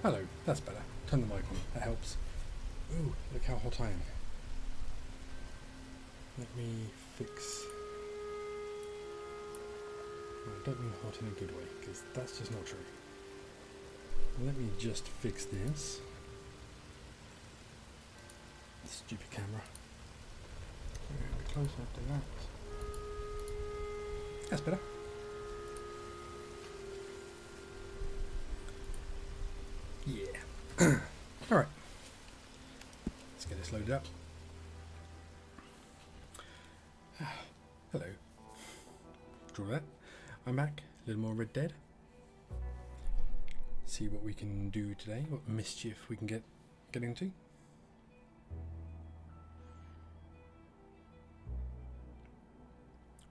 Hello, that's better. Turn the mic on, that helps. Ooh, look how hot I am. Let me fix... I don't mean hot in a good way, because that's just not true. Let me just fix this. Stupid camera. A bit closer to that. That's better. Yeah. Alright. Let's get this loaded up. Hello. Draw that. I'm back. A little more Red Dead. See what we can do today. What mischief we can get into.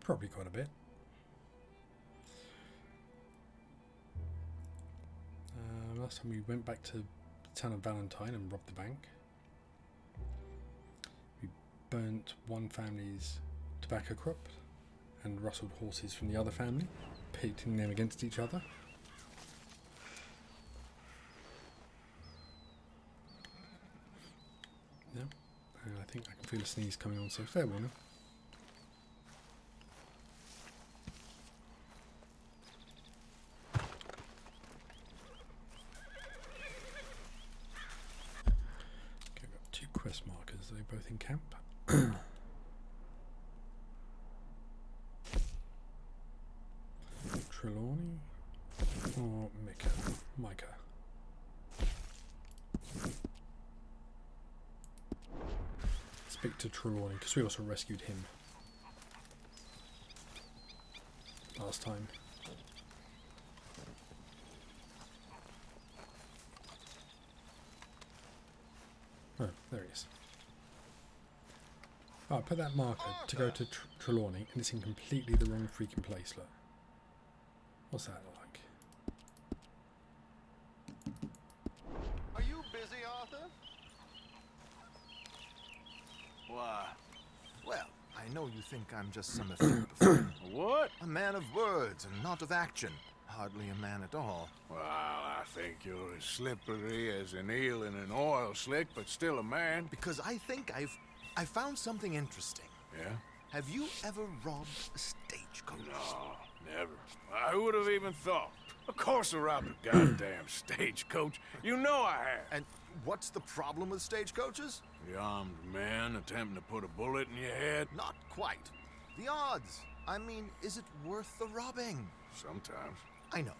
Probably quite a bit. Last time we went back to the town of Valentine and robbed the bank. We burnt one family's tobacco crop and rustled horses from the other family, pitting them against each other. No, I think I can feel a sneeze coming on, so fair warning. Quest markers, are they both in camp? Trelawney or Micah? Speak to Trelawney because we also rescued him last time. Oh, there he is. Oh, I put that marker to go to Trelawney, and it's in completely the wrong freaking place, look. What's that like? Are you busy, Arthur? Why? Well, I know you think I'm just some effeminate friend. What? A man of words and not of action. Hardly a man at all. Well, I think you're as slippery as an eel in an oil slick, but still a man. Because I think I found something interesting. Yeah? Have you ever robbed a stagecoach? No, never. Who would have even thought? Of course I robbed a goddamn stagecoach. You know I have. And what's the problem with stagecoaches? The armed man attempting to put a bullet in your head? Not quite. The odds. I mean, is it worth the robbing? Sometimes. I know.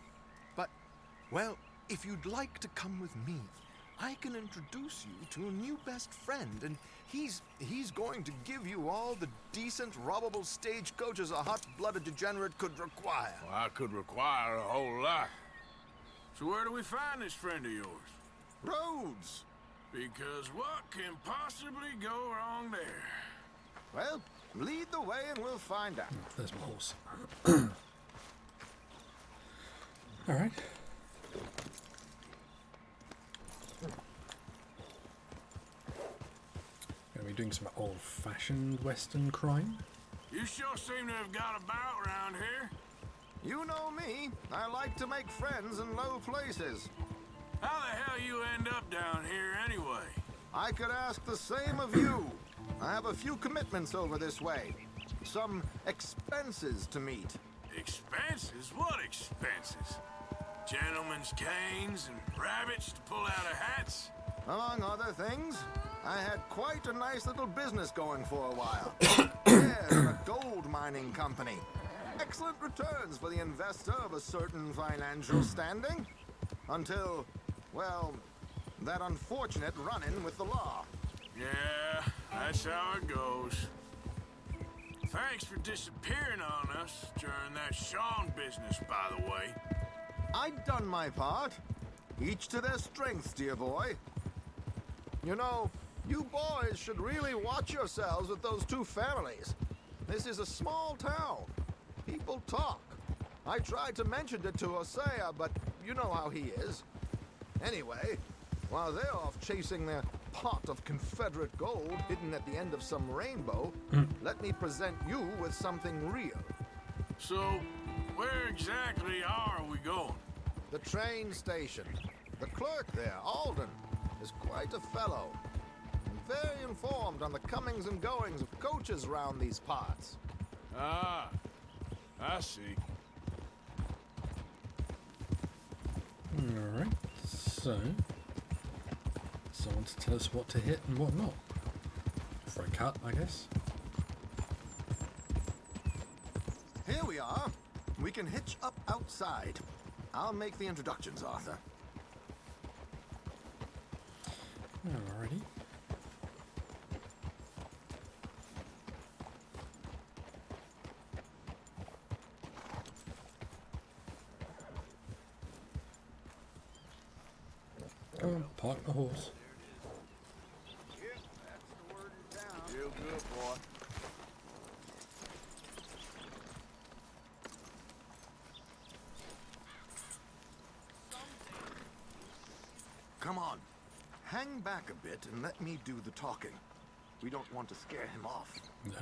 But, well, if you'd like to come with me, I can introduce you to a new best friend, and he's going to give you all the decent, robbable stagecoaches a hot-blooded degenerate could require. Well, I could require a whole lot. So where do we find this friend of yours? Roads. Because what can possibly go wrong there? Well, lead the way and we'll find out. There's my horse. Alright. Gonna be doing some old-fashioned Western crime. You sure seem to have got about around here. You know me. I like to make friends in low places. How the hell you end up down here anyway? I could ask the same of you. I have a few commitments over this way. Some expenses to meet. Expenses? What expenses? Gentlemen's canes and rabbits to pull out of hats? Among other things, I had quite a nice little business going for a while. Shares in a gold mining company. Excellent returns for the investor of a certain financial standing. Until, well, that unfortunate run-in with the law. Yeah, that's how it goes. Thanks for disappearing on us during that Sean business, by the way. I'd done my part. Each to their strengths, dear boy. You know, you boys should really watch yourselves with those two families. This is a small town. People talk. I tried to mention it to Hosea, but you know how he is. Anyway, while they're off chasing their pot of Confederate gold hidden at the end of some rainbow, let me present you with something real. So, where exactly are we going? The train station. The clerk there, Alden, is quite a fellow. And very informed on the comings and goings of coaches round these parts. Ah, I see. Alright, so someone to tell us what to hit and what not. For a cut, I guess. Here we are. We can hitch up outside. I'll make the introductions, Arthur. Alrighty. Go on, park the horse. Yep, that's the word in town. Real good, boy. Come on. Hang back a bit and let me do the talking. We don't want to scare him off.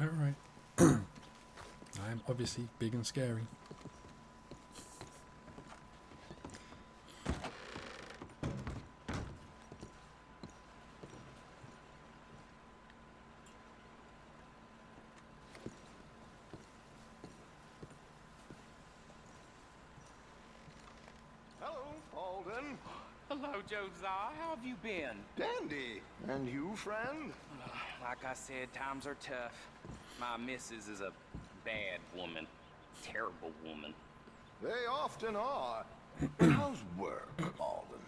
Alright. I am obviously big and scary. Hello, Alden. Hello, Josiah. How have you been? Dandy. And you, friend? Like I said, times are tough. My missus is a bad woman. Terrible woman. They often are. How's work, Alden?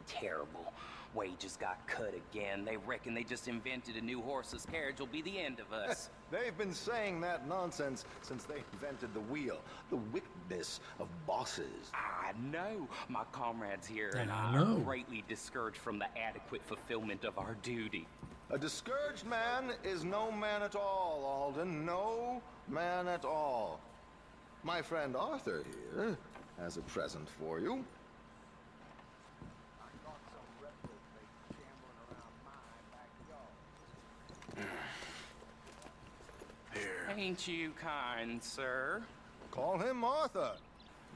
Terrible. Wages got cut again. They reckon they just invented a new horseless carriage will be the end of us. They've been saying that nonsense since they invented the wheel. The wickedness of bosses. I know. My comrades here and I I know. are greatly discouraged from the adequate fulfillment of our duty. A discouraged man is no man at all, Alden. No man at all. My friend Arthur here has a present for you. Here. Ain't you kind, sir? Call him Arthur.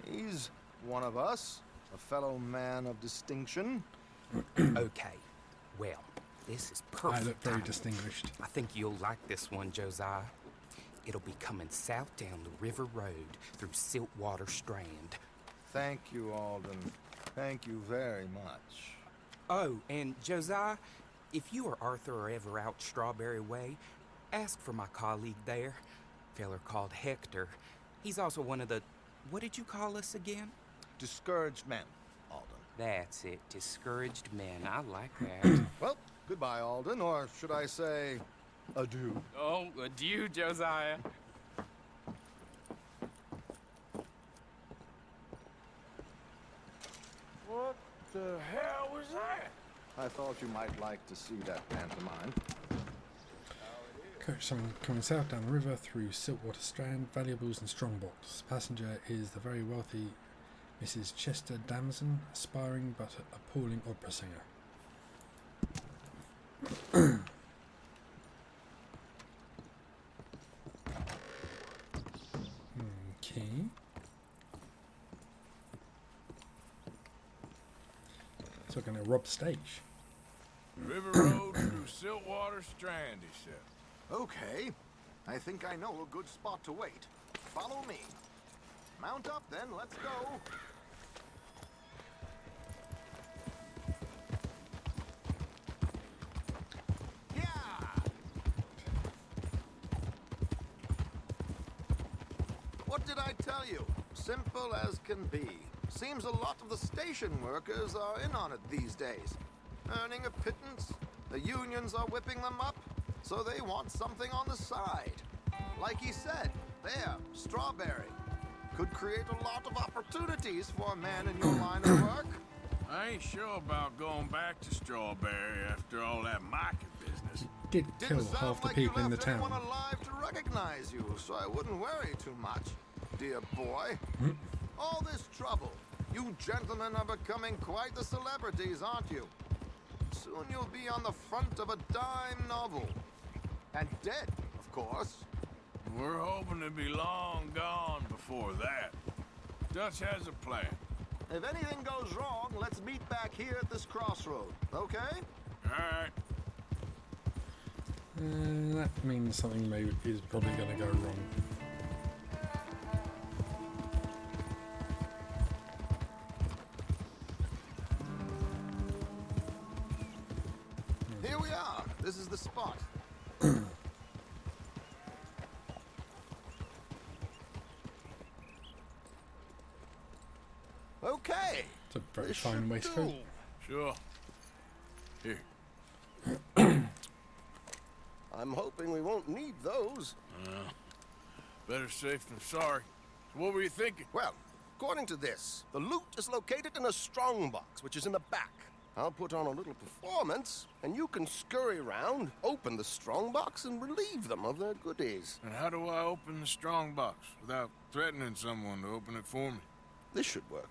He's one of us, a fellow man of distinction. Okay. Well, this is perfect. I look very timing. distinguished. I think you'll like this one, Josiah. It'll be coming south down the river road through Siltwater Strand. Thank you, Alden. Thank you very much. Oh, and Josiah, if you or Arthur are ever out Strawberry Way, ask for my colleague there, feller called Hector. He's also one of the, what did you call us again? Discouraged men, Alden. That's it, discouraged men. I like that. Well, goodbye, Alden, or should I say, adieu. Oh, adieu, Josiah. What the hell was that? I thought you might like to see that pantomime. Coach coming south down the river through Siltwater Strand, valuables and strongbox. Passenger is the very wealthy Mrs. Chester Damson, aspiring but appalling opera singer. Okay. So we're going to rob the stage. River Road through Siltwater Strand, he said. Okay. I think I know a good spot to wait. Follow me. Mount up, then. Let's go. Yeah! What did I tell you? Simple as can be. Seems a lot of the station workers are in on it these days. Earning a pittance. The unions are whipping them up, so they want something on the side. Like he said, there, Strawberry. Could create a lot of opportunities for a man in your line of work. I ain't sure about going back to Strawberry after all that market business. Did kill Didn't half sound the like people you in the left anyone town. alive to recognize you, so I wouldn't worry too much, dear boy. All this trouble. You gentlemen are becoming quite the celebrities, aren't you? Soon you'll be on the front of a dime novel. And dead, of course. We're hoping to be long gone before that. Dutch has a plan. If anything goes wrong, let's meet back here at this crossroad, okay? Alright. That means something is probably going to go wrong. Here we are. This is the spot. Okay. It's a very This fine should waistcoat. do. Sure. Here. I'm hoping we won't need those. Better safe than sorry. So what were you thinking? Well, according to this, the loot is located in a strongbox, which is in the back. I'll put on a little performance, and you can scurry around, open the strongbox, and relieve them of their goodies. And how do I open the strong box without threatening someone to open it for me? This should work.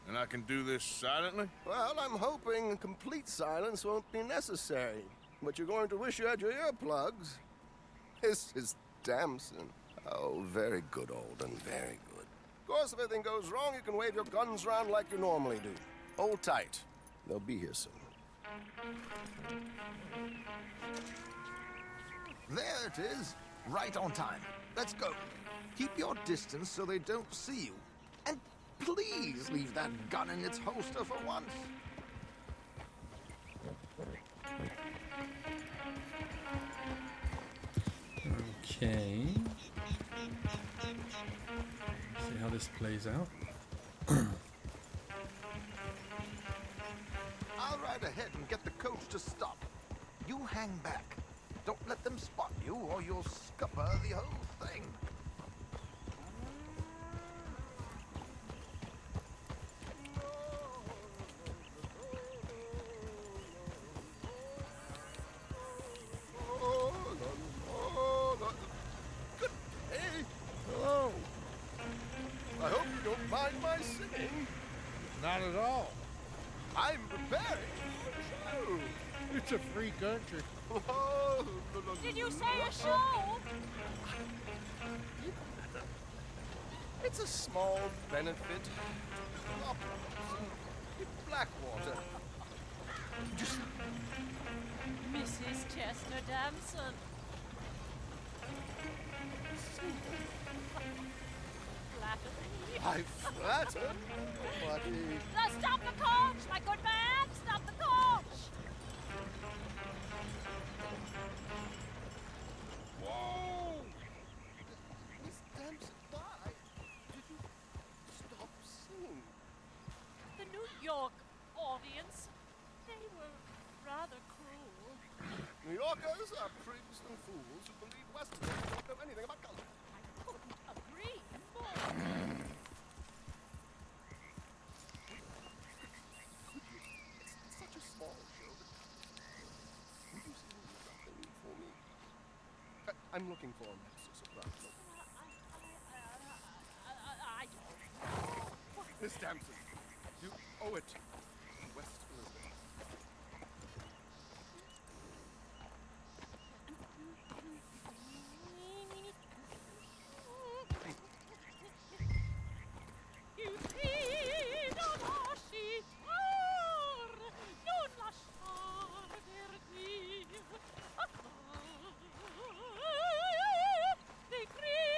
And I can do this silently? Well, I'm hoping complete silence won't be necessary. But you're going to wish you had your earplugs. This is Damson. Oh, very good, Alden, very good. Of course, if anything goes wrong, you can wave your guns around like you normally do. Hold tight. They'll be here soon. There it is. Right on time. Let's go. Keep your distance so they don't see you. And please leave that gun in its holster for once. Okay. See how this plays out. I'll ride ahead and get the coach to stop. You hang back. Don't let them spot you or you'll scupper the whole thing. Good day. Hello. I hope you don't mind my singing. Not at all. I'm preparing for a show. It's a free country. Oh, Did you say a show? It's a small benefit. Operas in Blackwater. Just Mrs. Chester Damson. Flattery. I flatter nobody. Now stop the coach, my good man! Stop the coach! Whoa! Miss Damson, why did you stop singing? The New York audience, they were rather cruel. New Yorkers are prigs and fools who believe Westerners don't know anything about culture. I couldn't agree more. It's such a small show, but would you sing something for me? I'm looking for a master soprano. I don't know. Miss Damson, you owe it to West Elizabeth. Il grido lasciar, non lasciar perdir. Di grido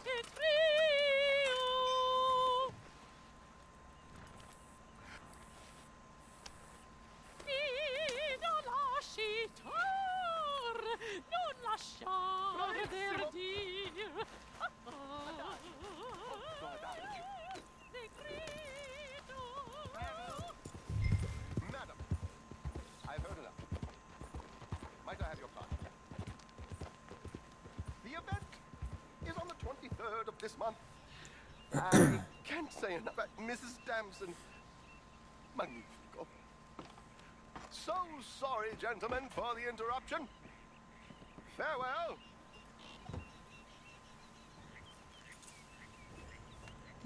et trio. Grido lasciar, non lasciar perdir. Di grido. Madam, I've heard enough. Might I have your card? The event is on the 23rd of this month. I can't say enough about Mrs. Damson. Magnifico. So sorry, gentlemen, for the interruption. Farewell.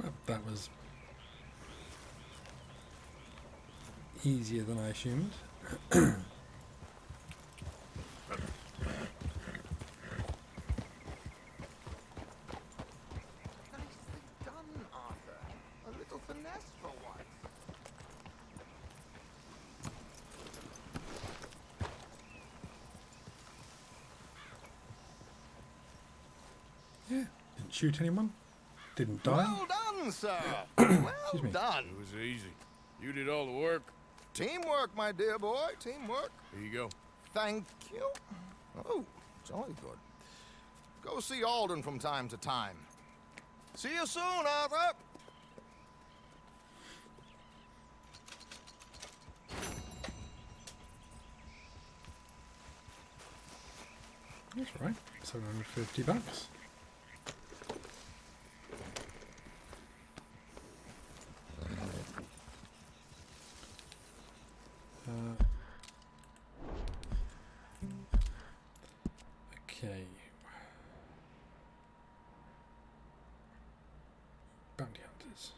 Well, that was easier than I assumed. Yeah. Didn't shoot anyone. Didn't die. Well done, sir. Excuse Well me. done. It was easy. You did all the work. Teamwork, my dear boy. Teamwork. Here you go. Thank you. Oh, jolly good. Go see Alden from time to time. See you soon, Arthur. That's right. $750. Okay. Bounty hunters.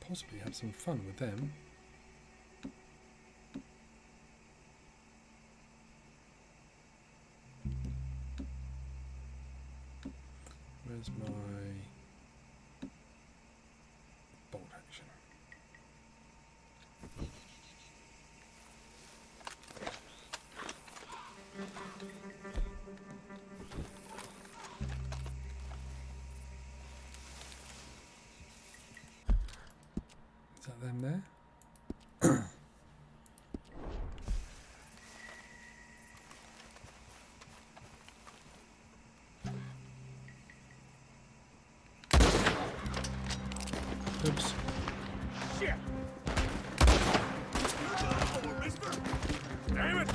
Possibly have some fun with them. Where's my bolt action? Is that them there? Oops. Shit! Damn it!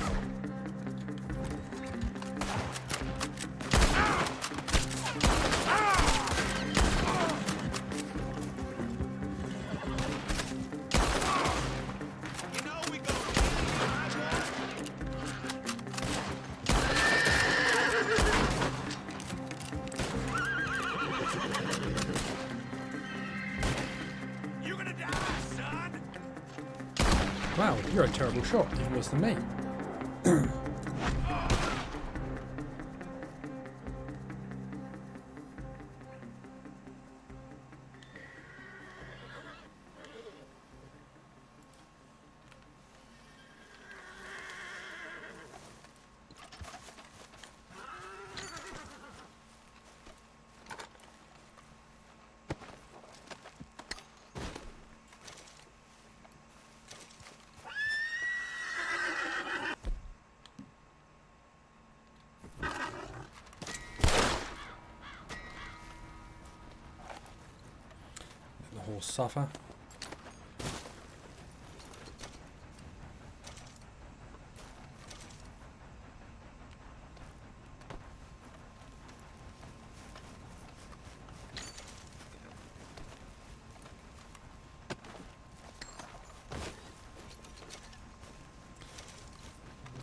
Wow, you're a terrible shot, even worse than me. Let the horse suffer.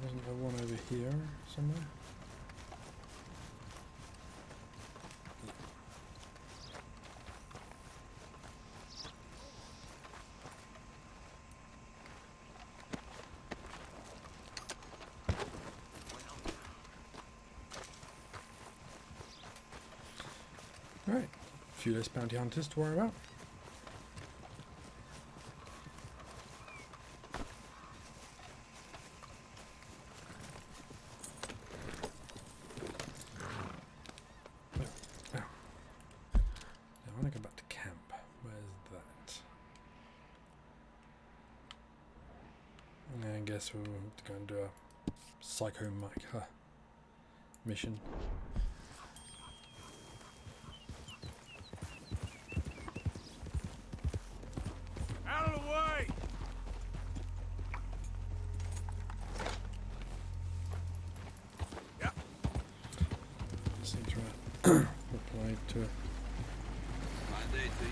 Wasn't there one over here somewhere? Right, a few less bounty hunters to worry about. Now, I want to go back to camp. Where's that? I guess we'll have to go and do a Psycho Mike mission. Out of the way! Yep. Seems right. Reply to it. Fine day to you.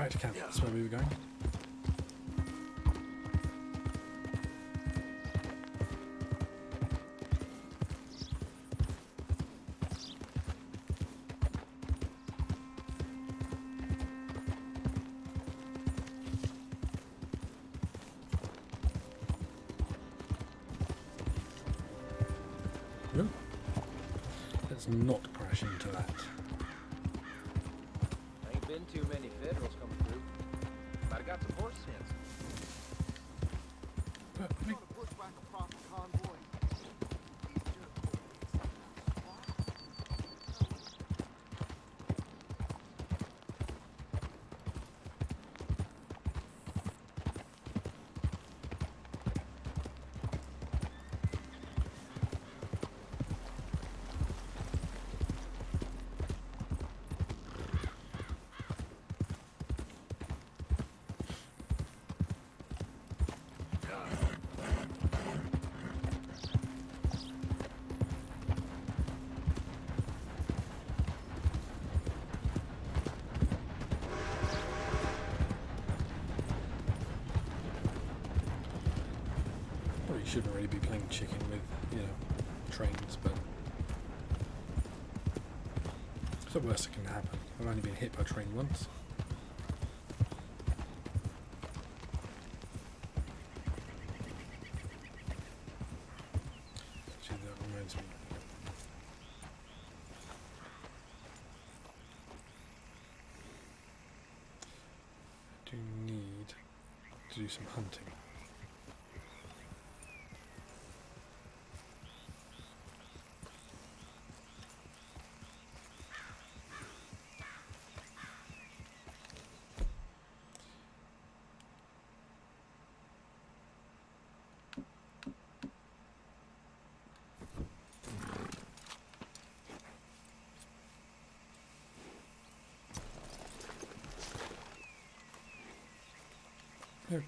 back to camp. That's where we were going. Ooh. Let's not crash into that. Ain't been too many Federals coming through. Might have got some horse sense. We- push back a proper convoy. Probably shouldn't really be playing chicken with, trains, but it's the worst that can happen. I've only been hit by a train once. Actually, that reminds me. I do need to do some hunting. There.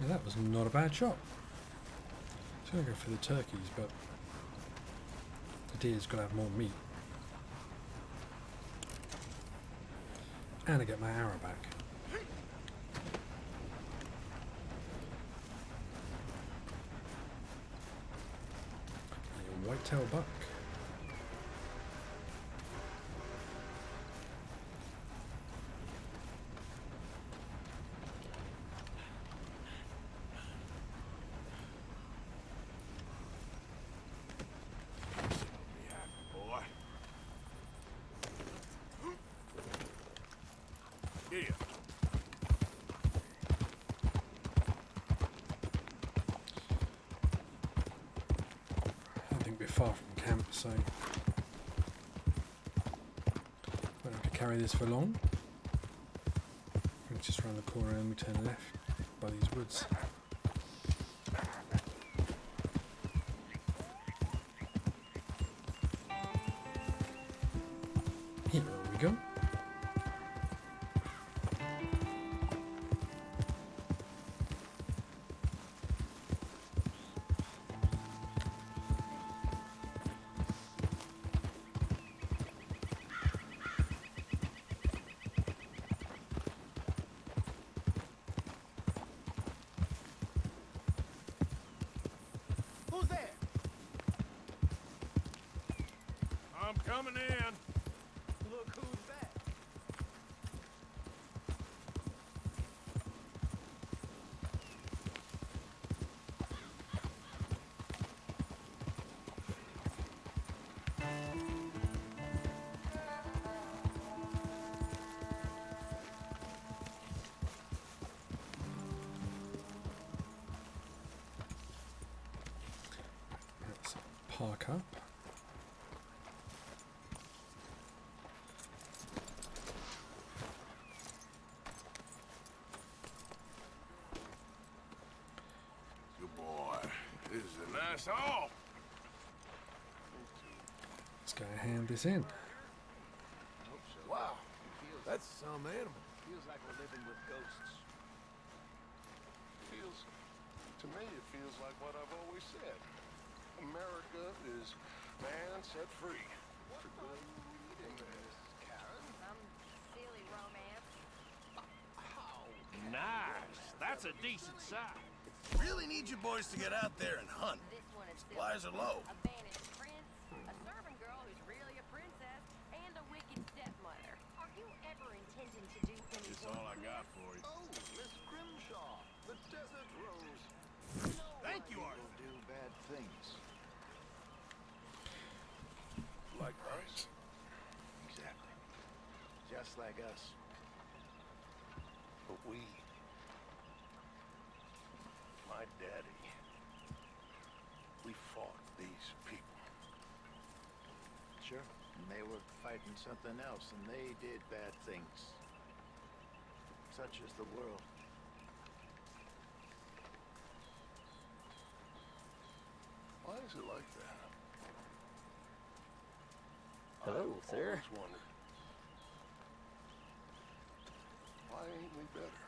Yeah, that was not a bad shot. I was going to go for the turkeys, but the deer's got to have more meat. And I get my arrow back. A whitetail buck. Boy. Here. I think we're far from camp, so won't have to carry this for long. It's just around the corner and we turn left by these woods. Here we go. Who's there? I'm coming in. Look who's back. park up. Good boy. This is a nice haul. Let's go hand this in. Wow, that's some animal. Feels like we're living with ghosts. To me, it feels like what I've always said. America is man set free. For good and bad. Some silly romance. Nice. That's a decent size. Really need you boys to get out there and hunt. This one is Supplies are low. a banished prince, a servant girl who's really a princess, and a wicked stepmother. Are you ever intending to do any That's all I got for you. Oh, Miss Grimshaw, the Desert Rose. Thank you, Arthur. Do bad things. Like us. Exactly. Just like us. But we, my daddy, we fought these people. Sure. And they were fighting something else, and they did bad things. Such is the world. Why is it like that? Hello, I've sir. always wondered. Why ain't we better?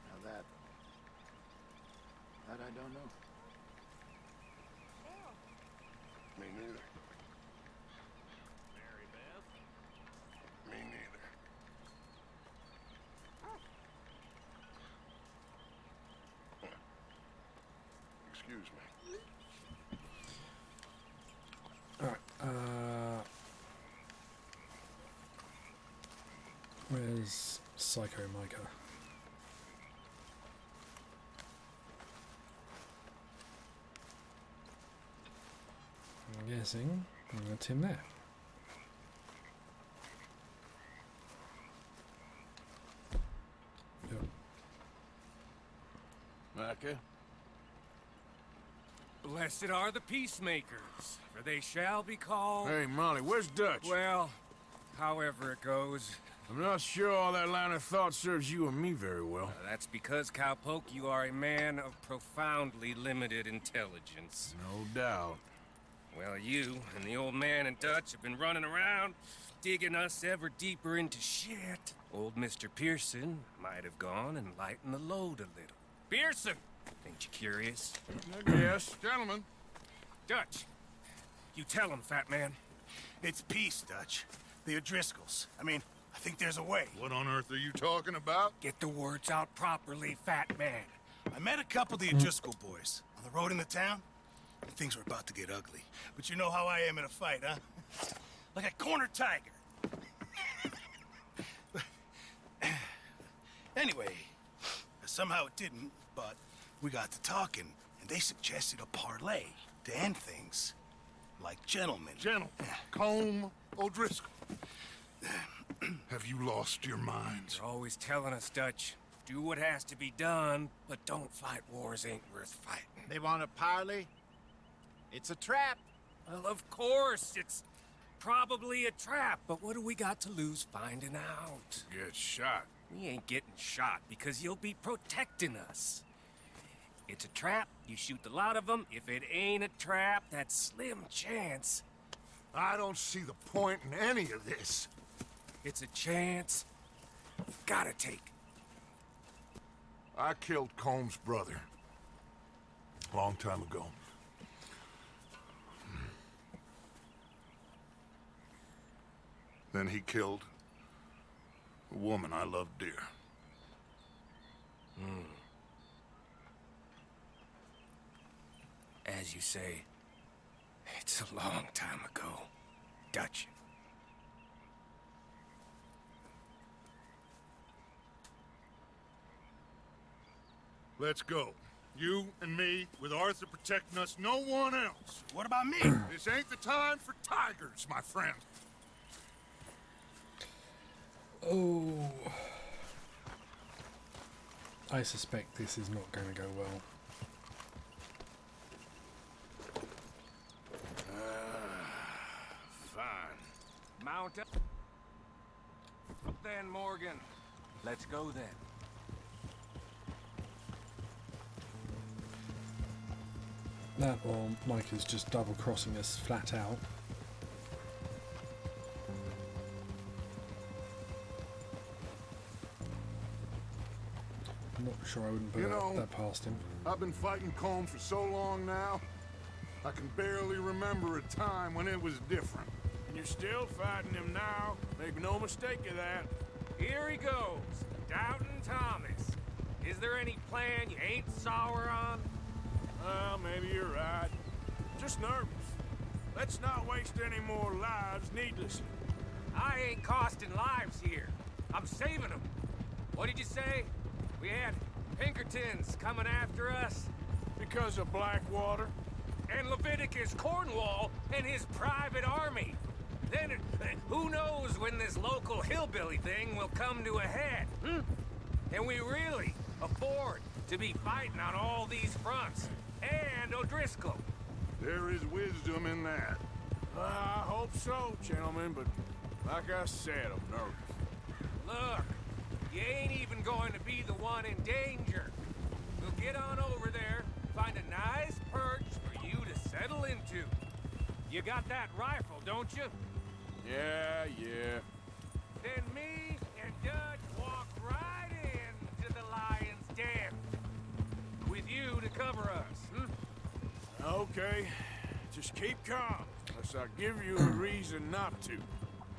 Now that I don't know. Me neither. Me neither. Excuse me. Alright, where's Psycho Micah? I'm guessing that's him there. Yep. Micah? Blessed are the peacemakers, for they shall be called... Hey, Molly, where's Dutch? Well, however it goes. I'm not sure all that line of thought serves you and me very well. That's because, Cowpoke, you are a man of profoundly limited intelligence. No doubt. Well, you and the old man and Dutch have been running around, digging us ever deeper into shit. Old Mr. Pearson might have gone and lightened the load a little. Pearson! Ain't you curious? I guess. Gentlemen, Dutch, you tell him, fat man. It's peace, Dutch. The O'Driscolls. I mean, I think there's a way. what on earth are you talking about? Get the words out properly, fat man. I met a couple of the O'Driscoll boys on the road into town, and things were about to get ugly. But you know how I am in a fight, huh? Like a corner tiger. Anyway, somehow it didn't, but we got to talking, and they suggested a parlay to end things. Like gentlemen. Gentlemen, Combe O'Driscoll. Have you lost your minds? You're always telling us, Dutch, do what has to be done, but don't fight wars ain't worth fighting. They want a parley? It's a trap. Well, of course, it's probably a trap, but what do we got to lose finding out? Get shot. We ain't getting shot because you'll be protecting us. It's a trap, you shoot the lot of them. If it ain't a trap, that's slim chance. I don't see the point in any of this. It's a chance you gotta take. I killed Combs' brother. A long time ago. Then he killed a woman I loved dear. As you say, it's a long time ago, Dutch. Let's go. You and me, with Arthur protecting us, no one else. What about me? This ain't the time for tigers, my friend. Oh, I suspect this is not going to go well. Mount up. Then, Morgan. Let's go then. That or Mike is just double crossing us flat out. I'm not sure I wouldn't put that past him. I've been fighting Colm for so long now, I can barely remember a time when it was different. And you're still fighting him now. Make no mistake of that. Here he goes. Doubting Thomas. Is there any plan you ain't sour on? Well, maybe you're right. Just nervous. Let's not waste any more lives needlessly. I ain't costing lives here. I'm saving them. What did you say? We had Pinkertons coming after us? Because of Blackwater? And Leviticus Cornwall and his private army. Then, who knows when this local hillbilly thing will come to a head, Can we really afford to be fighting on all these fronts? And O'Driscoll. There is wisdom in that. I hope so, gentlemen, but like I said, I'm nervous. Look, you ain't even going to be the one in danger. We'll get on over there, find a nice perch for you to settle into. You got that rifle, don't you? Yeah. Then me and Dutch walk right into the lion's den. With you to cover us, Okay. Just keep calm, unless I give you a reason not to.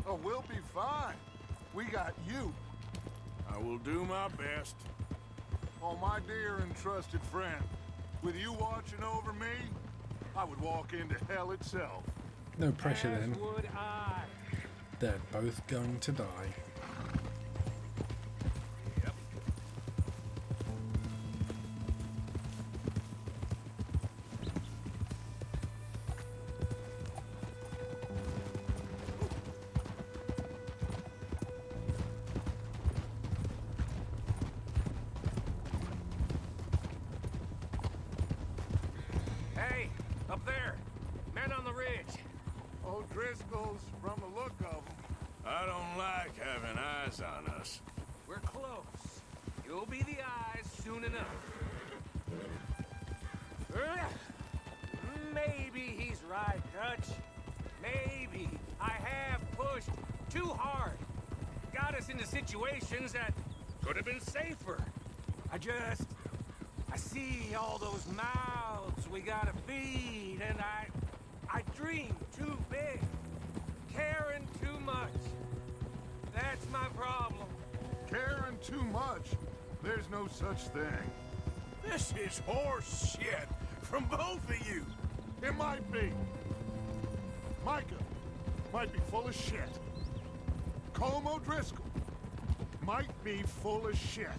Oh, we'll be fine. We got you. I will do my best. Oh, my dear and trusted friend. With you watching over me, I would walk into hell itself. No pressure then. As would I. They're both going to die. Yep. Hey, up there. Men on the ridge. O'Driscoll's, from the look of them. I don't like having eyes on us. We're close. You'll be the eyes soon enough. Maybe he's right, Dutch. Maybe I have pushed too hard. Got us into situations that could have been safer. I see all those mouths we gotta feed, and I dream too big. Caring too much. That's my problem. Caring too much. There's no such thing. This is horse shit from both of you. It might be. Micah might be full of shit. Colm O'Driscoll might be full of shit.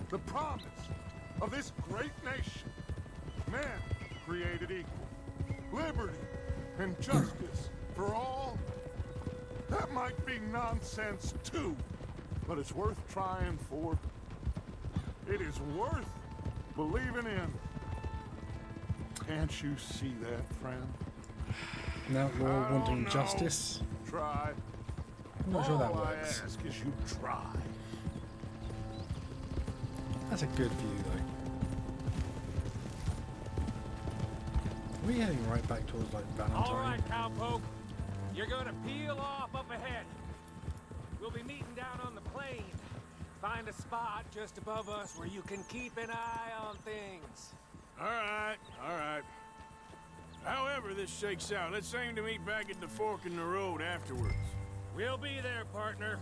The promise of this great nation. Men created equal. Liberty and justice for all. That might be nonsense too, but it's worth trying for. It is worth believing in. Can't you see that, friend? An outlaw wanting justice. Try. I'm not sure that All works. I ask is you try. That's a good view though. Are we heading right back towards like Valentine? All right, cowpoke. You're gonna peel off up ahead. We'll be meeting down on the plain. Find a spot just above us where you can keep an eye on things. All right. However this shakes out, let's aim to meet back at the fork in the road afterwards. We'll be there, partner.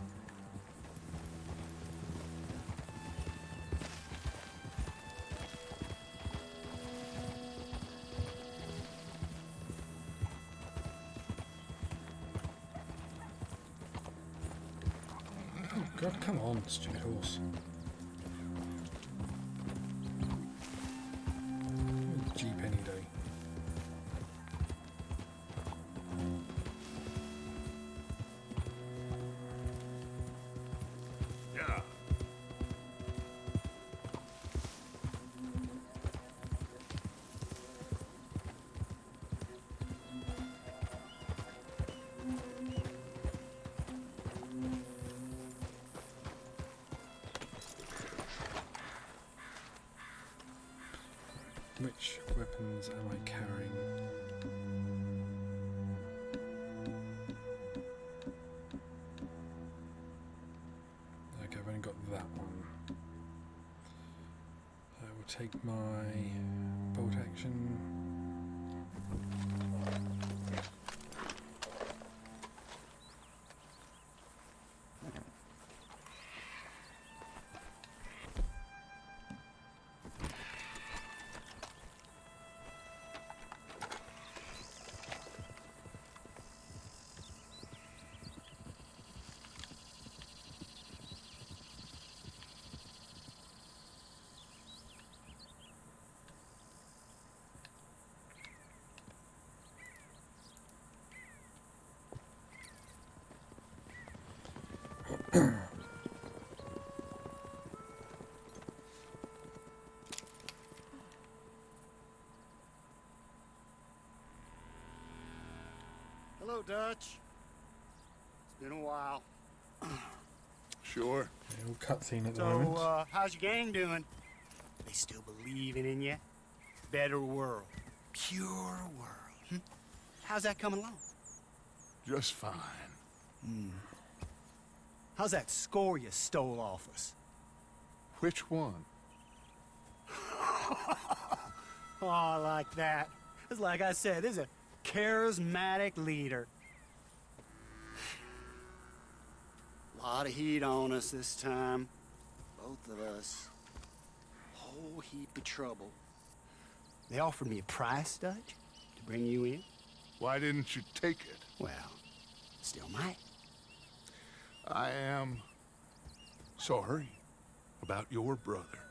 Oh God, come on, stupid horse. Jeep any day. Yeah. Which weapons am I carrying? Okay, I've only got that one. I will take my bolt action. Hello, Dutch. It's been a while. Sure. Yeah, all cutscene at the moment. So, how's your gang doing? They still believing in you? Better world. Pure world. Hmm? How's that coming along? Just fine. How's that score you stole off us? Which one? Oh, I like that. It's like I said, this is a charismatic leader. Lot of heat on us this time. Both of us. Whole heap of trouble. They offered me a price, Dutch, to bring you in. Why didn't you take it? Well, still might. I am sorry about your brother.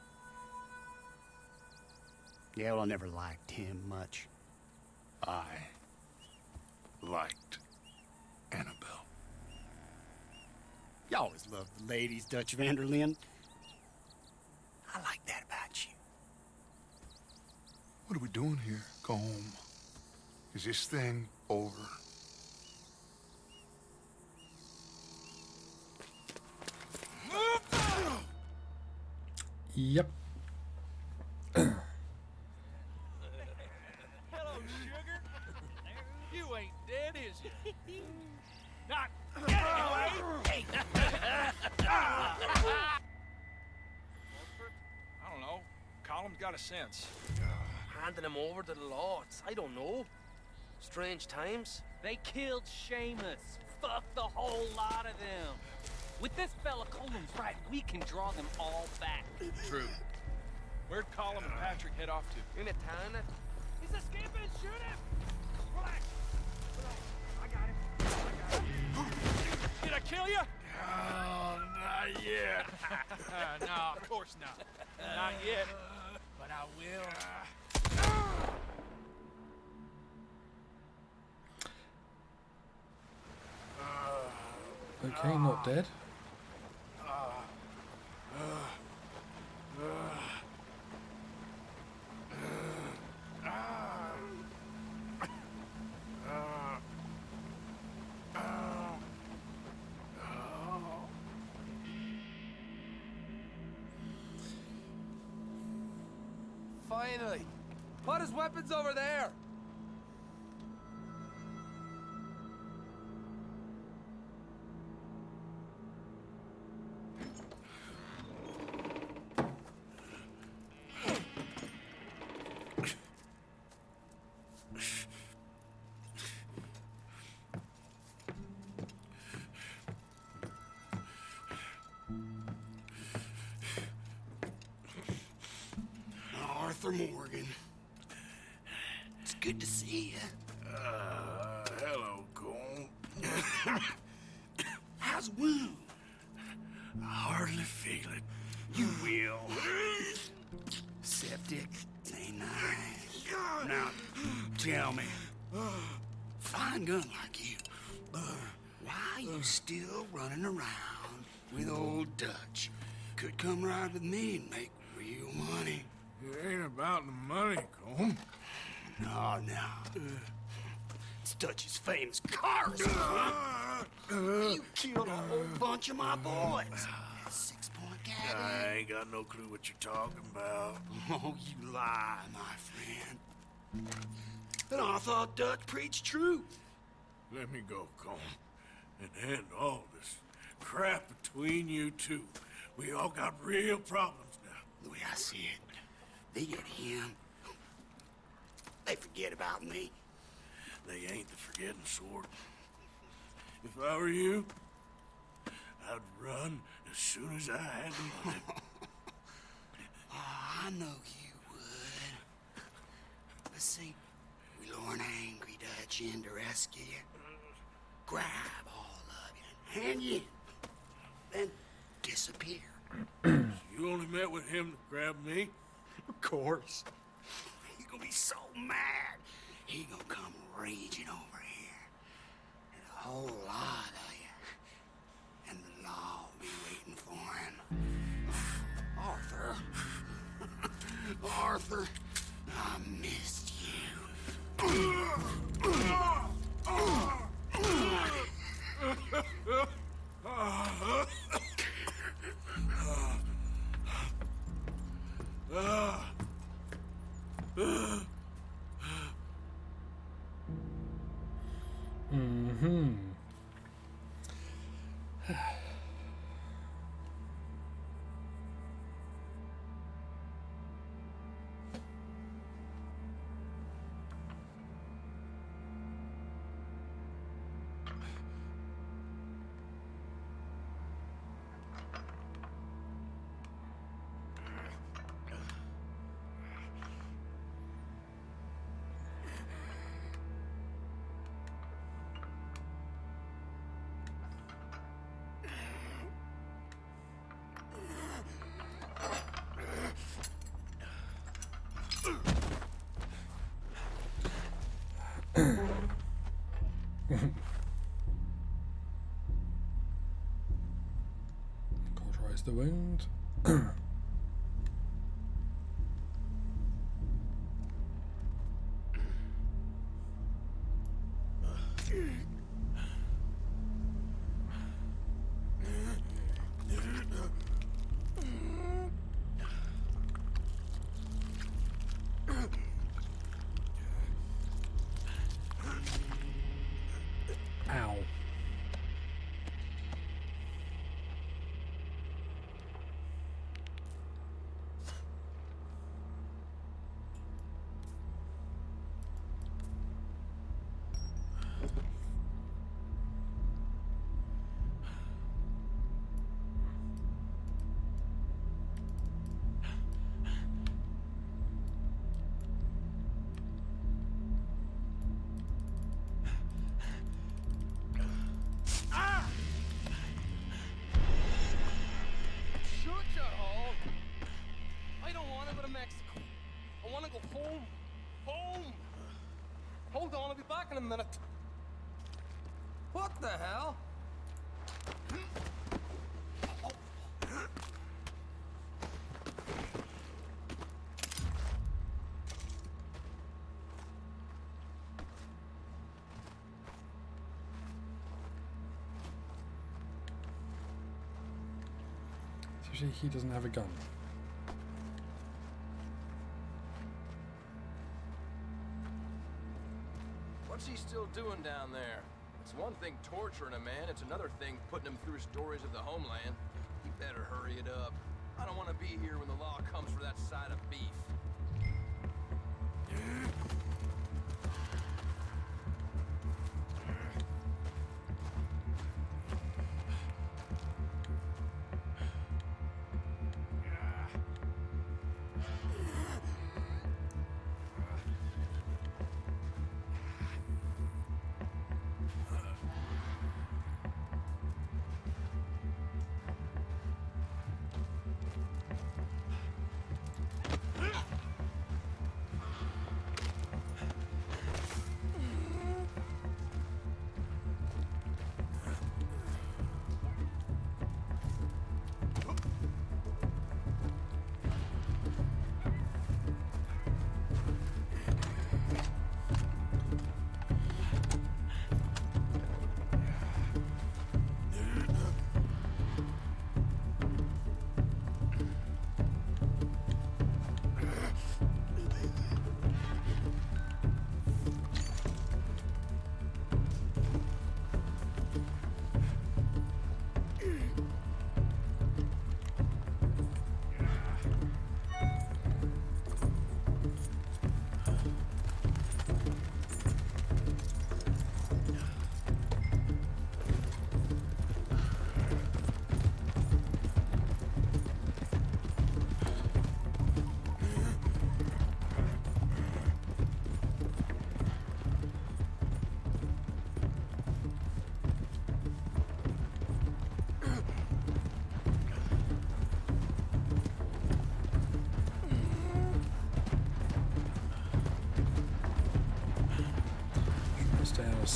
Yeah, well, I never liked him much. I liked Annabelle. You always loved the ladies, Dutch Vanderlyn. I like that about you. What are we doing here? Go home. Is this thing over? Yep. Hello, sugar. You ain't dead, is you? Not anyway. I don't know. Column's got a sense. Handing him over to the lords. I don't know. Strange times. They killed Seamus. Fuck the whole lot of them. With this fella Colum's right, we can draw them all back. True. Where'd Colum and Patrick head off to? In a town. He's escaping. Shoot him. Relax. I got him. Did I kill you? Oh, not yet. No, of course not. Not yet. But I will. Okay, not dead. Finally. Put his weapons over there. Arthur Morgan. It's good to see you. Hello, Cole. How's the wound? I hardly feel it. You will. Septic. Ain't nice. Now, tell me. Fine gun like you. Why you still running around with old Dutch? Could come ride with me and make real money. It ain't about the money, Cole. No. It's Dutch's famous cars. You killed a whole bunch of my boys. At 6 point at I it? ain't got no clue what you're talking about. Oh, you lie, my friend. And I thought Dutch preached truth. Let me go, Colm, and end all this crap between you two. We all got real problems now. The way I see it, they get him. They forget about me. They ain't the forgetting sort. If I were you, I'd run as soon as I had the money. Oh, I know you would. But see, we lure an angry Dutch in to rescue you. Grab all of you and hand you in. Then disappear. You only met with him to grab me? Of course. He's gonna be so mad. He gonna come raging over here. And a whole lot of you. And the law will be waiting for him. Arthur. Arthur, I missed you. Mm-hmm. Cauterize the wound. Ow. Shut your hole. I don't want to go to Mexico. I want to go home. Home. Hold on, I'll be back in a minute. What the hell? Especially he doesn't have a gun. What's he still doing down there? It's one thing torturing a man, it's another thing putting him through stories of the homeland. He better hurry it up. I don't want to be here when the law comes for that side of beef.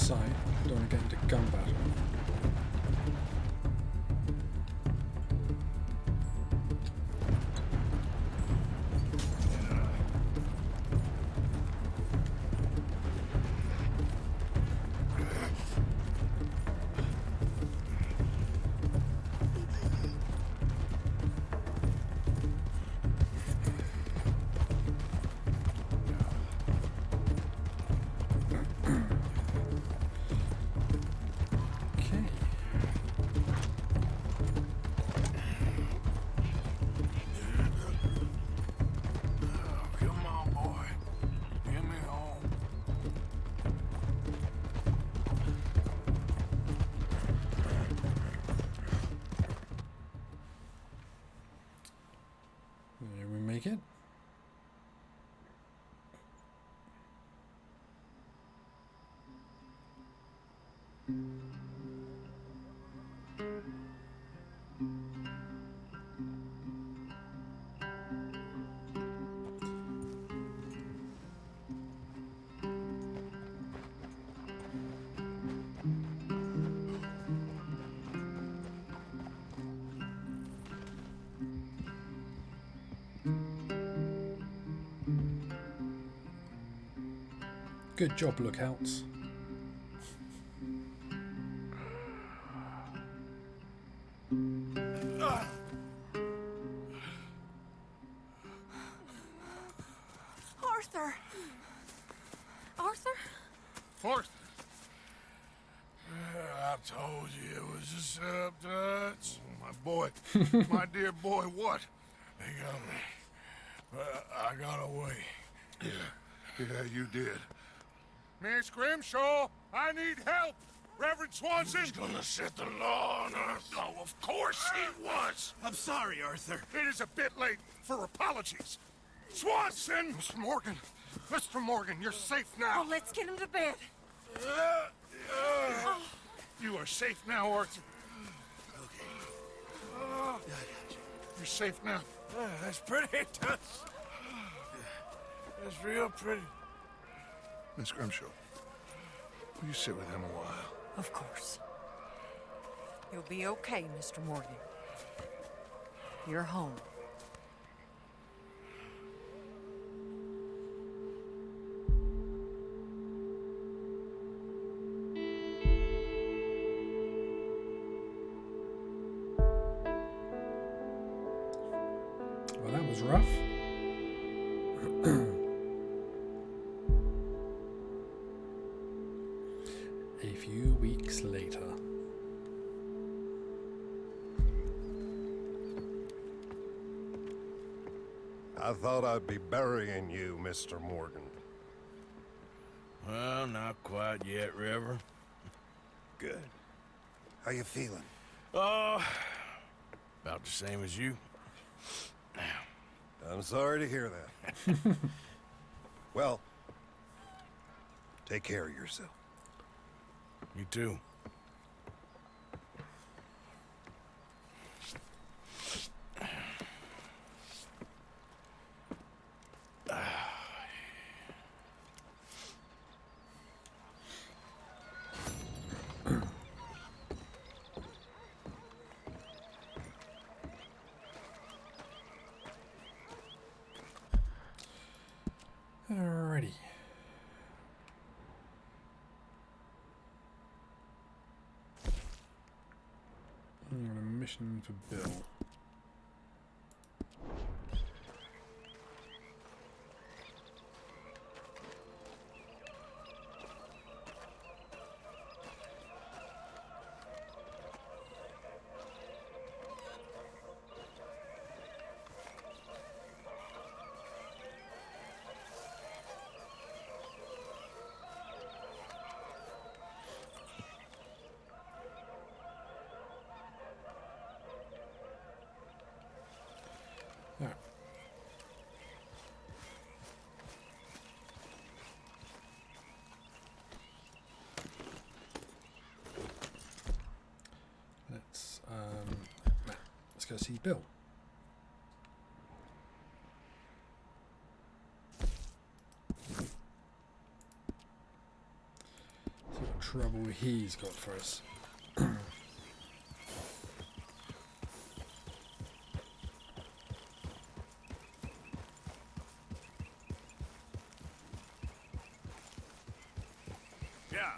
side. I don't want to get into gun battle. Come on, boy. Get me home. Did we make it? Good job, lookouts. Arthur! Arthur? Arthur. I told you it was a setup, Dutch. My boy. My dear boy, what? They got me. But I got away. Yeah, you did. Miss Grimshaw, I need help! Reverend Swanson! He's gonna set the law on Earth. Oh, of course he was! I'm sorry, Arthur. It is a bit late for apologies. Swanson! Mr. Morgan! Mr. Morgan, you're safe now. Oh, let's get him to bed. You are safe now, Arthur. Okay. You're safe now. That's pretty, Dutch. That's real pretty. Miss Grimshaw, will you sit with him a while? Of course. You'll be okay, Mr. Morgan. You're home. Well, that was rough. A few weeks later. I thought I'd be burying you, Mr. Morgan. Well, not quite yet, Reverend. Good. How you feeling? Oh, about the same as you. I'm sorry to hear that. Well, take care of yourself. You too. Alrighty. I'm on a mission for Bill. Alright. Let's go see Bill. See what trouble what he's got for us. Yeah.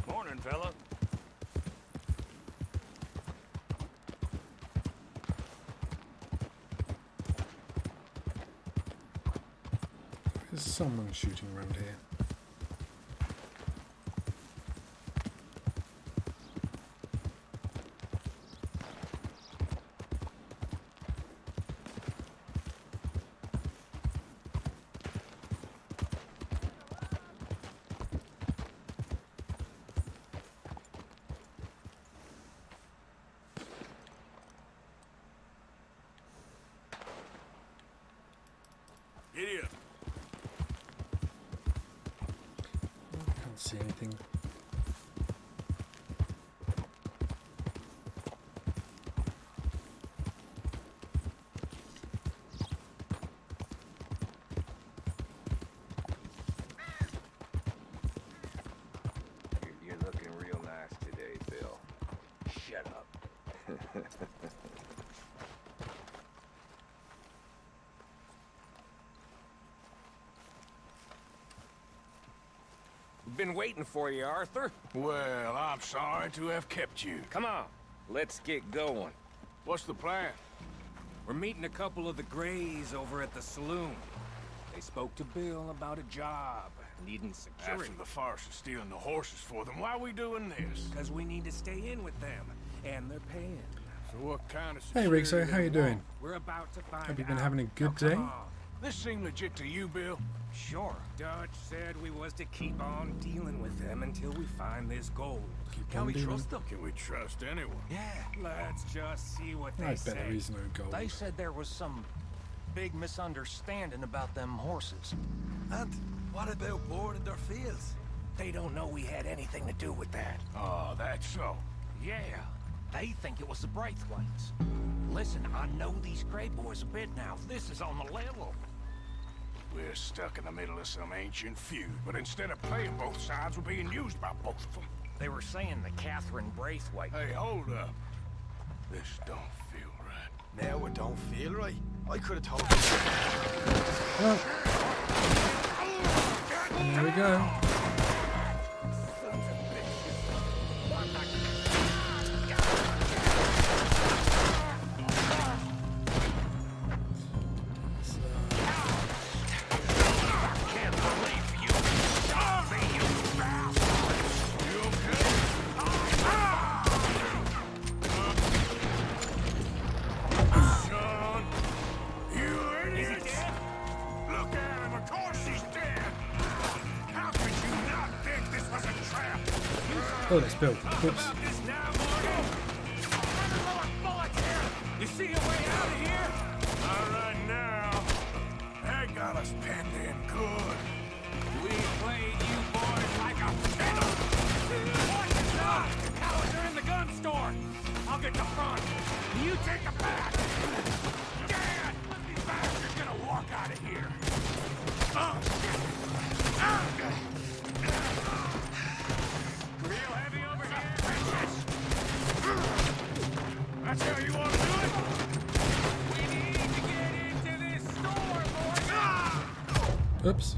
Morning, fella. There's someone shooting around here. Giddy up. Can't see anything. You're looking real nice today, Bill. Shut up. Been waiting for you, Arthur. Well, I'm sorry to have kept you. Come on, let's get going. What's the plan? We're meeting a couple of the Grays over at the saloon. They spoke to Bill about a job, needing security. After the farce of stealing the horses for them, why are we doing this? Because we need to stay in with them, and they're paying. So what kind of Hey security Rigso, how they you doing? want? We're about to find Have you been out. having a good Now, day? come on. This seem legit to you, Bill? Sure. Dutch said we was to keep on dealing with them until we find this gold. Can we trust them? Can we trust anyone? Yeah. Let's just see what I they bet say. there is no gold. They said there was some big misunderstanding about them horses. And what about boarding their fields? They don't know we had anything to do with that. Oh, that's so. Yeah. They think it was the Braithwaites. Listen, I know these Grey boys a bit now. This is on the level. We're stuck in the middle of some ancient feud, but instead of playing both sides, we're being used by both of them. They were saying the Catherine Braithwaite. Hey, hold up. This don't feel right. Now it don't feel right. I could have told you. There we go. Son, you idiot! Look at him, of course he's dead! How could you not think this was a trap? Oh, that's Bill. Whoops. This now, Morgan! You see a way out of here? All right now. That got us penned in good. We played you boys like a fiddle. Horses up! Cowards are in the gun store. I'll get the front. You take the back. Dad, let me back. You're gonna walk out of here. Real heavy over here. That's how you want to do it? We need to get into this store, boys. Oops.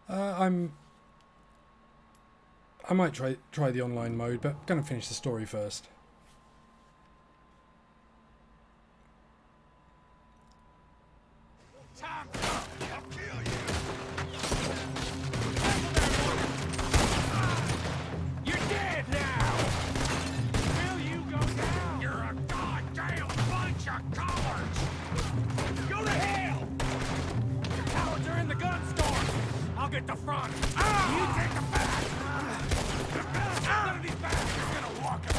I'm I might try the online mode, but I'm going to finish the story first. Time up. I'll kill you. You're dead now! Will you go down? You're a goddamn bunch of cowards! Go to hell! The cowards are in the gun store! I'll get the front! You take the back! None of these bastards are gonna walk it!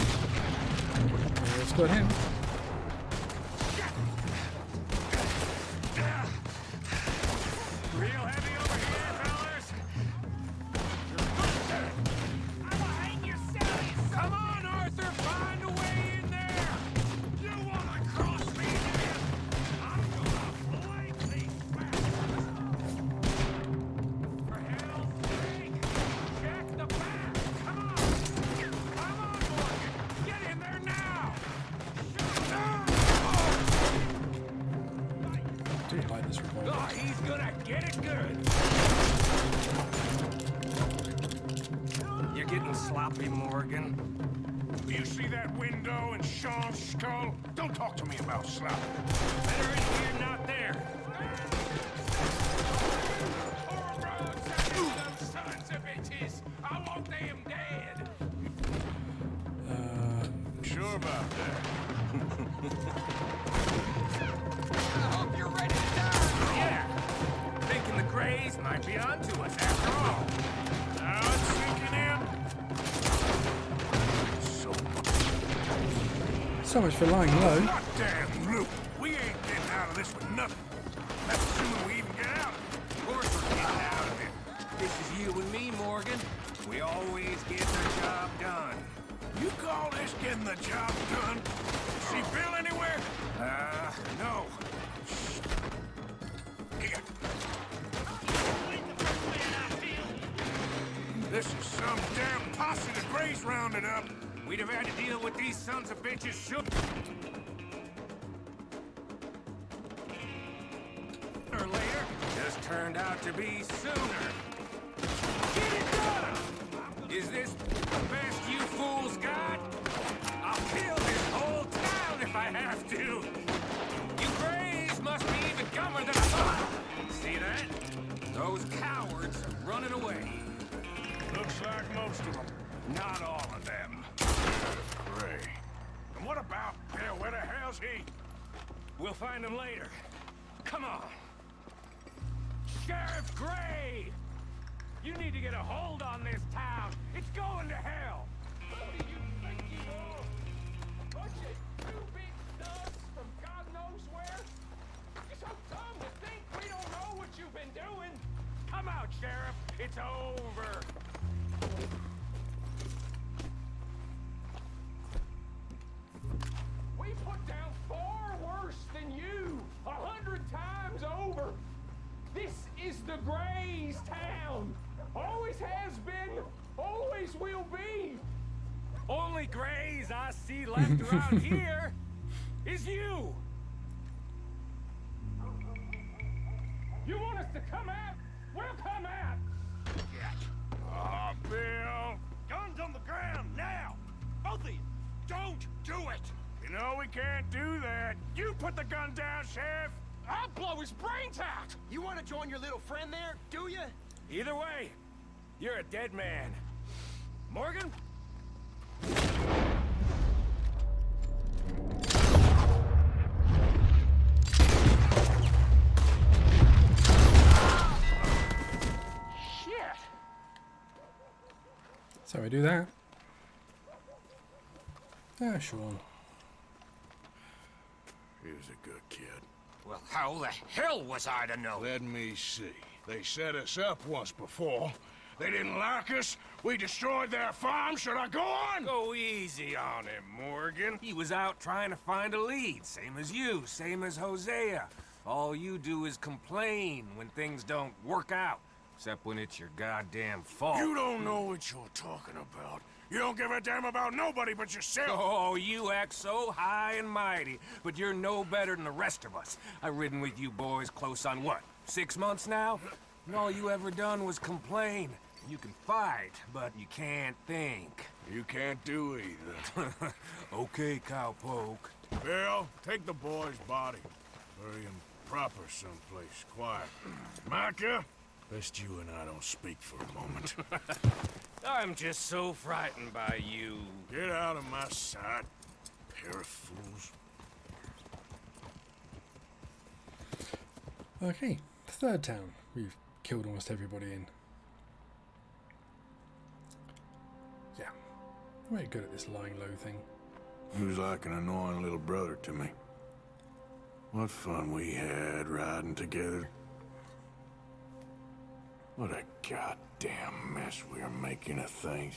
Let's go him. Real heavy over here, fellas! I'ma hang yourselves! Come on, Arthur! Find a way in there! You wanna cross me, do you? I'm gonna blame these bastards! For hell's sake! Check the back! Come on! Come on, Morgan! Get in there now! I do like this revolver. Oh, he's gonna get it good! You're getting sloppy, Morgan. You see that window in Sean's skull? Don't talk to me about slap. Better in here, not there. Those sons of bitches! I want them dead! Sure about that. I hope you're ready to die. Yeah. Thinking the Greys might be onto us after all. Now it's sinking in. So much for lying low. Goddamn loot! We ain't getting out of this with nothing. That's assuming we even get out of it. Of course we're getting out of it. This is you and me, Morgan. We always get the job done. You call this getting the job done? See Bill anywhere? No. Here. This is some damn posse the Greys rounded up. We'd have had to deal with these sons of bitches sooner or later. Just turned out to be sooner. Get it done! Is this the best you fools got? I'll kill this whole town if I have to. You Greys must be even dumber than I thought. See that? Those cowards are running away. Looks like most of them. Not all of them. Gray. And what about Bill? Where the hell's he? We'll find him later. Come on. Sheriff Gray! You need to get a hold on this town. It's going to hell. Who do you think you are? A bunch of two big nuts from God knows where? You're so dumb to think we don't know what you've been doing. Come out, Sheriff. It's over. We put down far worse than you, 100 times over. This is the Greys' town. Always has been, always will be. Only Greys I see left around here is you. You want us to come out? We'll come out. Oh, Bill. Guns on the ground, now! Both of you! Don't do it! You know we can't do that. You put the gun down, Sheriff. I'll blow his brains out. You want to join your little friend there, do you? Either way, you're a dead man. Morgan? Shit. So we do that. Ah, Sean. He was a good kid. Well, how the hell was I to know? Let me see. They set us up once before. They didn't like us. We destroyed their farm. Should I go on? Go easy on him, Morgan. He was out trying to find a lead. Same as you, same as Hosea. All you do is complain when things don't work out. Except when it's your goddamn fault. You don't know what you're talking about. You don't give a damn about nobody but yourself. Oh, you act so high and mighty, but you're no better than the rest of us. I've ridden with you boys close on what, 6 months now? And all you ever done was complain. You can fight, but you can't think. You can't do either. Okay, cowpoke. Bill, take the boy's body. Bury him proper someplace, quiet. Micah, best you and I don't speak for a moment. I'm just so frightened by you. Get out of my sight, pair of fools. Okay, the third town. We've killed almost everybody in. Yeah, we're good at this lying low thing. He was like an annoying little brother to me. What fun we had riding together. What a goddamn mess we are making of things.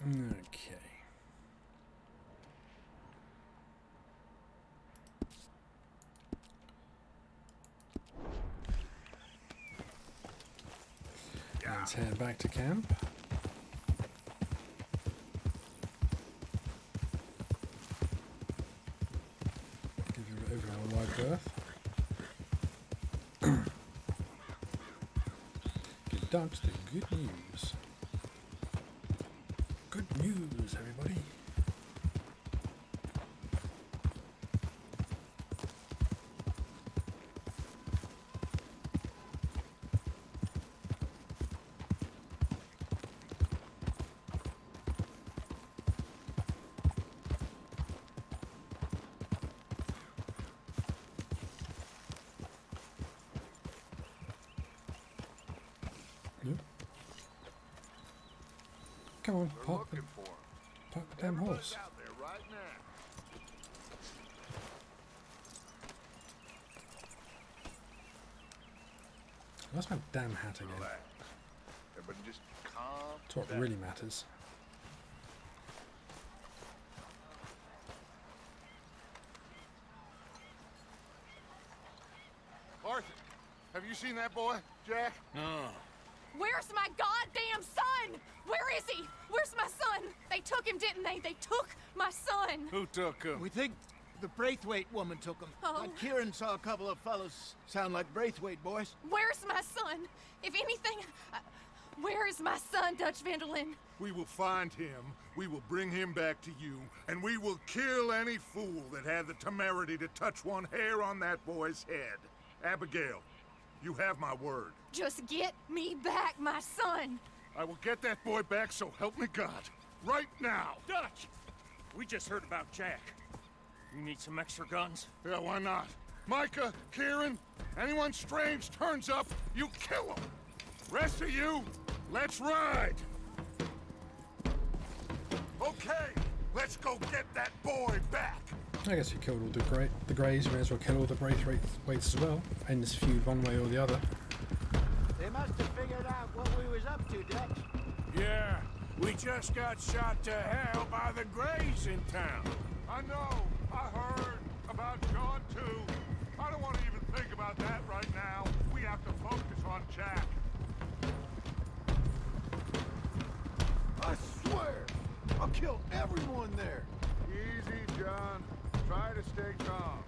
Okay. Let's head back to camp. Give everyone a wide berth. Give Dutch the good news. Good news, everybody. Yep. Come on, park the damn horse. Out there right now. What's my damn hat again? Relax. Everybody just calm That's what down. really matters. Arthur, have you seen that boy, Jack? No. Where's my goddamn son? Where is he? Where's my son? They took him, didn't they? They took my son. Who took him? We think the Braithwaite woman took him. Oh. Kieran saw a couple of fellows sound like Braithwaite boys. Where's my son? If anything, where is my son, Dutch Vanderlyn? We will find him, we will bring him back to you, and we will kill any fool that had the temerity to touch one hair on that boy's head. Abigail, you have my word. Just get me back, my son. I will get that boy back, so help me God. Right now. Dutch! We just heard about Jack. You need some extra guns? Yeah, why not? Micah, Kieran, anyone strange turns up, you kill him. Rest of you, let's ride. Okay, let's go get that boy back. I guess we killed all the Greys. We may as well kill all the Braithwaites as well. End this feud one way or the other. They must have figured out what we was up to, Dutch. Yeah, we just got shot to hell by the Greys in town. I know, I heard about John too. I don't want to even think about that right now. We have to focus on Jack. I swear, I'll kill everyone there. Easy, John. Try to stay calm.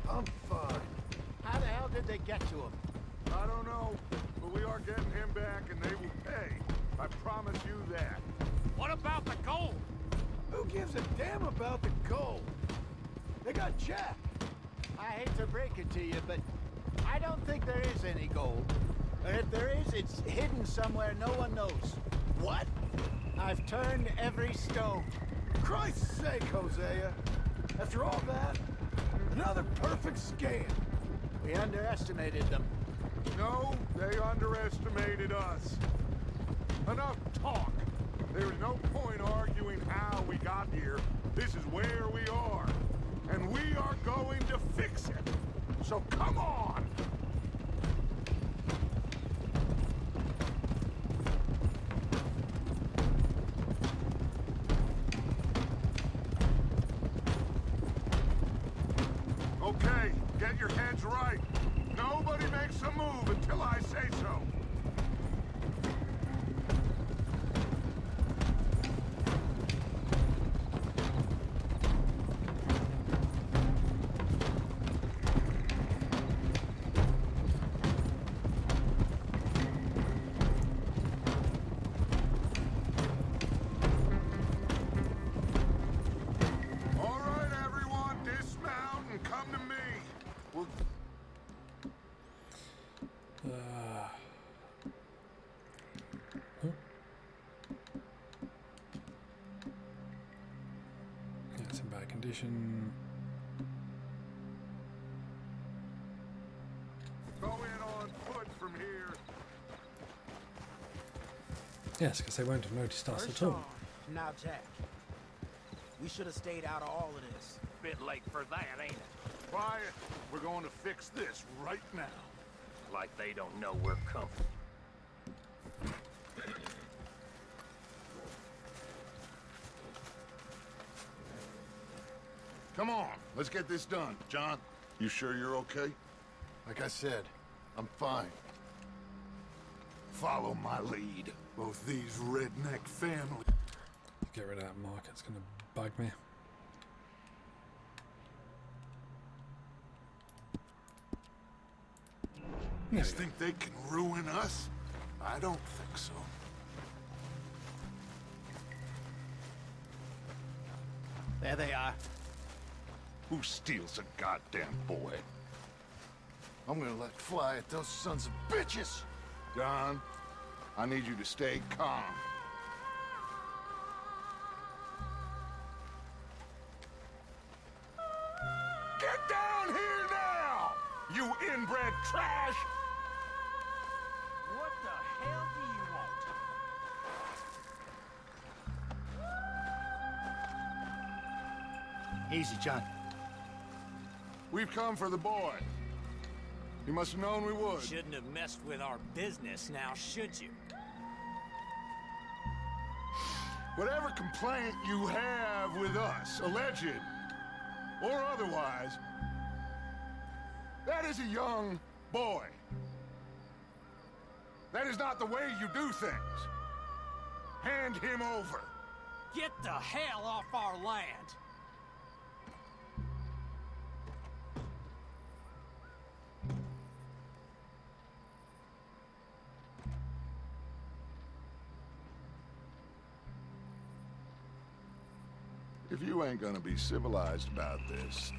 I'm fine. How the hell did they get to him? I don't know, but we are getting him back and they will pay. I promise you that. What about the gold? Who gives a damn about the gold? They got Jack. I hate to break it to you, but I don't think there is any gold. Or if there is, it's hidden somewhere no one knows. What? I've turned every stone. Christ's sake, Hosea. After all that, another perfect scam. We underestimated them. No, they underestimated us. Enough talk. There is no point arguing how we got here. This is where we are. And we are going to fix it. So come on! Get your heads right. Nobody makes a move until I say so. All right, everyone, dismount and come to me. We'll That's in bad condition. go in on foot from here. Yes, because they won't have noticed us at all. Now, Jack. We should have stayed out of all of this. Bit late for that, ain't it? Quiet. We're going to fix this right now. Like they don't know we're coming. Come on, let's get this done. John, you sure you're okay? Like I said, I'm fine. Follow my lead. Both these redneck families. Get rid of that mark, it's going to bug me. You think they can ruin us? I don't think so. There they are. Who steals a goddamn boy? I'm gonna let fly at those sons of bitches! Don, I need you to stay calm. Get down here now! You inbred trash! What the hell do you want? Easy, John. We've come for the boy. You must have known we would. Shouldn't have messed with our business now, should you? Whatever complaint you have with us, alleged or otherwise, that is a young boy. That is not the way you do things. Hand him over. Get the hell off our land! If you ain't gonna be civilized about this.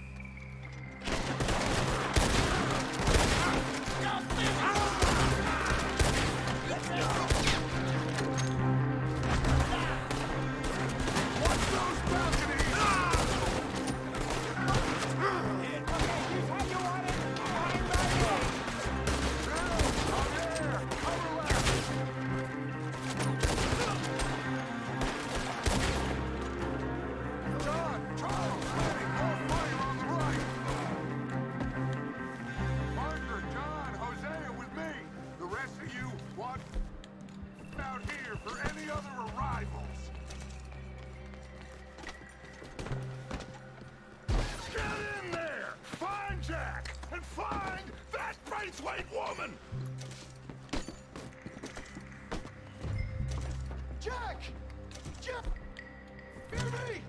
Watch those balconies! Out here for any other arrivals. Get in there! Find Jack! And find that Braithwaite woman! Jack! Jack! Hear me!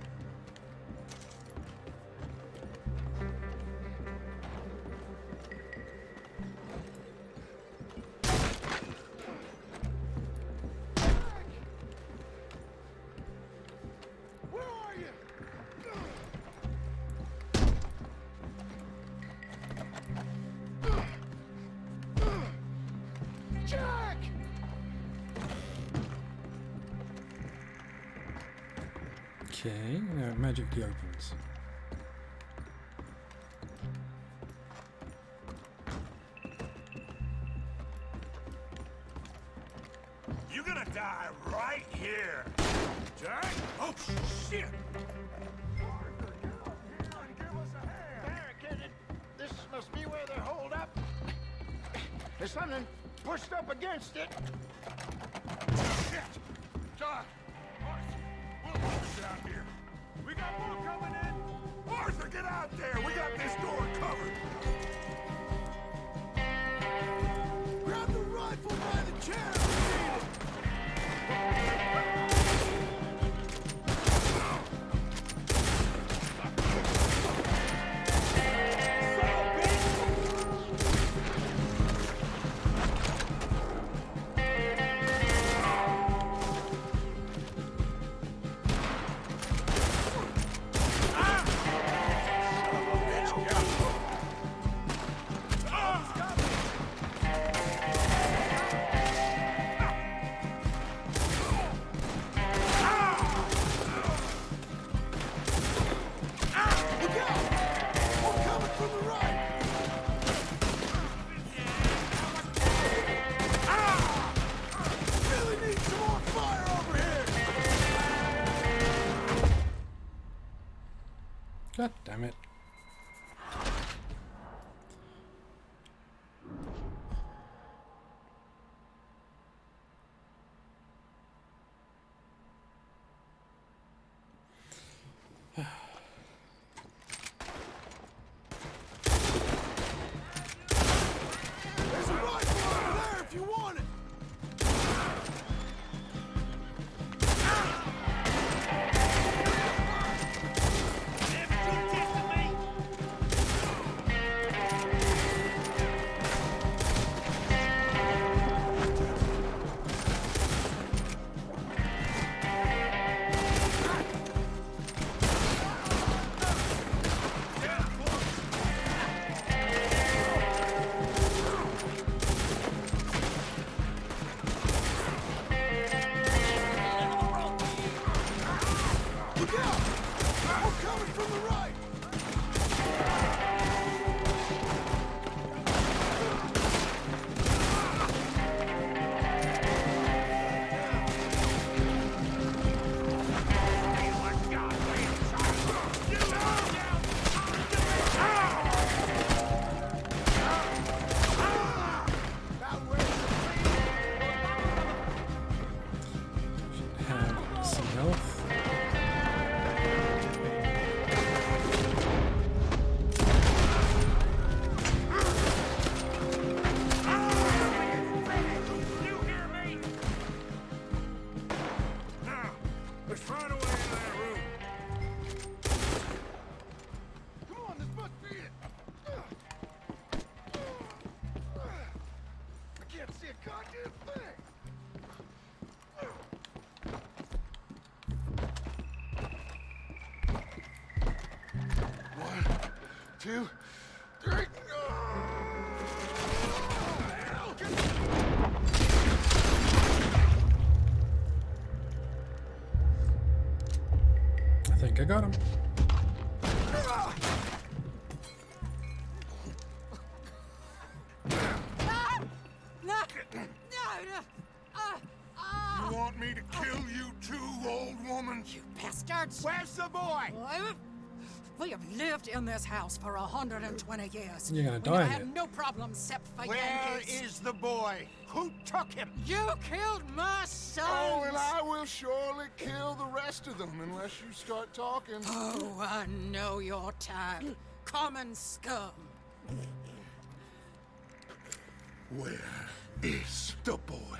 Jack! Okay, now it magically opens. You're gonna die right here! Jack? Oh, shit! Arthur, get up here and give us a hand! Barricaded. This must be where they're holed up. There's something pushed up against it. Shit! John! Arthur! We'll hold it down here. We got more coming in! Arthur, get out there! We got this door covered! Grab the rifle by the chair! God damn it. There's a rifle over there if you want it! Look out! We're coming from the right! Have some health. Let's find a way into that room. Come on, this must be it! I can't see a goddamn thing! 1, 2, 3. I think I got him. You want me to kill you too, old woman? You bastards! Where's the boy? We have lived in this house for 120 years. You're gonna We die in have it. no problems except for Where Yankees. is the boy? Who took him? You killed my son! Oh, and I will surely kill the rest of them unless you start talking. Oh, I know your type. Common scum. Where is the boy?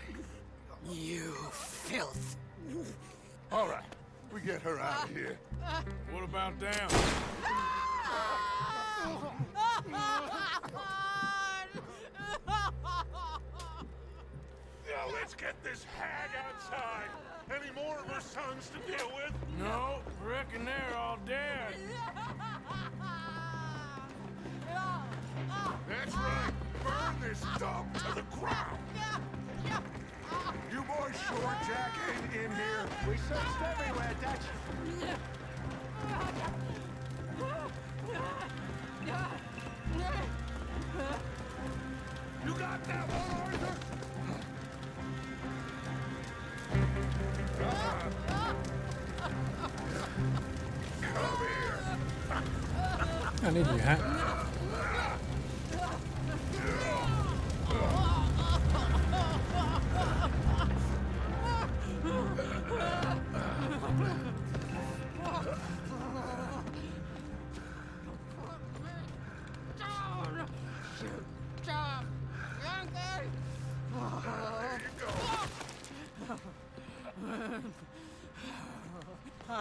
You filth. All right, we get her out of here. What about them? Now let's get this hag outside. Any more of her sons to deal with? No, reckon they're all dead. That's right. Burn this dump to the ground. You boys sure Jack ain't in here? We searched everywhere, Dutch. You got that one, Arthur? Come here. I need you, hat.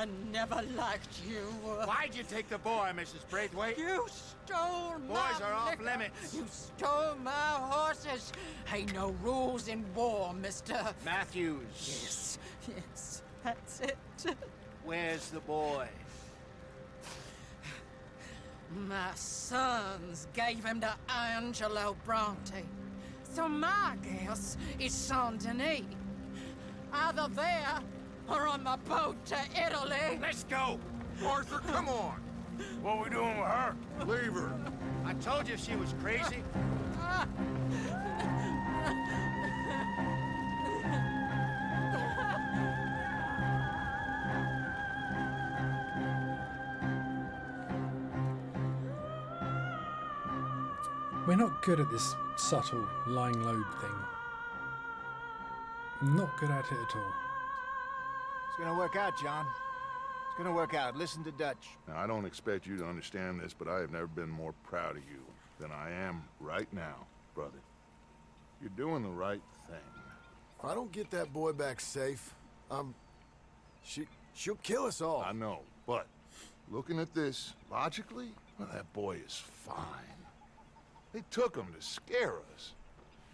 I never liked you. Why'd you take the boy, Mrs. Braithwaite? You stole my Boys are off liquor. limits. You stole my horses. Ain't no rules in war, mister. Matthews. Yes, that's it. Where's the boy? My sons gave him to Angelo Bronte. So my guess is Saint-Denis. Either there or on the boat to Italy. Let's go! Arthur, come on! What are we doing with her? Leave her. I told you she was crazy. We're not good at this subtle lying low thing. Not good at it at all. It's gonna work out, John. It's gonna work out. Listen to Dutch. Now, I don't expect you to understand this, but I have never been more proud of you than I am right now, brother. You're doing the right thing. If I don't get that boy back safe, she'll kill us all. I know, but looking at this logically, well, that boy is fine. They took him to scare us.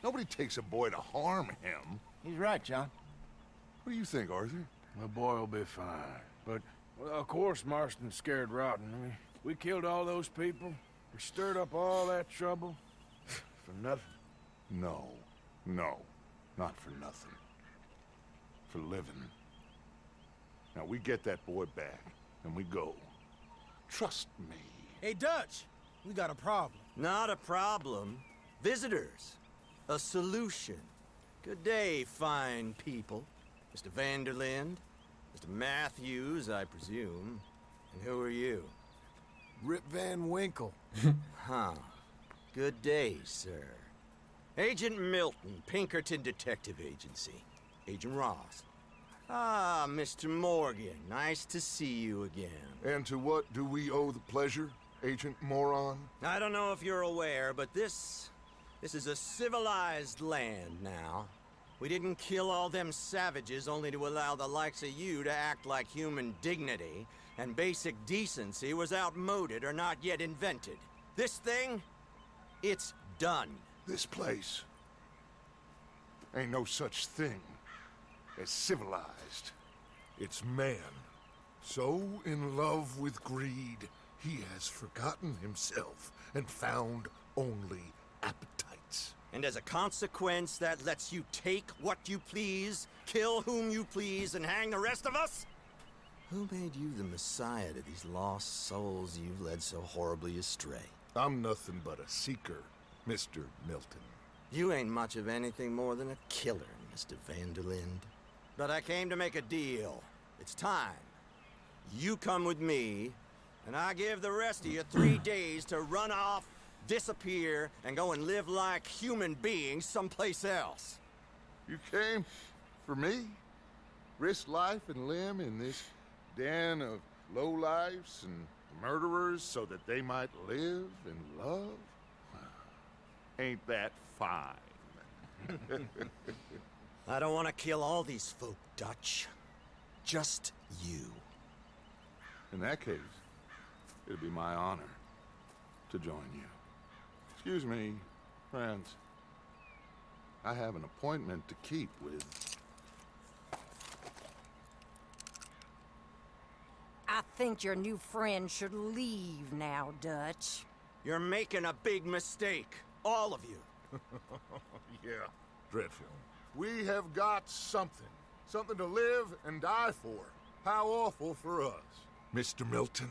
Nobody takes a boy to harm him. He's right, John. What do you think, Arthur? The boy will be fine. But, well, of course, Marston's scared rotten. I mean, we killed all those people. We stirred up all that trouble. For nothing. No, not for nothing. For living. Now, we get that boy back, and we go. Trust me. Hey, Dutch, we got a problem. Not a problem. Visitors. A solution. Good day, fine people. Mr. Vanderlind, Mr. Matthews, I presume. And who are you? Rip Van Winkle. Huh. Good day, sir. Agent Milton, Pinkerton Detective Agency. Agent Ross. Ah, Mr. Morgan, nice to see you again. And to what do we owe the pleasure, Agent Moron? I don't know if you're aware, but this is a civilized land now. We didn't kill all them savages only to allow the likes of you to act like human dignity, and basic decency was outmoded or not yet invented. This thing, it's done. This place ain't no such thing as civilized. It's man, so in love with greed, he has forgotten himself and found only appetites. And as a consequence, that lets you take what you please, kill whom you please, and hang the rest of us? Who made you the messiah to these lost souls you've led so horribly astray? I'm nothing but a seeker, Mr. Milton. You ain't much of anything more than a killer, Mr. Vanderlind. But I came to make a deal. It's time. You come with me, and I give the rest of you 3 days to run off, disappear, and go and live like human beings someplace else. You came for me? Risk life and limb in this den of lowlifes and murderers so that they might live and love? Ain't that fine? I don't want to kill all these folk, Dutch. Just you. In that case, it'd be my honor to join you. Excuse me, friends. I have an appointment to keep with... I think your new friend should leave now, Dutch. You're making a big mistake. All of you. Yeah, Dreadfield. We have got something. Something to live and die for. How awful for us. Mr. Milton,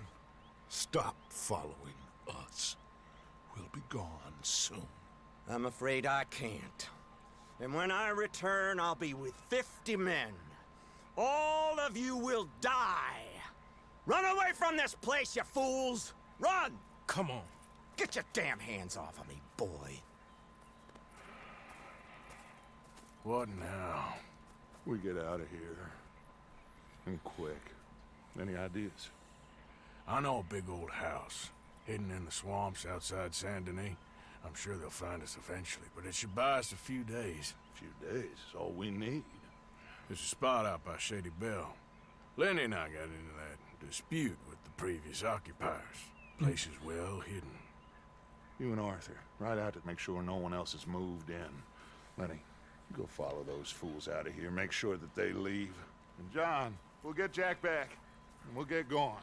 stop following us. We'll be gone soon. I'm afraid I can't. And when I return, I'll be with 50 men. All of you will die. Run away from this place, you fools! Run! Come on. Get your damn hands off of me, boy. What now? We get out of here. And quick. Any ideas? I know a big old house, hidden in the swamps outside Saint-Denis. I'm sure they'll find us eventually, but it should buy us a few days. A few days is all we need. There's a spot out by Shady Bell. Lenny and I got into that dispute with the previous occupiers. Place is well hidden. You and Arthur, ride out to make sure no one else has moved in. Lenny, go follow those fools out of here. Make sure that they leave. And John, we'll get Jack back, and we'll get going.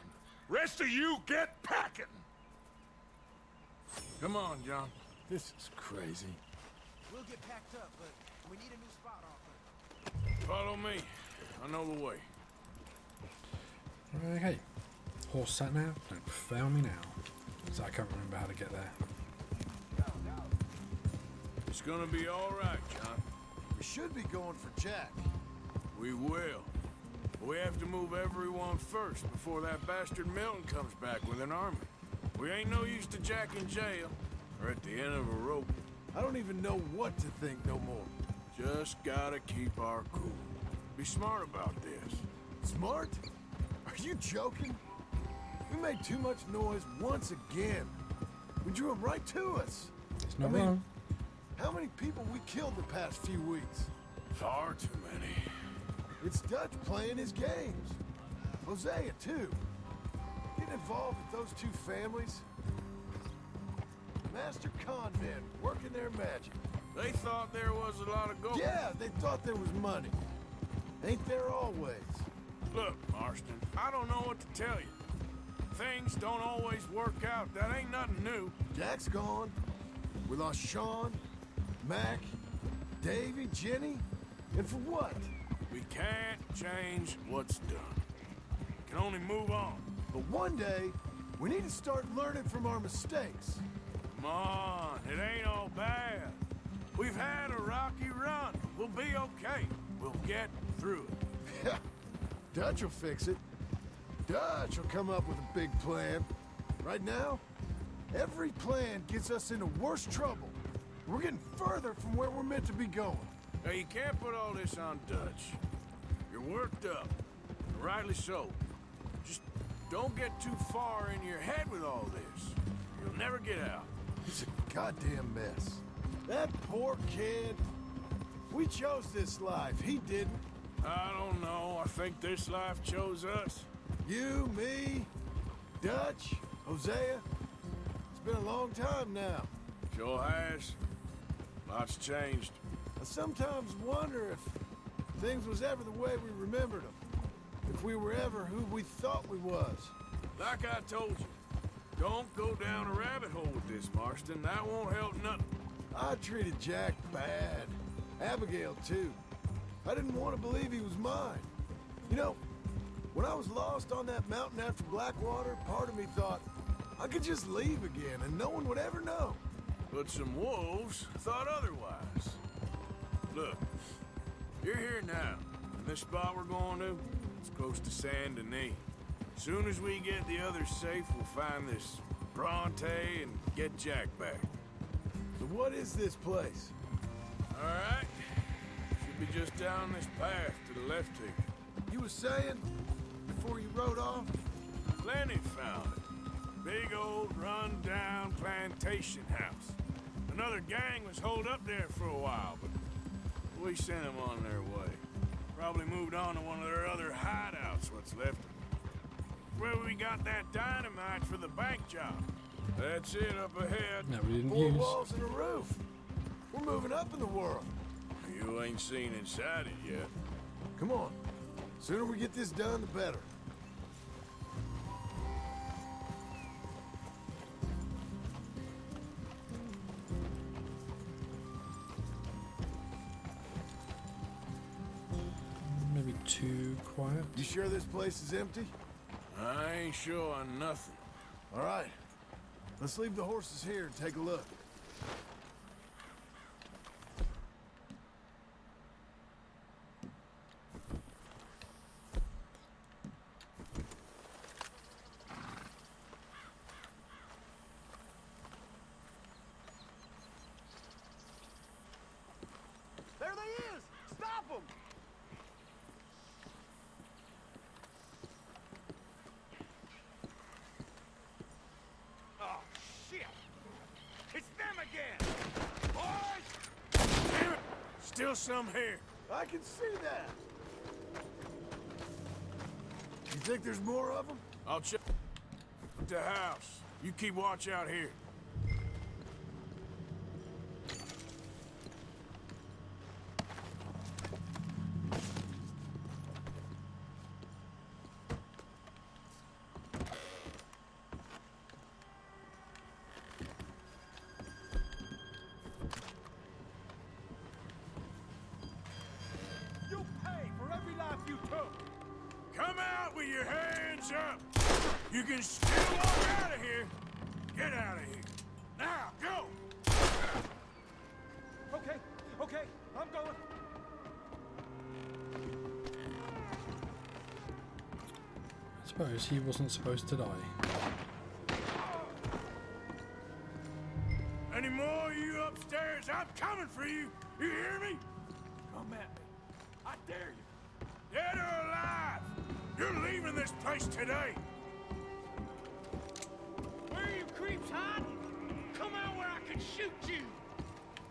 Rest of you, get packing! Come on, John. This is crazy. We'll get packed up, but we need a new spot, Arthur. Follow me. I know the way. Okay. Horse sat now? Don't fail me now. So I can't remember how to get there. It's gonna be all right, John. We should be going for Jack. We will. We have to move everyone first before that bastard Milton comes back with an army. We ain't no use to Jack in jail or at the end of a rope. I don't even know what to think no more. Just gotta keep our cool. Be smart about this. Smart? Are you joking? We made too much noise once again. We drew them right to us. It's not wrong. How many people we killed the past few weeks? Far too many. It's Dutch playing his games. Hosea, too. Getting involved with those two families. Master con men working their magic. They thought there was a lot of gold. Yeah, they thought there was money. Ain't there always? Look, Marston, I don't know what to tell you. Things don't always work out. That ain't nothing new. Jack's gone. We lost Sean, Mac, Davy, Jenny. And for what? We can't change what's done. We can only move on. But one day, we need to start learning from our mistakes. Come on, it ain't all bad. We've had a rocky run. We'll be okay. We'll get through it. Dutch will fix it. Dutch will come up with a big plan. Right now, every plan gets us into worse trouble. We're getting further from where we're meant to be going. Now, you can't put all this on Dutch. You're worked up. Rightly so. Just don't get too far in your head with all this. You'll never get out. It's a goddamn mess. That poor kid. We chose this life. He didn't. I don't know. I think this life chose us. You, me, Dutch, Hosea. It's been a long time now. Sure has. Lots changed. I sometimes wonder if things was ever the way we remembered them. If we were ever who we thought we was. Like I told you, don't go down a rabbit hole with this, Marston. That won't help nothing. I treated Jack bad. Abigail, too. I didn't want to believe he was mine. You know, when I was lost on that mountain after Blackwater, part of me thought I could just leave again and no one would ever know. But some wolves thought otherwise. Look, you're here now, and this spot we're going to, it's close to Saint Denis. As soon as we get the others safe, we'll find this Bronte and get Jack back. So what is this place? All right. Should be just down this path to the left here. You were saying, before you rode off? Lenny found it. Big old run-down plantation house. Another gang was holed up there for a while, but we sent them on their way. Probably moved on to one of their other hideouts, what's left of them. Where we got that dynamite for the bank job. That's it up ahead. No, we didn't 4 use. walls and a roof. We're moving up in the world. You ain't seen inside it yet. Come on. Sooner we get this done, the better. Maybe too quiet. You sure this place is empty? I ain't sure on nothing. All right. Let's leave the horses here and take a look. There they is! Stop them! Oh, shit! It's them again! Boys! Damn it! Still some here. I can see that. You think there's more of them? I'll check the house. You keep watch out here. You'll pay for every life you took. Come out with your hands up. You can still walk out of here. Get out of here. Now, go. Okay, I'm going. I suppose he wasn't supposed to die. Any more of you upstairs? I'm coming for you. You hear me? Come at me. I dare you. Dead or alive. You're leaving this place today. Where are you creeps hiding? Come out where I can shoot you.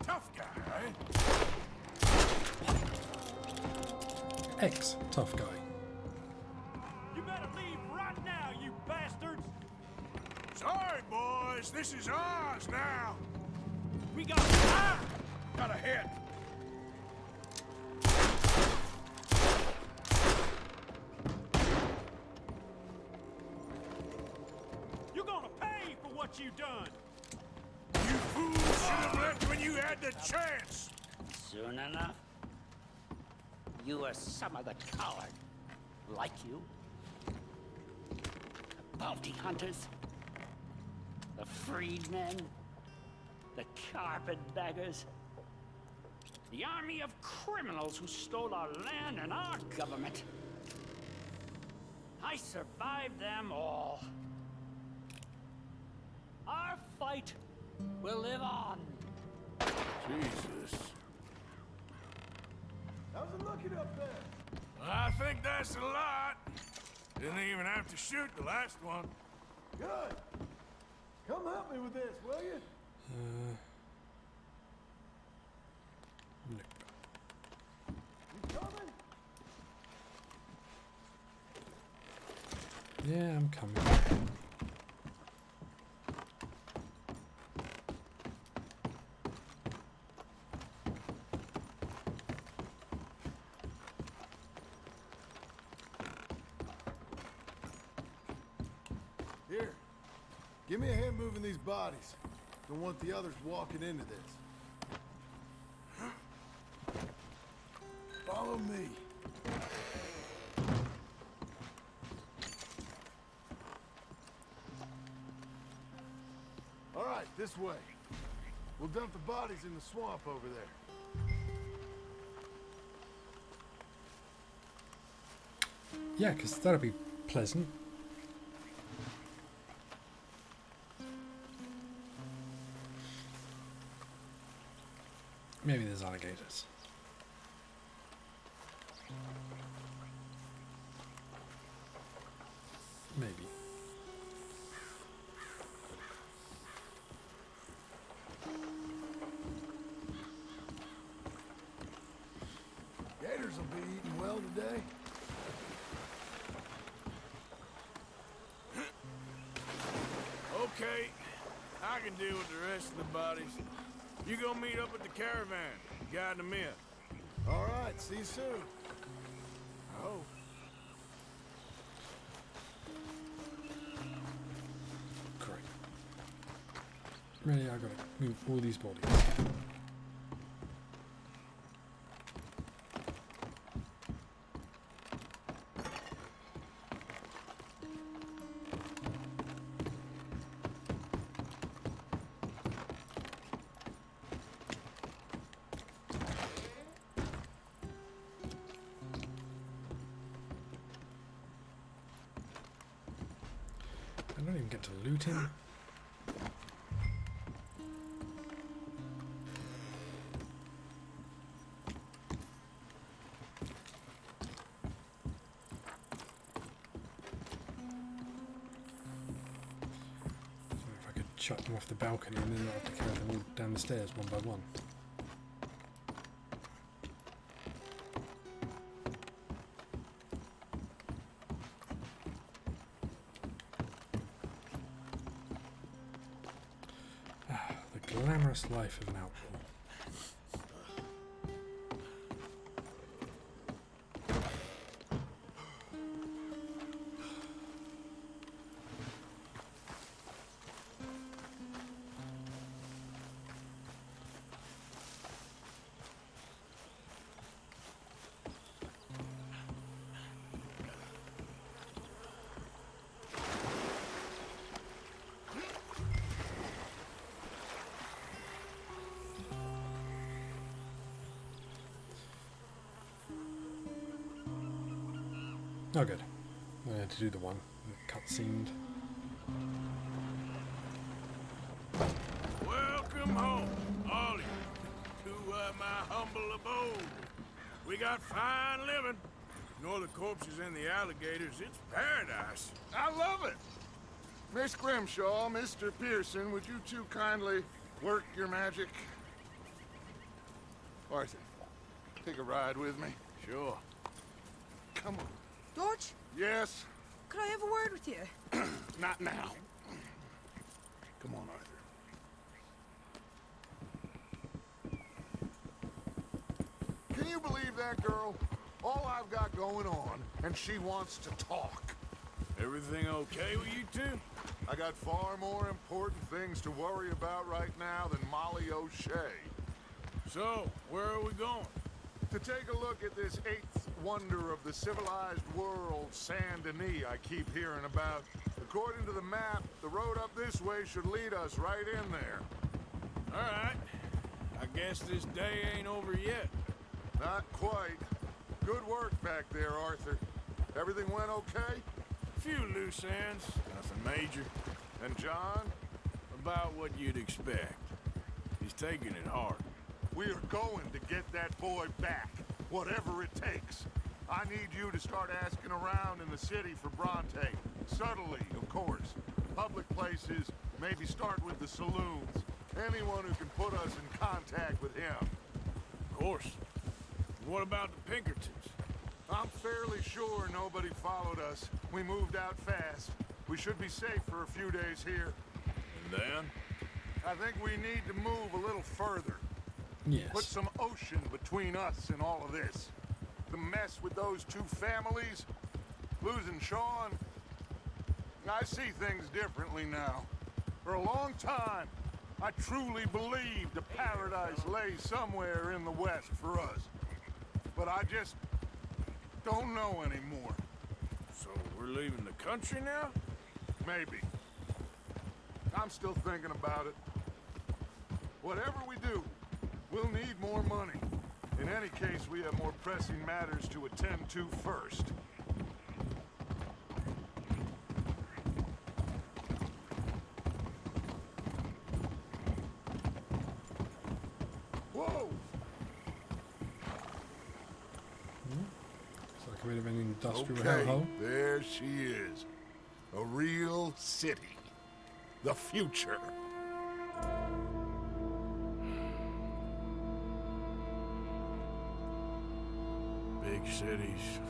Tough guy, eh? Ex-tough guy. You better leave right now, you bastards. Sorry, boys. This is ours now. We got time. Got a hit. You're gonna pay for what you done. You fools should have left when you had the chance. Soon enough, you are some of the coward, like you. The bounty hunters, the freedmen, the carpetbaggers, the army of criminals who stole our land and our government. I survived them all. Our fight will live on. Jesus. How's it looking up there? I think that's a lot. Didn't even have to shoot the last one. Good. Come help me with this, will you? Nope. You coming? Yeah, I'm coming. Here. Give me a hand moving these bodies. Don't want the others walking into this. Follow me. All right, this way. We'll dump the bodies in the swamp over there. Yeah, because that'll be pleasant. Maybe there's alligators. Maybe. Gators will be eating well today. Okay, I can deal with the rest of the bodies. You go meet up at the caravan. Guide them in. All right, see you soon. Oh. Great. Really, I gotta move all these bodies. I don't even get to loot him. So if I could chuck them off the balcony and then not have to carry them all down the stairs one by one. glamorous life of an outlaw. Oh, good. I had to do the one that cutscened. Welcome home, all of you, to my humble abode. We got fine living. Ignore the corpses and the alligators. It's paradise. I love it. Miss Grimshaw, Mr. Pearson, would you two kindly work your magic? Arthur, take a ride with me. Sure. Come on. George? Yes? Could I have a word with you? Not now. Come on, Arthur. Can you believe that girl? All I've got going on, and she wants to talk. Everything okay with you two? I got far more important things to worry about right now than Molly O'Shea. So, where are we going? To take a look at this eighth wonder of the civilized world, Saint Denis, I keep hearing about. According to the map, the road up this way should lead us right in there. All right. I guess this day ain't over yet. Not quite. Good work back there, Arthur. Everything went okay? A few loose ends, nothing major. And John? About what you'd expect. He's taking it hard. We are going to get that boy back, whatever it takes. I need you to start asking around in the city for Bronte. Subtly, of course. Public places, maybe start with the saloons. Anyone who can put us in contact with him. Of course. What about the Pinkertons? I'm fairly sure nobody followed us. We moved out fast. We should be safe for a few days here. And then? I think we need to move a little further. Yes. Put some ocean between us and all of this. The mess with those two families, losing Sean. I see things differently now. For a long time, I truly believed a paradise lay somewhere in the West for us. But I just don't know anymore. So we're leaving the country now? Maybe. I'm still thinking about it. Whatever we do, we'll need more money. In any case, we have more pressing matters to attend to first. Whoa! It's like a bit of an industrial Okay, hellhole. there she is. A real city. The future. Big cities.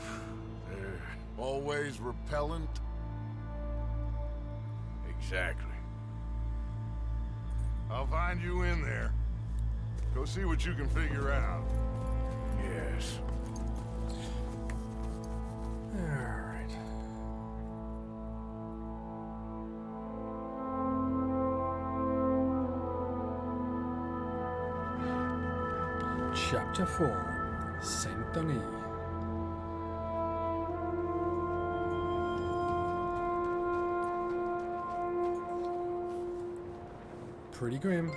They're always repellent. Exactly. I'll find you in there. Go see what you can figure out. Yes. Alright. Chapter 4, Saint Denis. Pretty grim.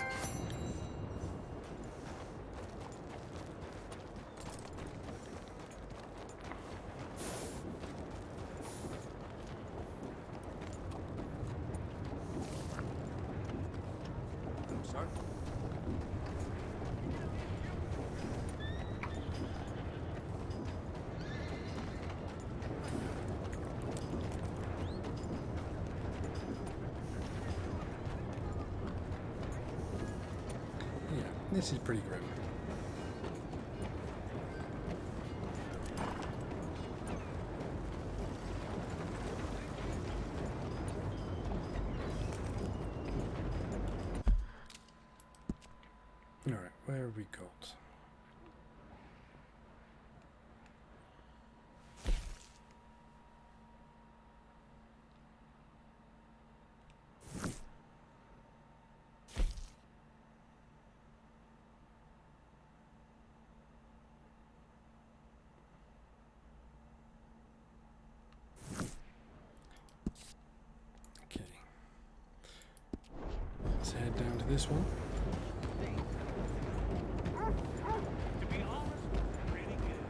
Sorry? Yeah, this is pretty grim. where have we got? Okay. Let's head down to this one. To be honest, pretty good.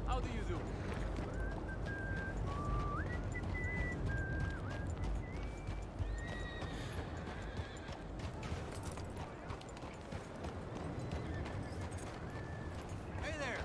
How do you do? Hey there.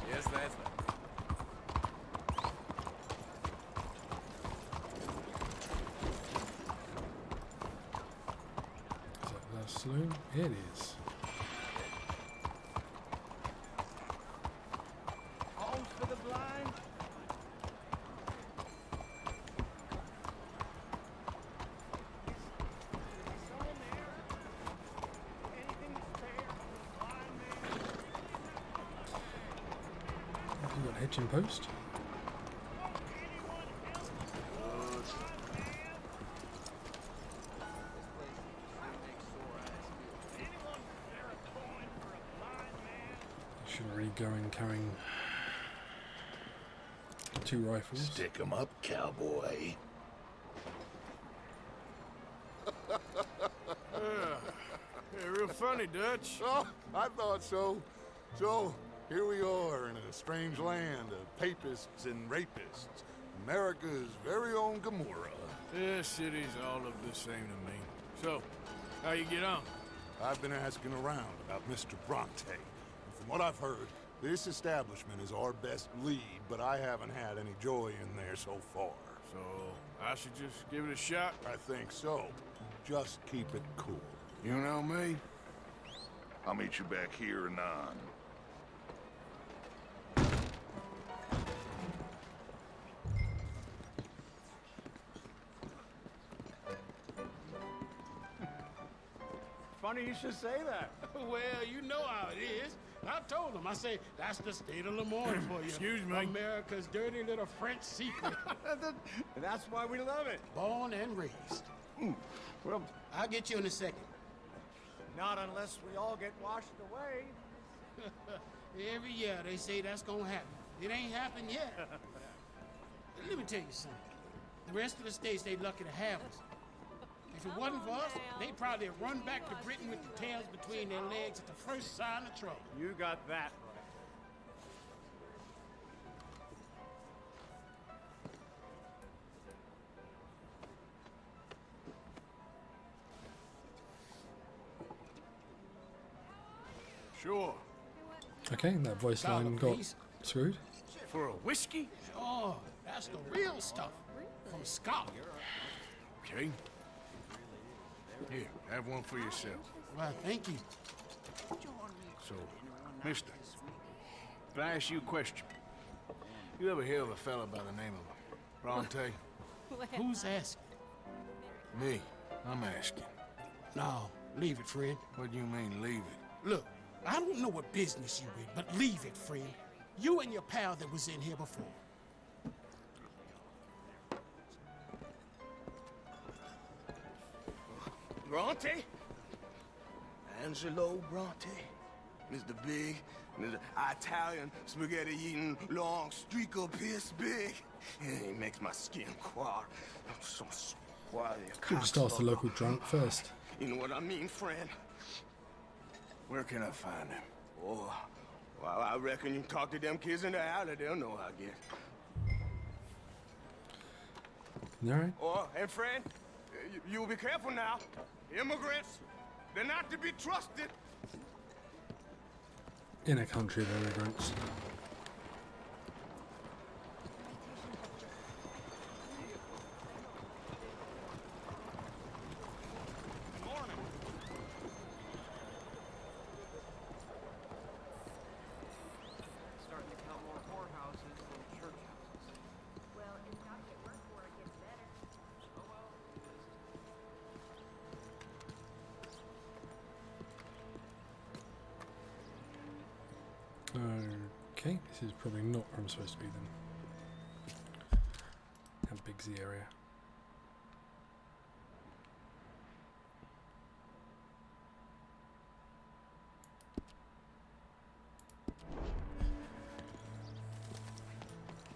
Yes, that's right. Is that the saloon? It is. Homes for the blind? We've got hitching post. Shouldn't really go in carrying 2 rifles. Stick 'em up, cowboy. Yeah, real funny, Dutch. Oh, I thought so. So, here we are in a strange land of papists and rapists. America's very own Gomorrah. Yeah, cities all look the same to me. So, how you get on? I've been asking around about Mr. Bronte. And from what I've heard, this establishment is our best lead, but I haven't had any joy in there so far. So, I should just give it a shot? I think so. Just keep it cool. You know me? I'll meet you back here anon. Funny you should say that. Well, you know how it is. I told him. I say, that's the state of Lemoyne for you. Excuse me? America's dirty little French secret. That's why we love it. Born and raised. Well, I'll get you in a second. not unless we all get washed away. Every year they say that's gonna happen. It ain't happened yet. Let me tell you something. The rest of the states, they lucky to have us. If it wasn't for us, they'd probably have run back to Britain with their tails between their legs at the first sign of trouble. You got that Sure. Okay, that voice line got screwed. For a whiskey? Oh, that's the real stuff. From Scotland. Okay. Here, have one for yourself. Well, thank you. So, mister, can I ask you a question? You ever hear of a fella by the name of Bronte? Who's asking? Me. I'm asking. No, leave it, friend. What do you mean, leave it? Look, I don't know what business you in, but leave it, friend. You and your pal that was in here before. Bronte? Angelo Bronte? Mr. Big, Mr. Italian spaghetti-eating long streaker piss big. He makes my skin crawl. I'm so squally Could just ask the local drunk first. You know what I mean, friend? Where can I find him? Oh, well, I reckon you talk to them kids in the alley, they'll know, I guess. Alright. Oh, and friend, You'll be careful now. Immigrants, they're not to be trusted. In a country of immigrants. Starting to count more whorehouses than church houses. Well, it's got to get worse before it gets better. Oh well. Okay, this is probably not where I'm supposed to be then. How big's the area?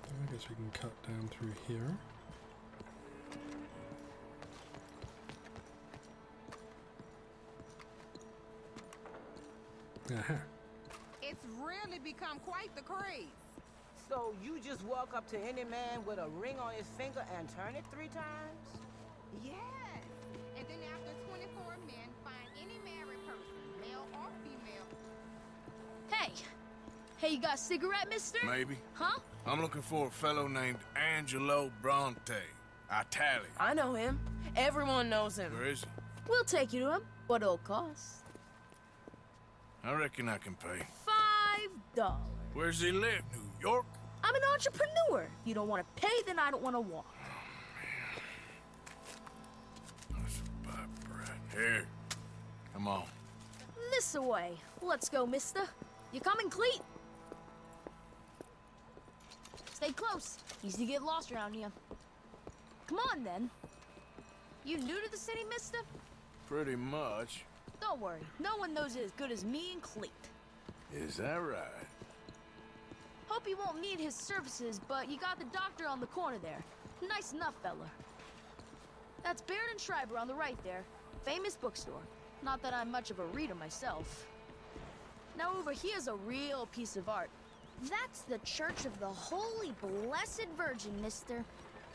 I guess we can cut down through here. Aha. It's really become quite the craze. So you just walk up to any man with a ring on his finger and turn it 3 times? Yes. And then after 24 men, find any married person, male or female. Hey! Hey, you got a cigarette, mister? Maybe. Huh? I'm looking for a fellow named Angelo Bronte. Italian. I know him. Everyone knows him. Where is he? We'll take you to him. What it'll cost? I reckon I can pay. $5. Where's he live? New York? I'm an entrepreneur. If you don't want to pay, then I don't want to walk. Here. Come on. This away. Let's go, mister. You coming, Cleet? Stay close. Easy to get lost around here. Come on, then. You new to the city, mister? Pretty much. Don't worry. No one knows it as good as me and Cleet. Is that right? Hope you won't need his services, but you got the doctor on the corner there. Nice enough, fella. That's Baird and Schreiber on the right there. Famous bookstore. Not that I'm much of a reader myself. Now over here's a real piece of art. That's the Church of the Holy Blessed Virgin, mister.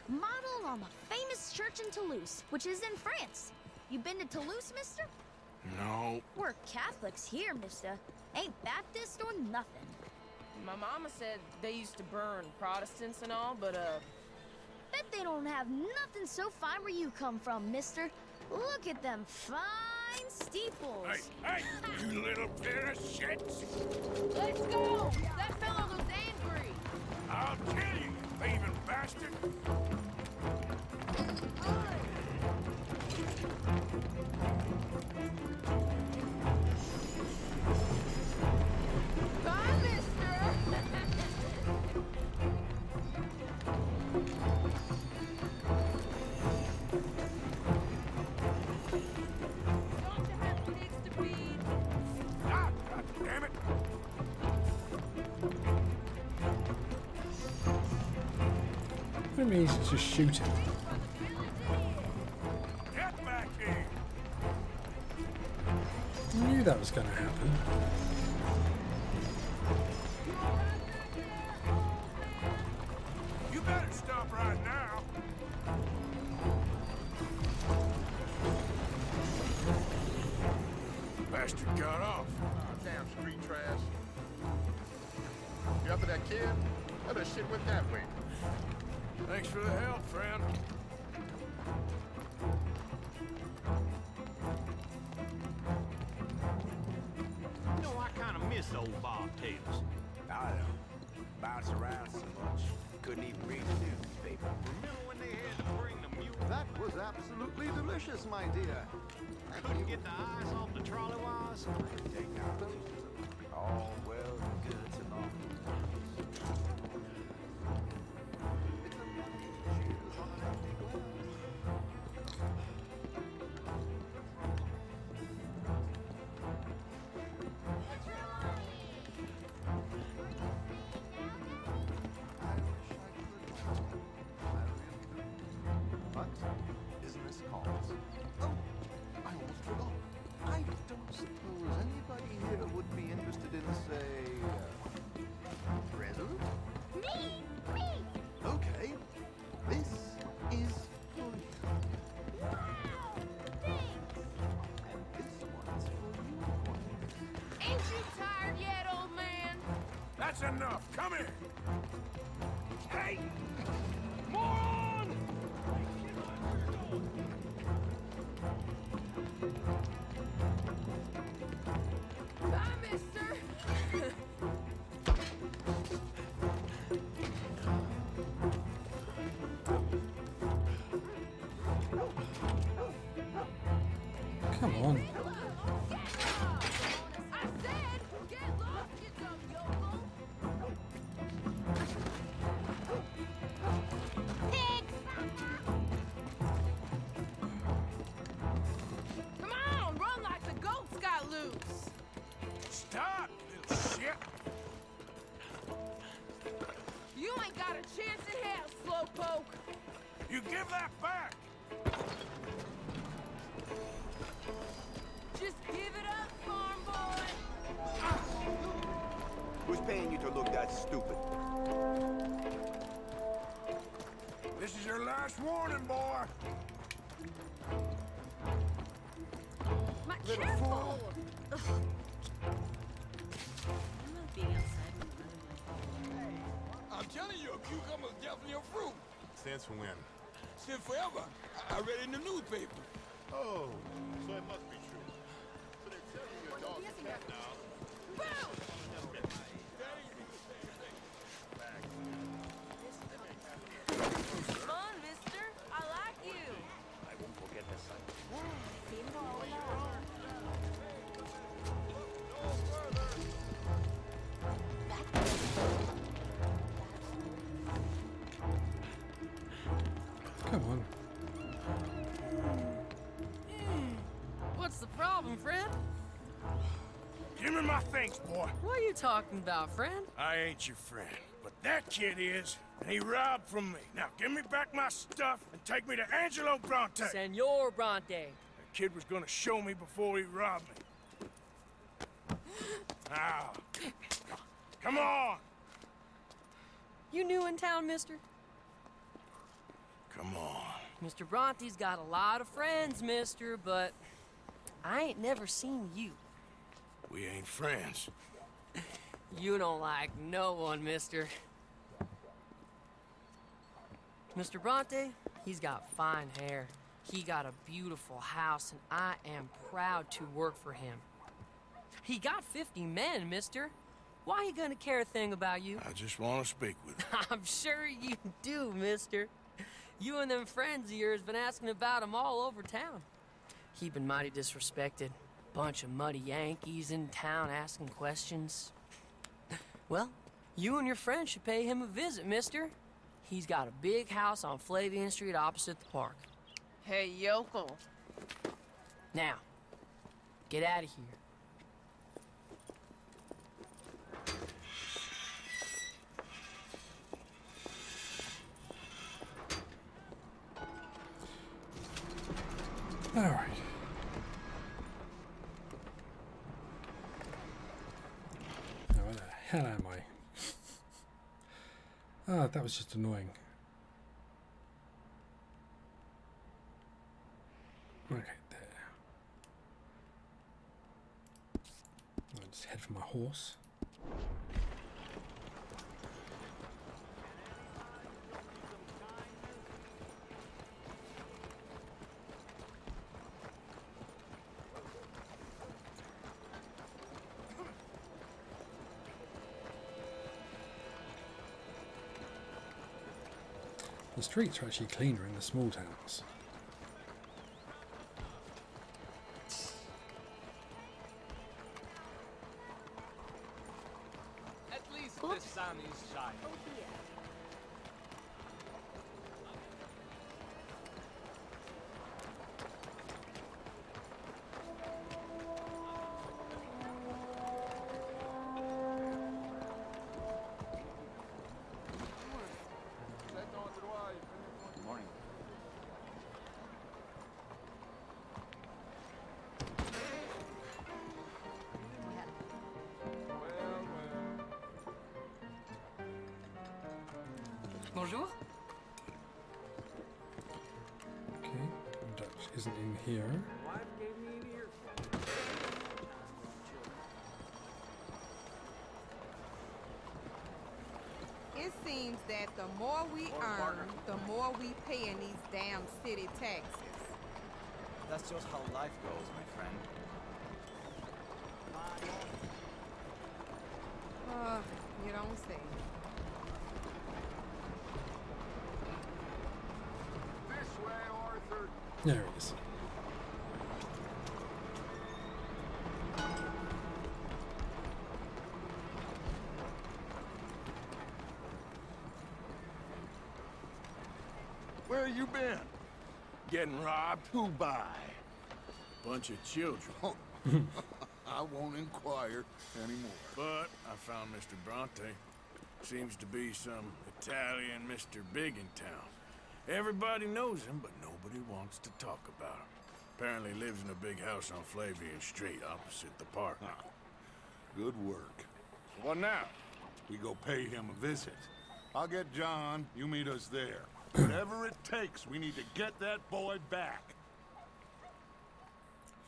Modeled on the famous church in Toulouse, which is in France. You been to Toulouse, mister? No. We're Catholics here, mister. Ain't Baptist or nothing. My mama said they used to burn Protestants and all, but, Bet they don't have nothing so fine where you come from, mister. Look at them fine steeples. Hey, you little pair of shits! Let's go! That fellow looks angry! I'll kill you, you thieving bastard! Bye, mister! Ah, God damn it! It means to shoot him. Get back here! I knew that was going to happen. You better stop right now! Bastard got off. Damn street trash. You after that kid? How that shit went that way? Thanks for the help, friend. You know, I kind of miss old bobtails. I don't. Bounce around so much. Couldn't even read the newspaper. Remember when they had to bring the mule? That was absolutely delicious, my dear. Couldn't get the eyes off the trolley wires? Take out all well and good to long. What is this called? Oh, I almost forgot. I don't suppose anybody here would be interested in, say, Resolute? Me! Okay, this is for you. That's enough. Come here. Hey! Moron! Bye, mister. Come on. I said, get lost, you dumb yokel. Come on, run like the goats got loose. Stop, little shit. You ain't got a chance in hell, slowpoke. You give that back. Just give it up, farm boy. Who's paying you to look that stupid? This is your last warning, boy. My careful. Ugh. I'm telling you, a cucumber's definitely a fruit. Since when? Since forever. I read it in the newspaper. Oh, so it must be true. So they're telling you a dog's a cat now. Come on, mister. I like you. I won't forget the sight. Come on. What's the problem, friend? Give me my things, boy. What are you talking about, friend? I ain't your friend, but that kid is, and he robbed from me. Now give me back my stuff and take me to Angelo Bronte. Senor Bronte. That kid was gonna show me before he robbed me. Now, come on. You new in town, mister? Come on. Mr. Bronte's got a lot of friends, mister, but I ain't never seen you. We ain't friends. You don't like no one, mister. Mr. Bronte, he's got fine hair. He got a beautiful house, and I am proud to work for him. He got 50 men, mister. Why he gonna care a thing about you? I just want to speak with you. I'm sure you do, mister. You and them friends of yours been asking about him all over town. He been mighty disrespected. Bunch of muddy Yankees in town asking questions. Well, you and your friend should pay him a visit, mister. He's got a big house on Flavian Street opposite the park. Hey, yokel. Now, get out of here. All right. Now, where the hell am I? Ah, that was just annoying. Okay, there. I'll just head for my horse. The streets are actually cleaner in the small towns. At least the sun is shining. Good morning. Bonjour. Okay, Dutch isn't in here. Wife gave me an earful. seems that the more we earn, the more we pay in these damn city taxes. That's just how life goes, my friend. You don't say. This way, Arthur. There it is. Where you been? Getting robbed? Who by? Bunch of children. I won't inquire anymore. But I found Mr. Bronte. Seems to be some Italian Mr. Big in town. Everybody knows him, but nobody wants to talk about him. Apparently lives in a big house on Flavian Street, opposite the park. Good work. What now? We go pay him a visit. I'll get John, you meet us there. Whatever it takes, we need to get that boy back.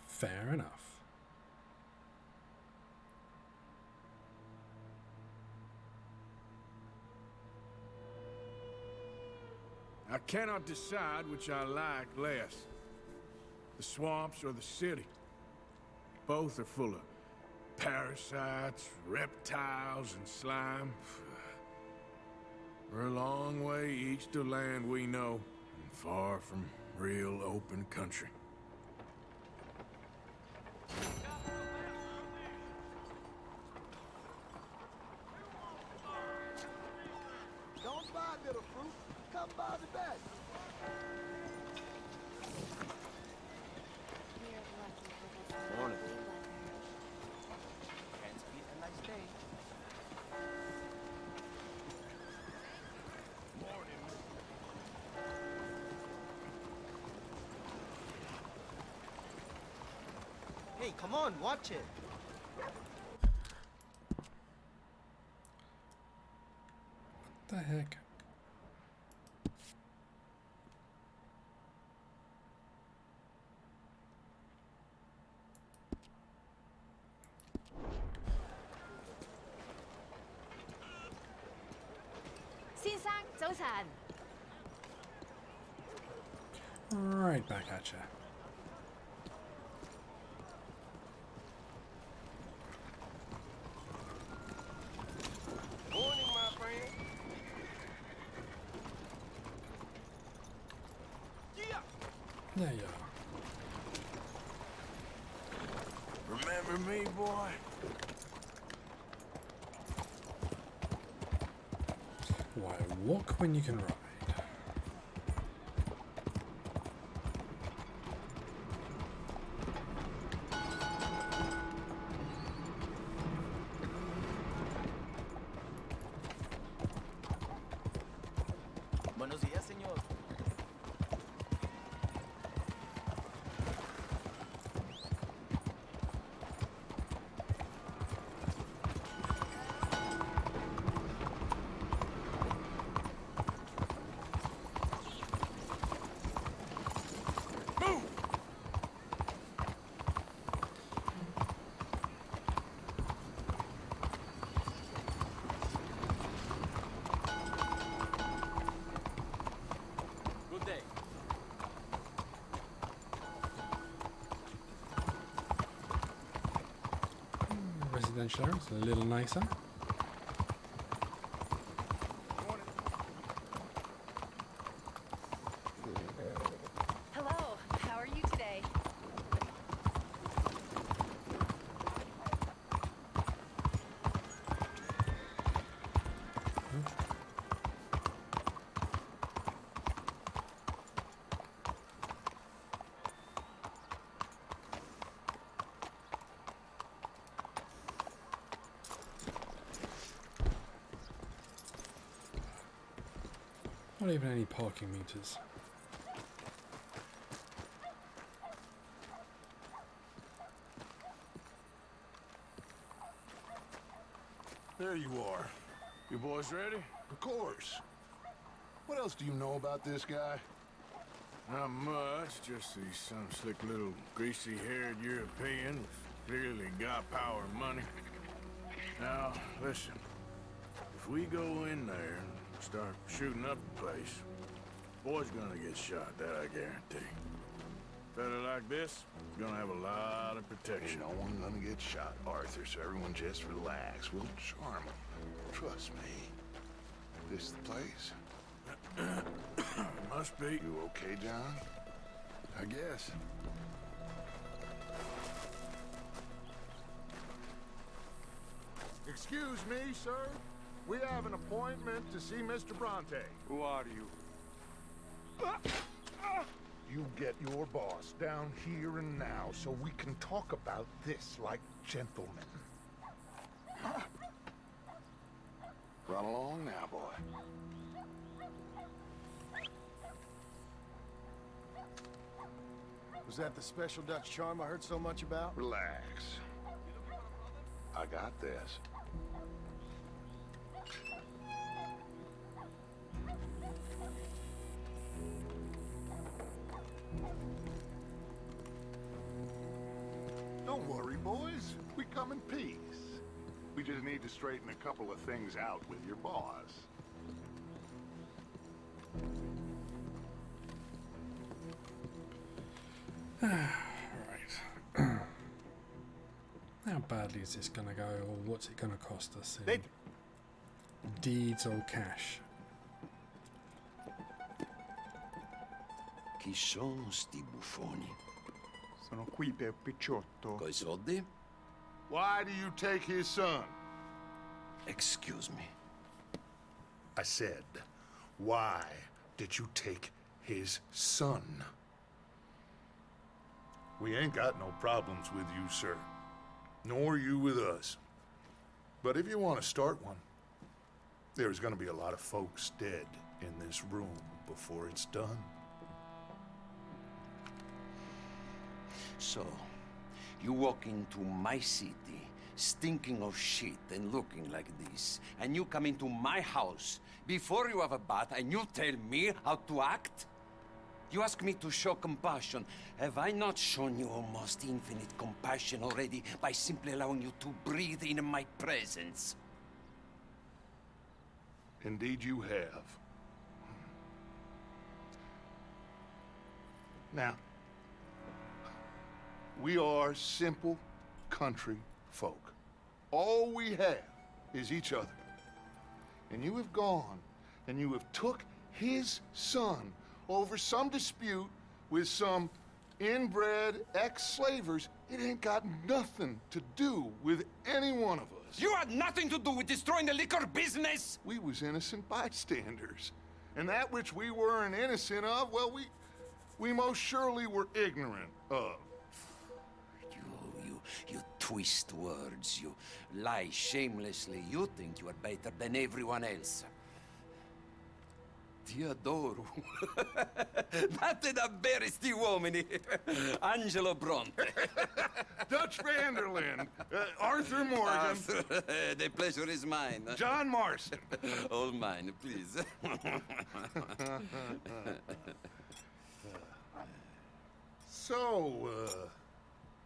Fair enough. I cannot decide which I like less. The swamps or the city. Both are full of parasites, reptiles, and slime. We're a long way east of land we know, and far from real open country. Don't buy little fruit. Come buy the best. Morning. Can't beat a nice day. Hey, come on, watch it. What the heck? Right back at ya. Morning, my friend. Yeah. There you are. Remember me, boy? Why walk when you can ride? Buenos días, señor. Good day. Residential area, it's a little nicer. Hello, how are you today? Not even any parking meters. There you are. You boys ready? Of course. What else do you know about this guy? Not much, just he's some slick little greasy-haired European who's clearly got power and money. Now, listen. If we go in there and start shooting up the place, boy's gonna get shot, that I guarantee. Fella like this is gonna have a lot of protection. Ain't no one gonna get shot, Arthur, so everyone just relax. We'll charm them. Trust me. This the place? Must be. You okay, John? I guess. Excuse me, sir. We have an appointment to see Mr. Bronte. Who are you? You get your boss down here and now so we can talk about this like gentlemen. Run along now, boy. Was that the special Dutch charm I heard so much about? Relax. I got this. Don't worry, boys. We come in peace. We just need to straighten a couple of things out with your boss. Right. How badly is this going to go, or what's it going to cost us in deeds or cash? Chi sono sti buffoni? Sono qui per Picciotto. Coi soldi? Why do you take his son? Excuse me. I said, why did you take his son? We ain't got no problems with you, sir. Nor you with us. But if you want to start one, there's gonna be a lot of folks dead in this room before it's done. So, you walk into my city, stinking of shit and looking like this, and you come into my house before you have a bath and you tell me how to act? You ask me to show compassion. Have I not shown you almost infinite compassion already by simply allowing you to breathe in my presence? Indeed you have. Now, we are simple country folk. All we have is each other. And you have gone and you have took his son over some dispute with some inbred ex-slavers. It ain't got nothing to do with any one of us. You had nothing to do with destroying the liquor business! We was innocent bystanders. And that which we weren't innocent of, well, we most surely were ignorant of. You twist words, you lie shamelessly. You think you are better than everyone else. Ti adoro. Date da bere sti uomini. Angelo Bronte. Dutch Vanderlyn. Arthur Morgan. Arthur, the pleasure is mine. John Marston. All mine, please. So,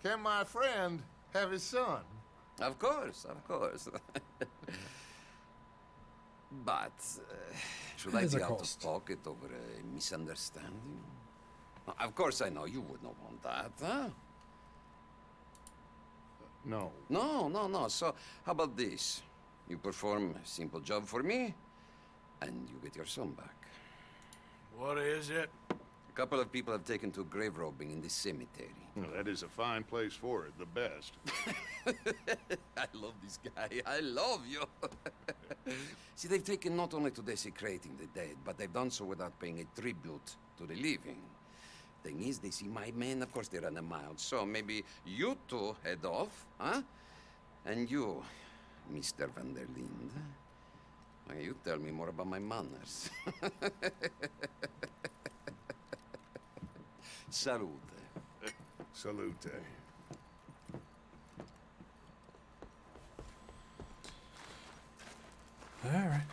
can my friend have his son? Of course, of course. But, should I be out of pocket over a misunderstanding? Of course I know you would not want that, huh? No. No. So, how about this? You perform a simple job for me, and you get your son back. What is it? A couple of people have taken to grave robbing in this cemetery. Well, that is a fine place for it, the best. I love this guy. I love you. See, they've taken not only to desecrating the dead, but they've done so without paying a tribute to the living. Thing is, they see my men, of course they run a mile. So maybe you two head off, huh? And you, Mr. Van der Linde, you tell me more about my manners. Salute. Salute. All right.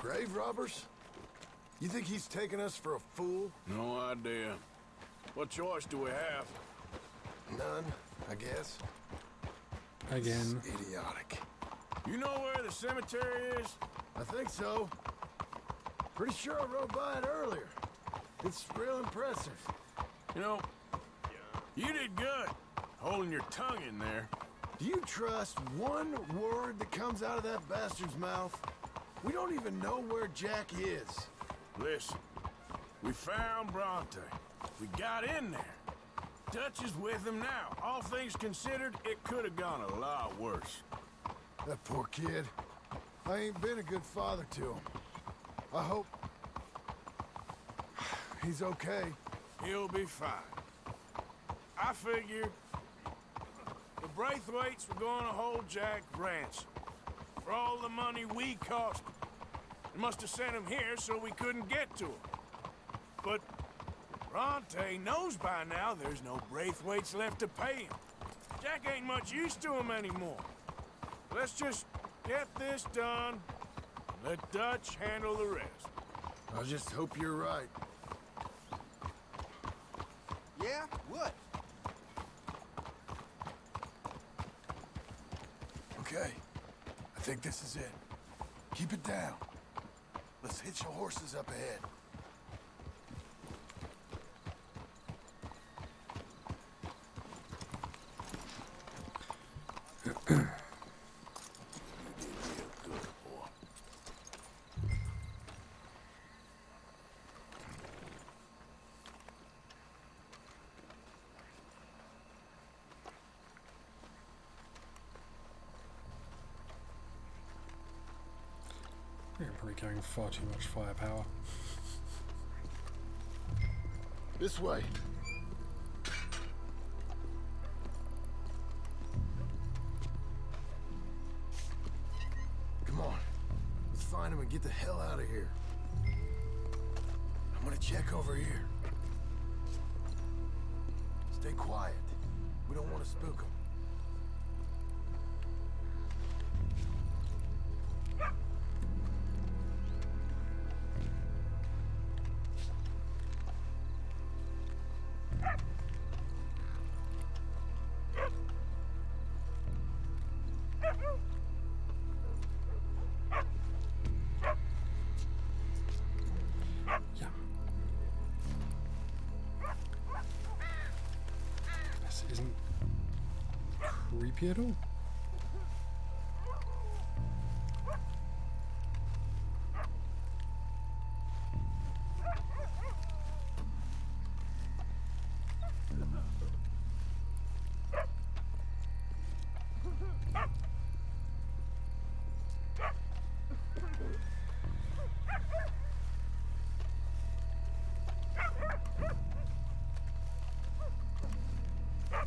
Grave robbers? You think he's taking us for a fool? No idea. What choice do we have? None. I guess. Again. It's idiotic. You know where the cemetery is? I think so. Pretty sure I rode by it earlier. It's real impressive. You know, you did good, holding your tongue in there. Do you trust one word that comes out of that bastard's mouth? We don't even know where Jack is. Listen, we found Bronte. We got in there. Dutch is with him now. All things considered, it could have gone a lot worse. That poor kid. I ain't been a good father to him. I hope he's okay. He'll be fine. I figure the Braithwaites were going to hold Jack ransom for all the money we cost him. They must have sent him here so we couldn't get to him. But Bronte knows by now there's no Braithwaites left to pay him. Jack ain't much use to him anymore. Let's just get this done and let Dutch handle the rest. I just hope you're right. Yeah? What? Okay. I think this is it. Keep it down. Let's hitch your horses up ahead. You're probably carrying far too much firepower. This way. Come on. Let's find him and get the hell out of here. I'm gonna check over here. Stay quiet. We don't want to spook him. This isn't creepy at all.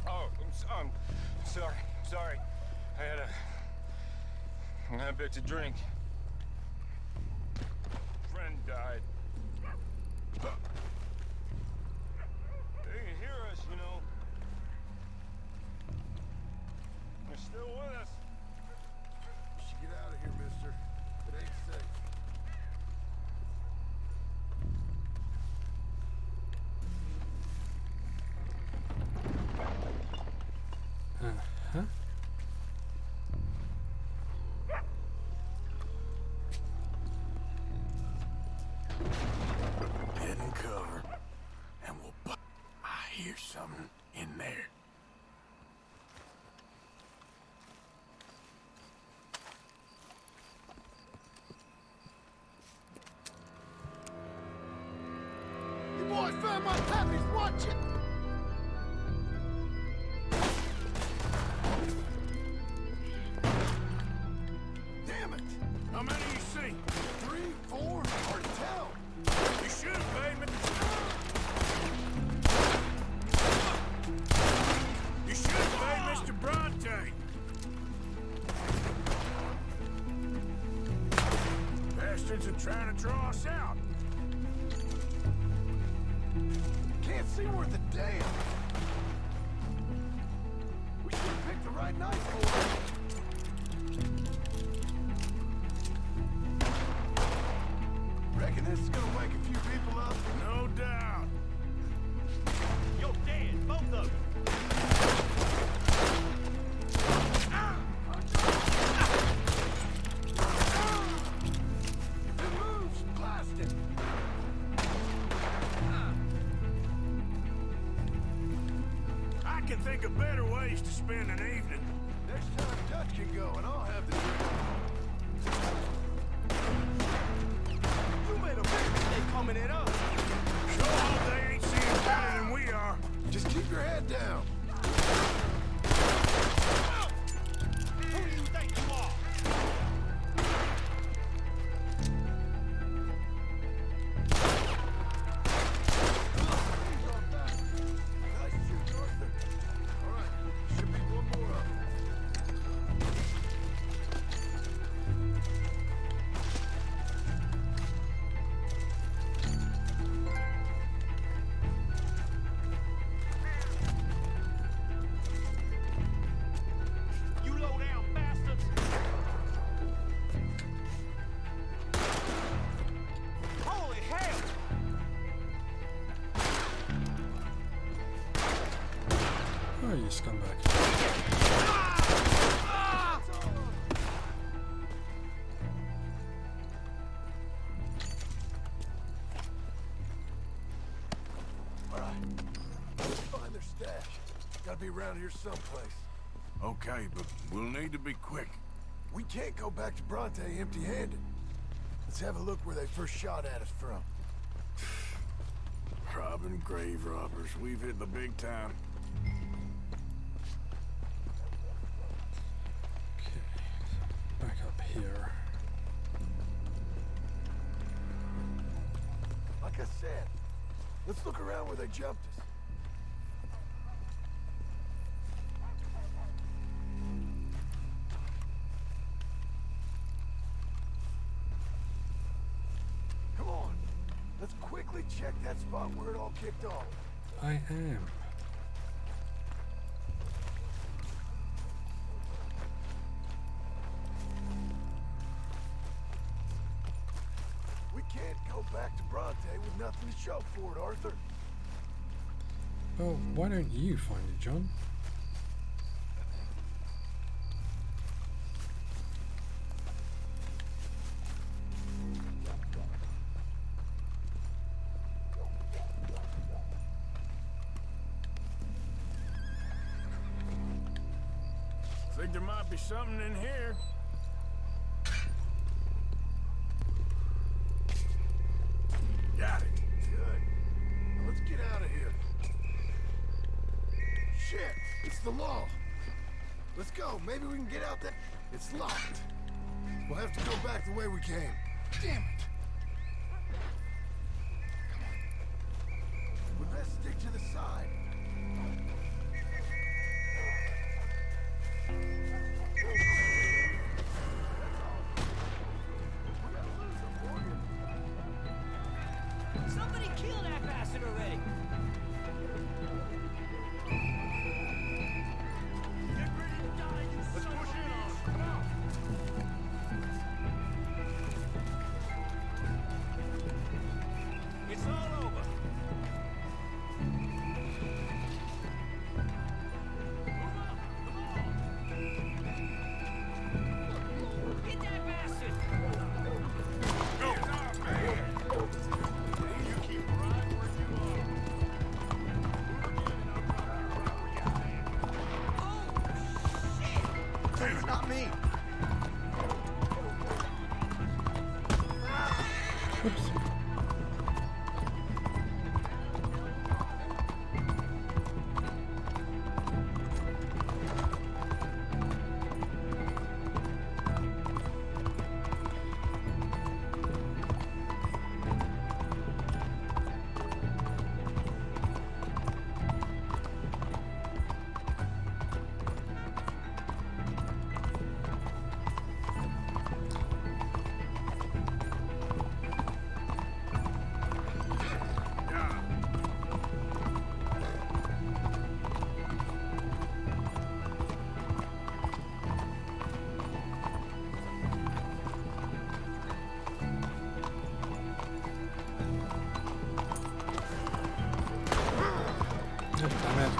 Oh, I'm sorry. I had a bit to drink. Friend died. They can hear us, you know. They're still with us. You should get out of here, mister. It ain't safe. Uh-huh. Get in cover, and we'll... I hear something in there. You boys found my puppies, watch it! Damn it! How many you see? 3, 4, hard to tell. You should have paid me. You should have paid Mr. Bronte. Bastards are trying to draw us out. Can't see worth a damn. We should have picked the right night for it. Reckon this is gonna wake a few people up? No doubt. You're dead, both of you. can think of better ways to spend an evening. Next time Dutch can go, and I'll have the drink. You made a big mistake coming at us. Sure hope they ain't seeing better than we are. Just keep your head down. Who do you think you are? Nice shoot, Arthur. All right, should be one more up. You low down bastards. Holy hell! Oh, you scumbag. All right, let's find their stash. Gotta be around here someplace. Okay, but we'll need to be quick. We can't go back to Bronte empty-handed. Let's have a look where they first shot at us from. Robbing grave robbers. We've hit the big time. Okay, back up here. Like I said, let's look around where they jumped us. Come on, let's quickly check that spot where it all kicked off. I am. We can't go back to Bronte with nothing to show for it, Arthur. Well, why don't you find it, John? Think there might be something in here. Got it. Good. Now let's get out of here. Shit, it's the law. Let's go. Maybe we can get out there. It's locked. We'll have to go back the way we came. Damn it. We best stick to the side. Somebody kill that bastard already. Get ready to die, you Let's push in on him. Come on. It's all over. Get that bastard! Go! You keep right where you are. It's not me. Oops. Oh, damn it.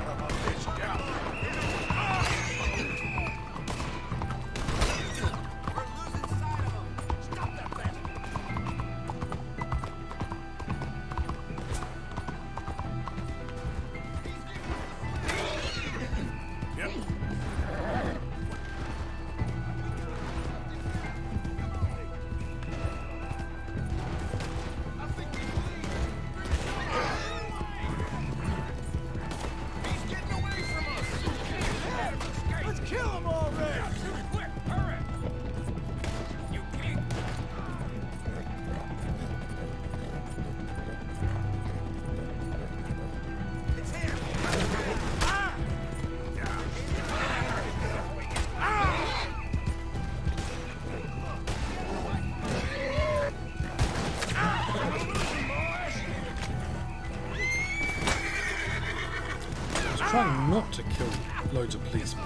trying not to kill loads of policemen.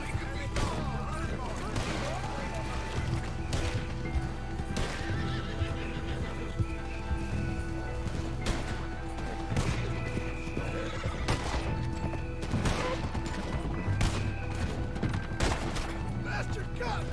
Bastard got me!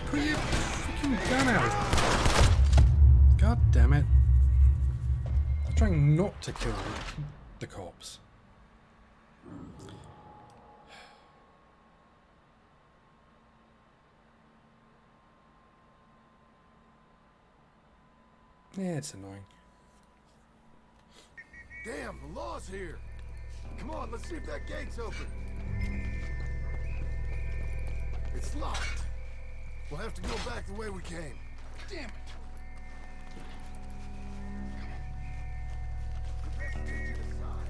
Put your freaking gun out. God damn it. I'm trying not to kill the cops. Yeah, it's annoying. Damn, the law's here. Come on, let's see if that gate's open. It's locked. We'll have to go back the way we came. Damn it. The best thing to the side.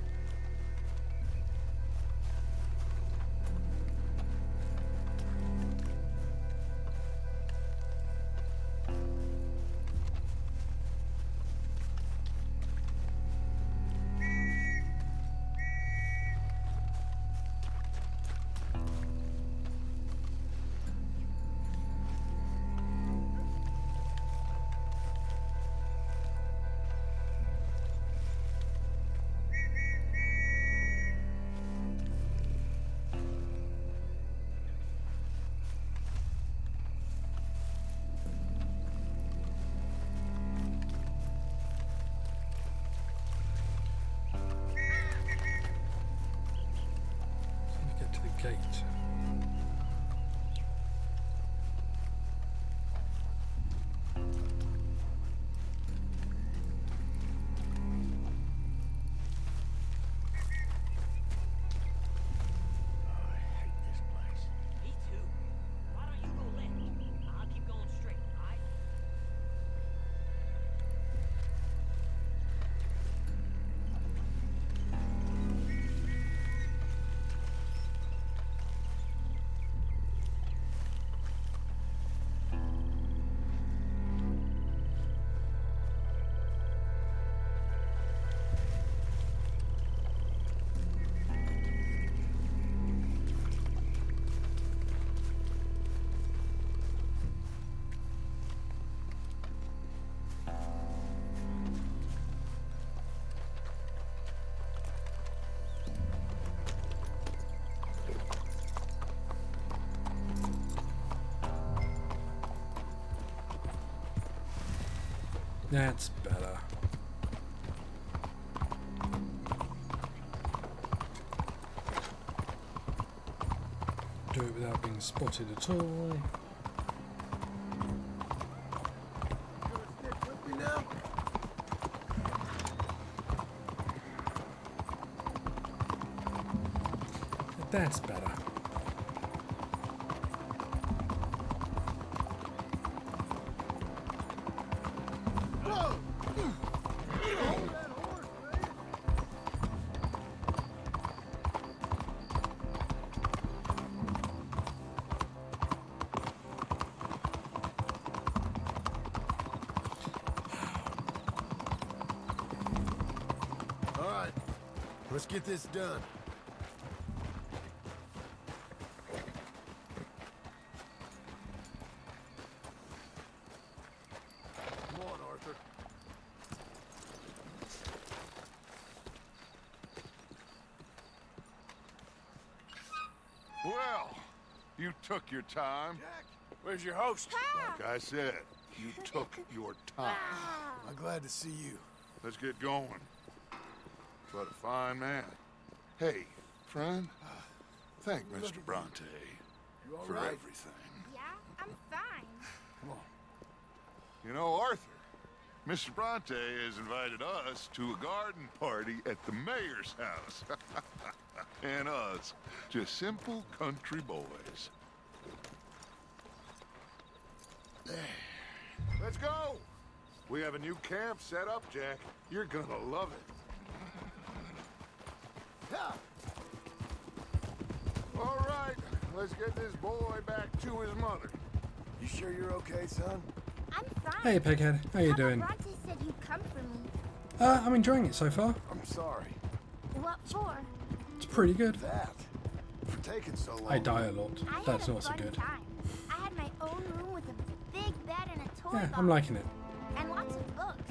Get to the gate. Me too. Why don't you go left? I'll keep going straight, alright? That's better. Do it without being spotted at all. Stick with me now? That's better. All right, let's get this done. Come on, Arthur. Well, you took your time. Where's your host? Like I said, you took your time. I'm glad to see you. Let's get going. What a fine man. Hey, friend, thank Mr. Bronte for right? everything. Yeah, I'm fine. Come on. You know, Arthur, Mr. Bronte has invited us to a garden party at the mayor's house. And us, just simple country boys. Let's go! We have a new camp set up, Jack. You're gonna love it. All right, let's get this boy back to his mother. You sure you're okay, son? I'm fine. Hey, Peghead. How you Papa doing? Bronte said you'd come for me. I'm enjoying it so far. I'm sorry. What for? It's pretty good. That. For taking so long. I die a lot. I That's had a not so fun good. time. I had my own room with a big bed and a toy Yeah, box. I'm liking it. And lots of books.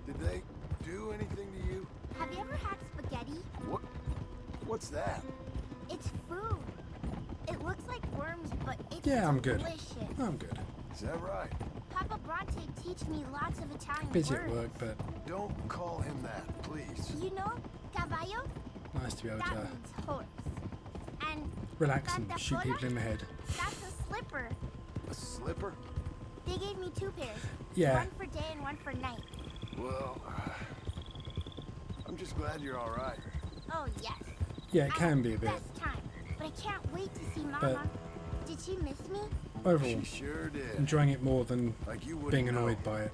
Did they do anything to you? Have you ever had spaghetti? What's that? It's food. It looks like worms, but it's Yeah, I'm good. delicious. I'm good. Is that right? Papa Bronte teach me lots of Italian Busy words. at work, but Don't call him that, please. You know, caballo? nice to be able That to means horse. And relax and shoot pantacola? people in the head. That's a slipper. A slipper? They gave me 2 pairs. Yeah. One for day and one for night. Well, I'm just glad you're all right. Oh, yes. Yeah, it can be a bit. Best time. But I can't wait to see Mama. But- Did she miss me? Overall, She sure did. enjoying it more than Like you wouldn't being know. annoyed by it.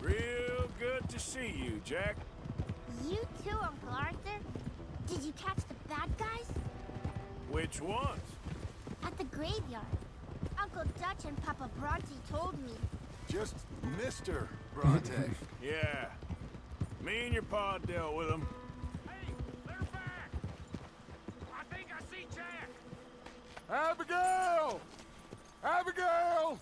Real good to see you, Jack. You too, Uncle Arthur. Did you catch the bad guys? Which ones? At the graveyard. Uncle Dutch and Papa Bronte told me. Just Mr. Bronte. Yeah. Me and your pa dealt with them. Hey, they're back! I think I see Jack! Abigail! Abigail!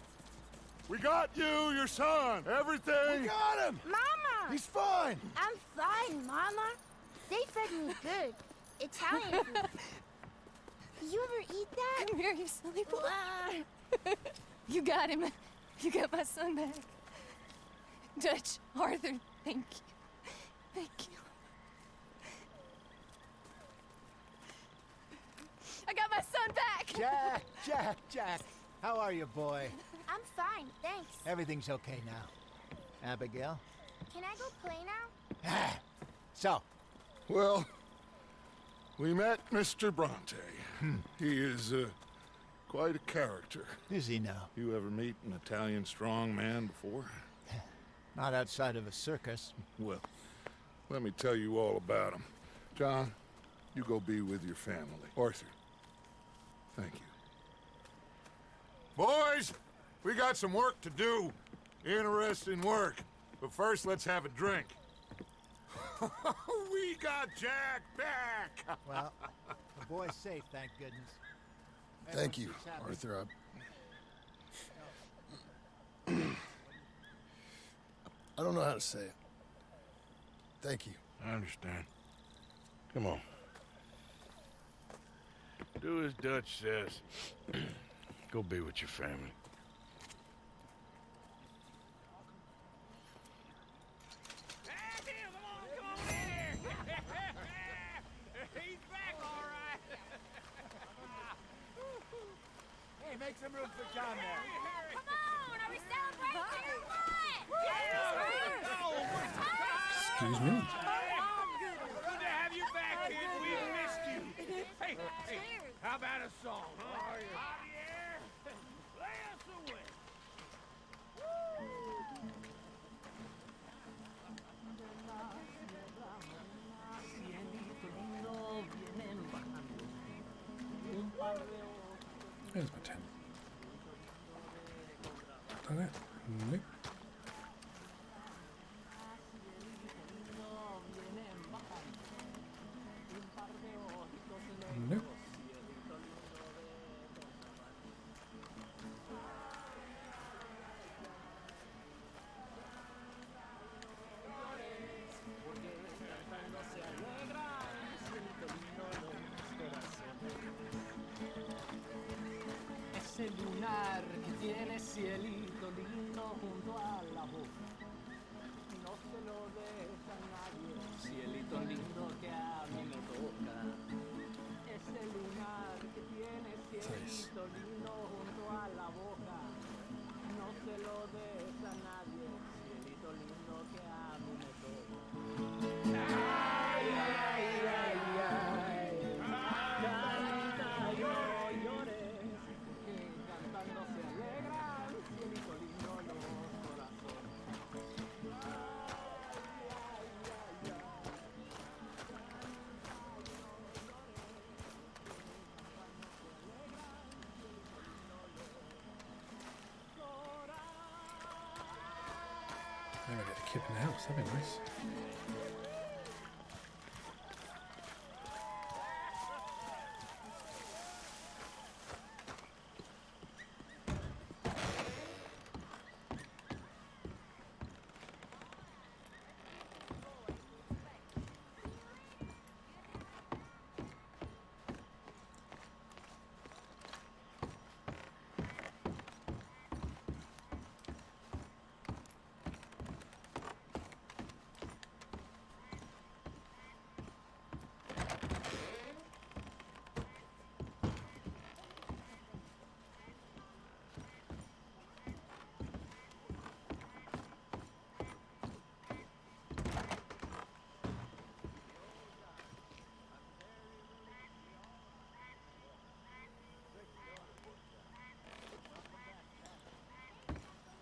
We got you, your son, everything. We got him! Mama! He's fine! I'm fine, Mama. They fed me good. Italian food. Did you ever eat that? Come here, you silly boy. You got him. You got my son back. Dutch, Arthur, thank you. Thank you. I got my son back! Jack. How are you, boy? I'm fine, thanks. Everything's okay now. Abigail? Can I go play now? So, Well, we met Mr. Bronte. He is quite a character. is he now? You ever meet an Italian strong man before? Not outside of a circus. Well, let me tell you all about him. John, you go be with your family. Arthur, thank you. Boys, we got some work to do. Interesting work. But first, let's have a drink. We got Jack back! Well, the boy's safe, thank goodness. Thank you, Everyone seems happy. Arthur. I don't know how to say it. Thank you. I understand. Come on. Do as Dutch says. Go be with your family. He's back, all right! Hey, make some room for John there. Come on, are we celebrating or Excuse me. Good to have you back, kid. We missed you. Hey, how about a song? Javier? Where's my 10? Done it? Nope. Nope. Ese lunar que tiene cielito lindo junto a la boca. No se lo deja nadie, cielito lindo que a mí me toca. Ese lunar que tiene cielito lindo junto a la boca. No se lo deja nadie, cielito lindo que a mí me toca. Ay, ay, ay, ay. Canta y no llores, que cantando se alegran, cielito lindo los corazones. Maybe I get a kip in the house, that'd be nice.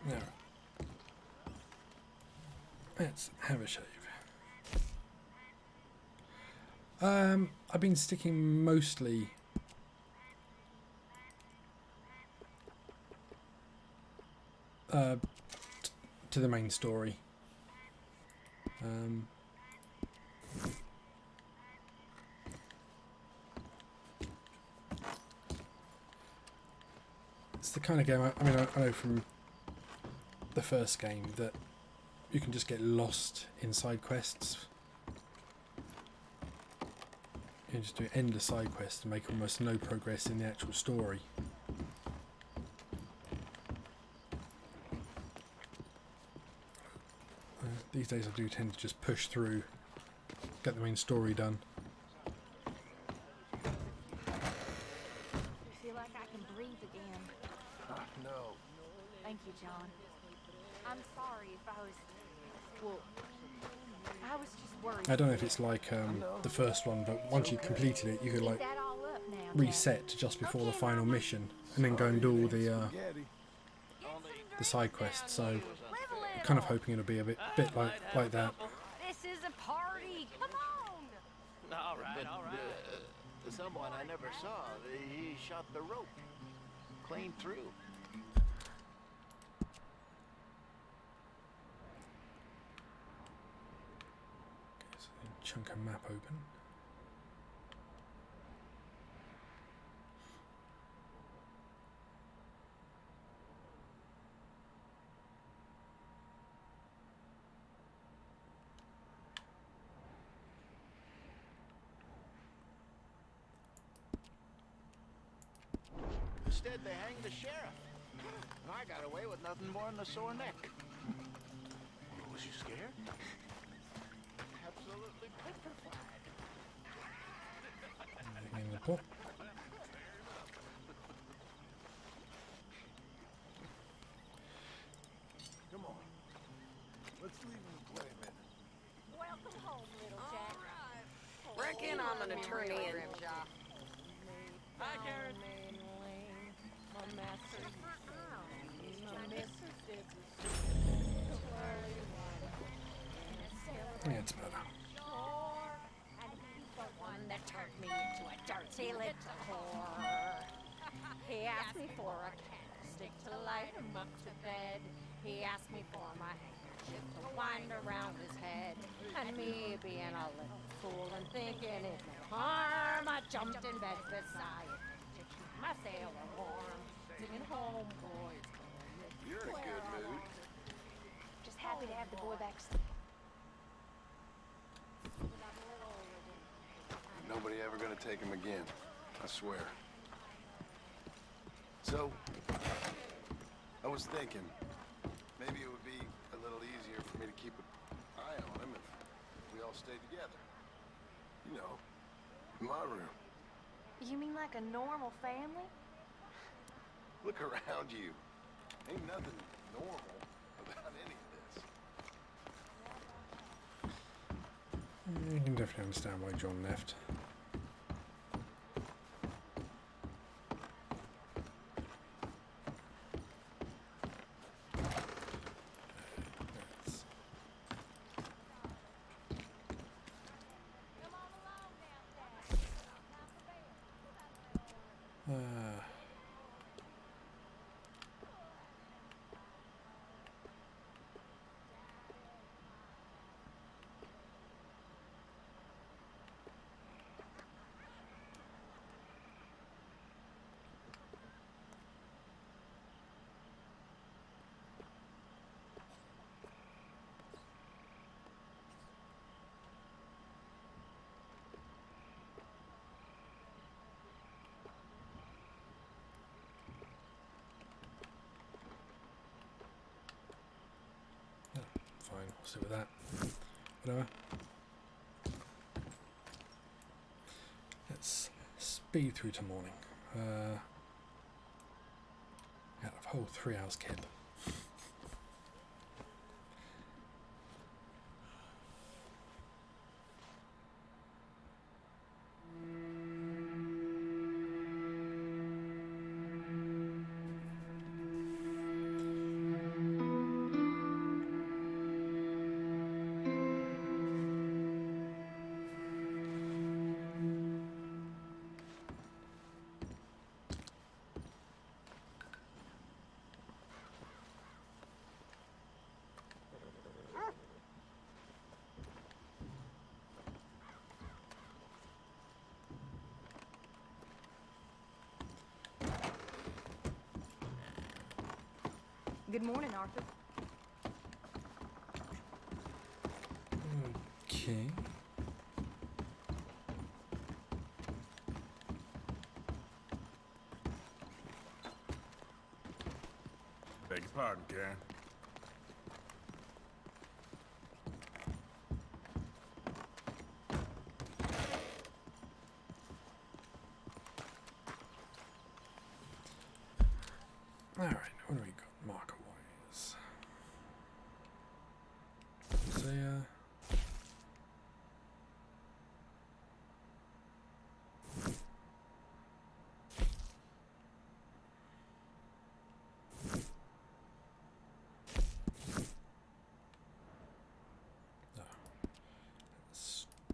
Alright. Let's have a shave. I've been sticking mostly to the main story. It's the kind of game, I know from the first game that you can just get lost in side quests. You can just do endless side quests and make almost no progress in the actual story. These days I do tend to just push through, get the main story done. I feel like I can breathe again. No. Thank you, John. I'm sorry if I was... Well, I was just worried. I don't know if it's like the first one, but once you completed it, you could like Keep that all up now, reset to just before the final mission, and then go and do all the side quests. So, I'm kind of hoping it'll be a bit like that. This is a party. Come on. All right, all right. Someone I never saw, he shot the rope clean through. Chunk of map open. Instead, they hanged the sheriff. I got away with nothing more than a sore neck. Was you scared? Absolutely petrified. In the pot. Come on. Let's leave him to play a minute. Welcome home, little Jack. Reckon I'm gonna turn in. Hi, Karen. Yeah, it's better. And he's the one that turned me into a dirty little whore. He asked a candlestick to light him up to bed. He asked me for my handkerchief to wind around his head. And me being a little fool and thinking it no harm, I jumped in bed beside him to keep my sailor warm, singing home, boys, home. You're in a good mood. Just happy to have the boy back. Nobody ever gonna take him again. I swear. So, I was thinking, maybe it would be a little easier for me to keep an eye on him if we all stayed together. You know, in my room. You mean like a normal family? Look around you. Ain't nothing normal about any of this. You can definitely understand why John left. Fine, I'll stick with that. Whatever. Let's speed through to morning. Out of whole 3 hours kip. Good morning, Arthur. Okay. Beg your pardon, Karen. Alright, what do we got marker wise? Isaiah.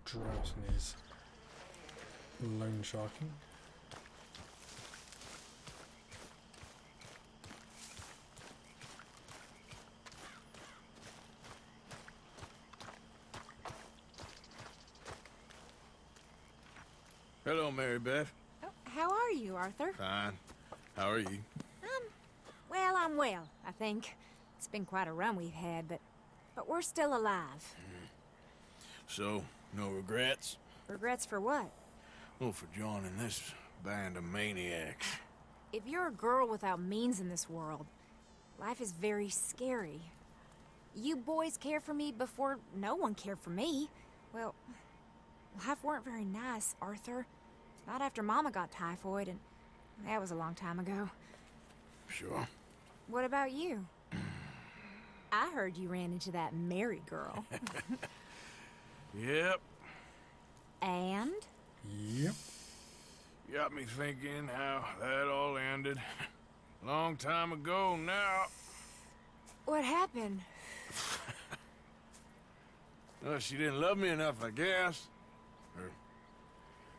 Strauss and his loan sharking. Hello, Mary Beth. Oh, how are you, Arthur? Fine. How are you? Well, I'm well, I think. It's been quite a run we've had, but we're still alive. So, no regrets? Regrets for what? Well, for joining this band of maniacs. If you're a girl without means in this world, life is very scary. You boys cared for me before no one cared for me. Well, life weren't very nice, Arthur. Not after Mama got typhoid, and that was a long time ago. Sure. What about you? I heard you ran into that Mary girl. Yep. And? Yep. Got me thinking how that all ended. Long time ago now. What happened? Well, she didn't love me enough, I guess. Or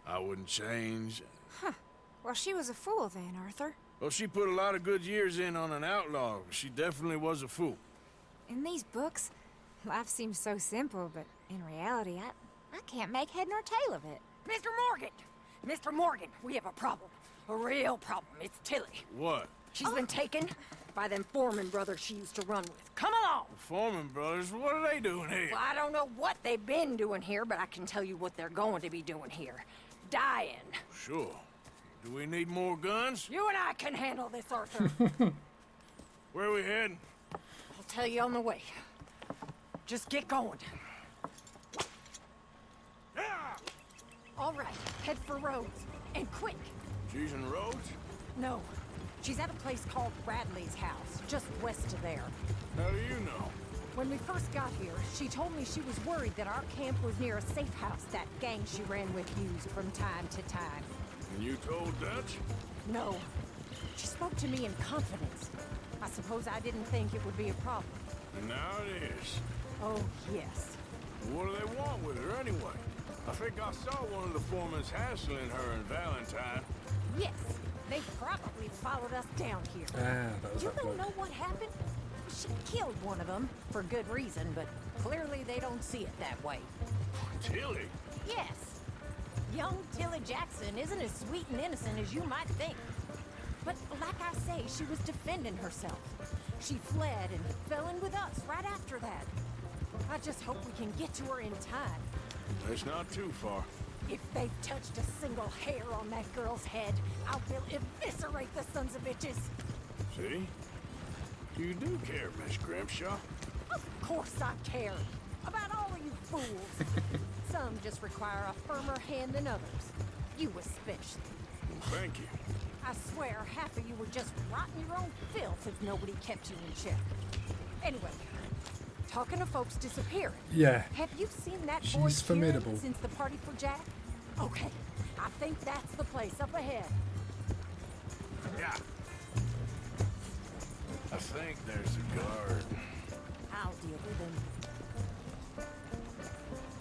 I wouldn't change. Huh. Well, she was a fool then, Arthur. Well, she put a lot of good years in on an outlaw. She definitely was a fool. In these books, life seems so simple, but in reality, I can't make head nor tail of it. Mr. Morgan! Mr. Morgan, we have a problem. A real problem. It's Tilly. What? She's been taken by them Foreman brothers she used to run with. Come along! The Foreman brothers? What are they doing here? Well, I don't know what they've been doing here, but I can tell you what they're going to be doing here. Dying. Sure. Do we need more guns? You and I can handle this, Arthur. Where are we heading? I'll tell you on the way. Just get going. All right, head for Rhodes. And quick. She's in Rhodes? No. She's at a place called Bradley's house, just west of there. How do you know? When we first got here, she told me she was worried that our camp was near a safe house that gang she ran with used from time to time. And you told Dutch? No. She spoke to me in confidence. I suppose I didn't think it would be a problem. And now it is. Oh, yes. What do they want with her anyway? I think I saw one of the foremans hassling her and Valentine. Yes. They probably followed us down here. That was You that don't bloke. know what happened? She killed one of them, for good reason, but clearly they don't see it that way. Tilly? Yes. Young Tilly Jackson isn't as sweet and innocent as you might think. But like I say, she was defending herself. She fled and fell in with us right after that. I just hope we can get to her in time. It's not too far. If they've touched a single hair on that girl's head, I will eviscerate the sons of bitches. See? You do care, Miss Grimshaw. Of course I care. About all of you fools. Some just require a firmer hand than others. You especially. Thank you. I swear half of you were just rotting your own filth if nobody kept you in check. Anyway, talking of folks disappearing. Yeah. Have you seen that boy She's formidable. Kieran since the party for Jack? Okay, I think that's the place up ahead. Yeah. I think there's a guard. I'll deal with him.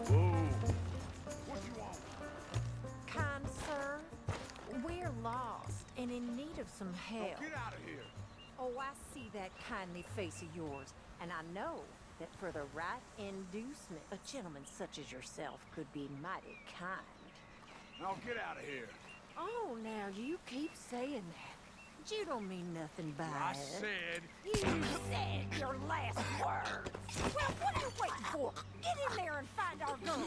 Whoa. What you want? Kind sir, we're lost and in need of some help. Get out of here. Oh, I see that kindly face of yours, and I know that for the right inducement, a gentleman such as yourself could be mighty kind. Now get out of here. Oh, now you keep saying that. You don't mean nothing by I it. said. You said your last words. Well, what are you waiting for? Get in there and find our gun.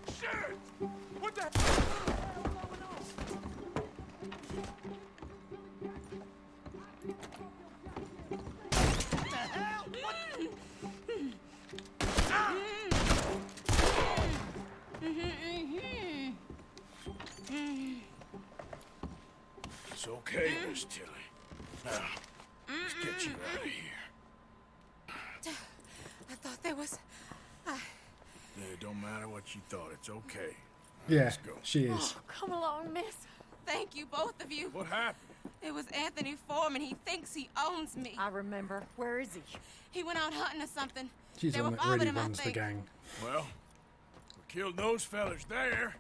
Shit! What the? What the hell? What? It's okay, Miss Tilly. Now, let's get you out of here. I thought there was... It don't matter what you thought. It's okay. Yeah, Let's go. she is. Oh, come along, miss. Thank you, both of you. What happened? It was Anthony Foreman. He thinks he owns me. I remember. Where is he? He went out hunting or something. She's They the were one that following really him, I runs the think. gang. Well, we killed those fellas there.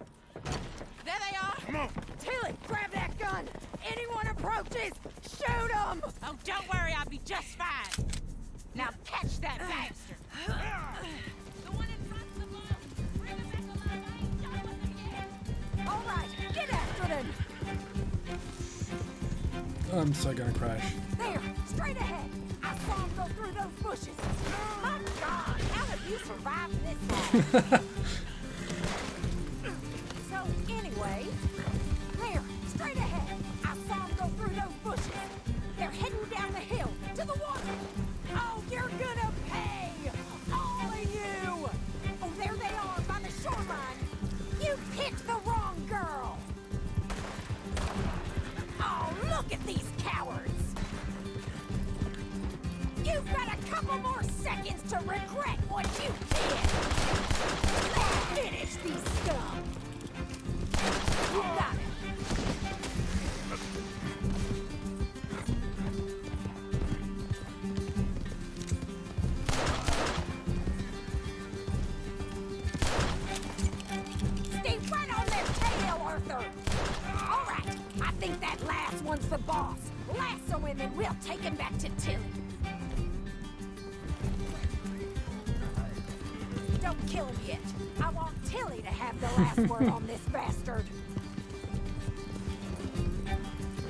There they are. Come on. Tilly, grab that gun. Anyone approaches, shoot them. Oh, don't worry. I'll be just fine. Now catch that bastard. The one in front's the boss. Bring him back alive. I ain't done with him yet. All right, get after them. I'm so gonna crash. There, straight ahead. I saw him go through those bushes. My God, how have you survived this long? So, anyway, there, straight ahead. I saw him go through those bushes. They're heading down the hill to the water. Oh, you're gonna pay, all of you. Oh, there they are by the shoreline. You picked the wrong girl. Oh, look at these cowards. You've got a couple more seconds to regret what you did. Let's finish these scum. think that last one's the boss. Lasso him and we'll take him back to Tilly. Don't kill him yet. I want Tilly to have the last word on this bastard.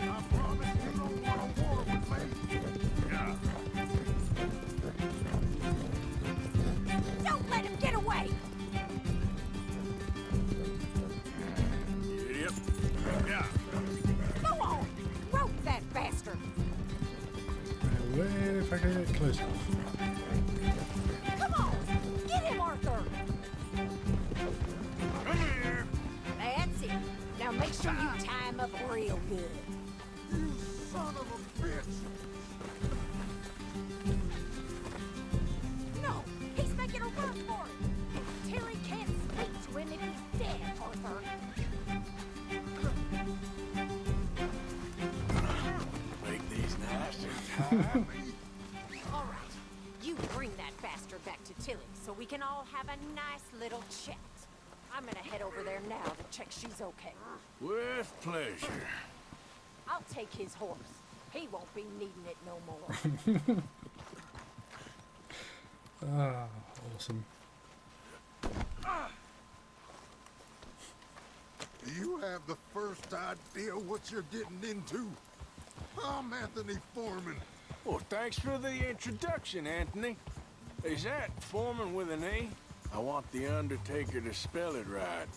I promise you don't want a war with me. Yeah. Don't let him get away! Yep. Yeah. Go on! Rope that bastard! Where if I can get close enough? Come on! Get him, Arthur! Come here. That's it. Now make sure you tie him up real good. You son of a bitch. No! He's making a run for it! Tilly can't speak to him if he's dead, Arthur. Make these nice and tidy. All right. You bring that bastard back to Tilly so we can all have a nice little chat. I'm gonna head over there now to check she's okay. With pleasure. I'll take his horse. He won't be needing it no more. Ah, awesome. You have the first idea what you're getting into. I'm Anthony Foreman. Well, thanks for the introduction, Anthony. Is that Foreman with an E? I want the Undertaker to spell it right.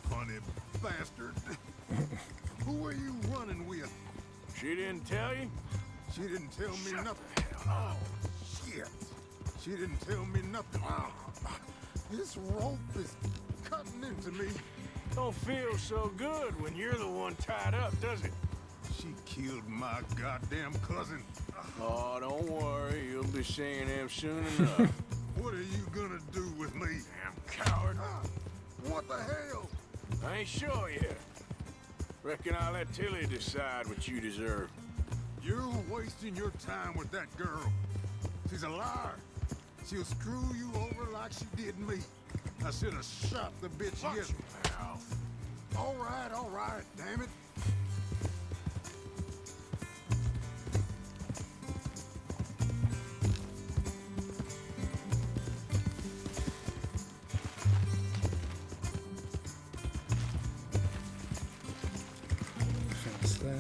Funny bastard. Who are you running with? She didn't tell you? She didn't tell me nothing. Oh, shit. She didn't tell me nothing. Oh, this rope is cutting into me. Don't feel so good when you're the one tied up, does it? She killed my goddamn cousin. Oh, don't worry. You'll be seeing him soon enough. What are you gonna do with me? Damn coward. What the hell? I ain't sure yet. Reckon I'll let Tilly decide what you deserve. You're wasting your time with that girl. She's a liar. She'll screw you over like she did me. I should have shot the bitch Watch yet. your mouth. All right, damn it. Fence there.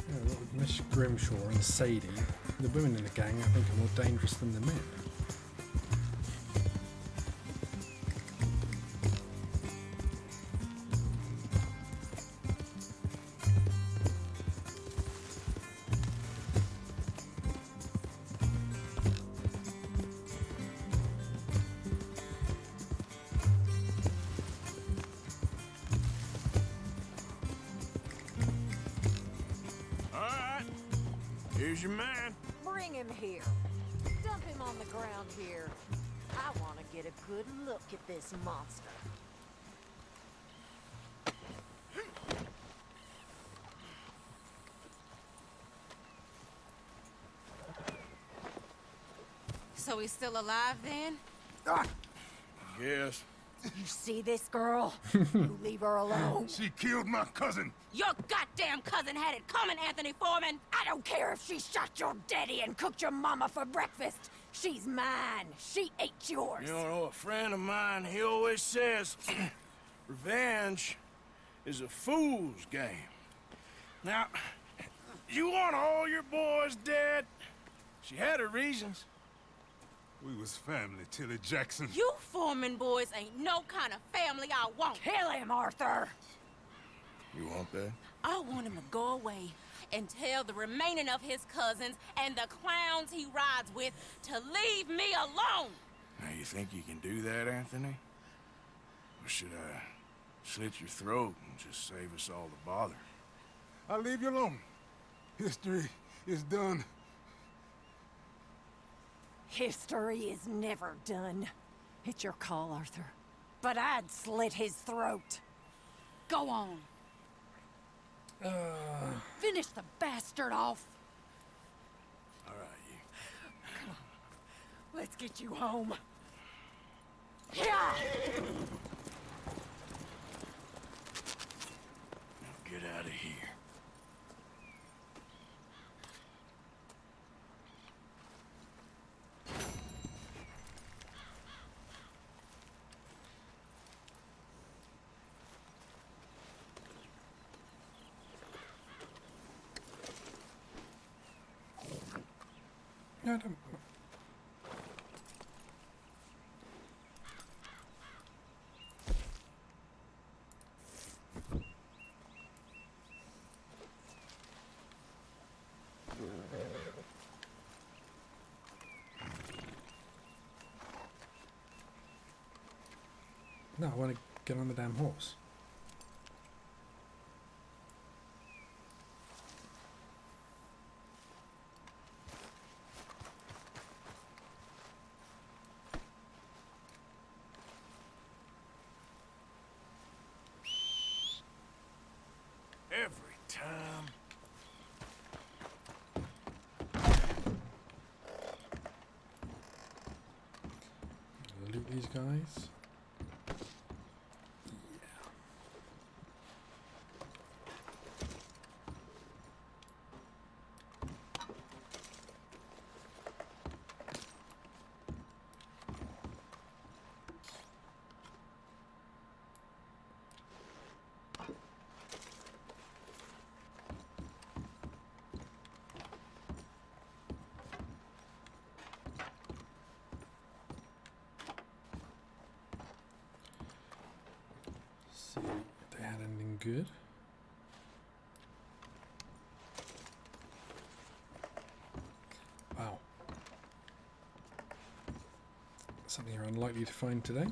Yeah, what with Miss Grimshaw and Sadie, the women in the gang I think are more dangerous than the men. All right. Here's your man. Bring him here. Dump him on the ground here. I want to get a good look at this monster. So he's still alive then? Yes. You see this girl? You leave her alone. She killed my cousin. Your goddamn cousin had it coming, Anthony Foreman! I don't care if she shot your daddy and cooked your mama for breakfast. She's mine. She ate yours. You know, a friend of mine, he always says, revenge is a fool's game. Now, you want all your boys dead? She had her reasons. We was family, Tilly Jackson. You Foreman boys ain't no kind of family I want. Kill him, Arthur. You want that? I want him to go away and tell the remaining of his cousins and the clowns he rides with to leave me alone. Now, you think you can do that, Anthony? Or should I slit your throat and just save us all the bother? I'll leave you alone. History is done. History is never done. It's your call, Arthur. But I'd slit his throat. Go on. Finish the bastard off. All right, you. Let's get you home. Yeah! Now get out of here. No, don't. No, I want to get on the damn horse. Every time. Loot these guys. See if they had anything good. Wow. Something you're unlikely to find today.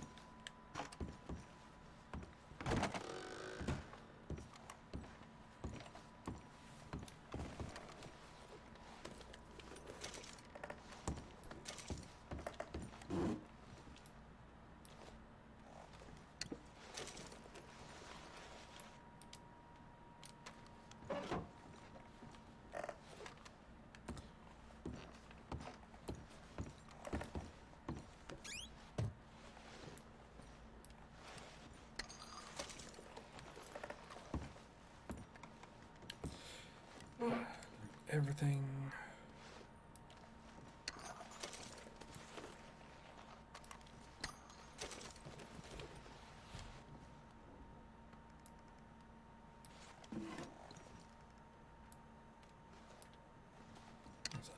Everything. What's that?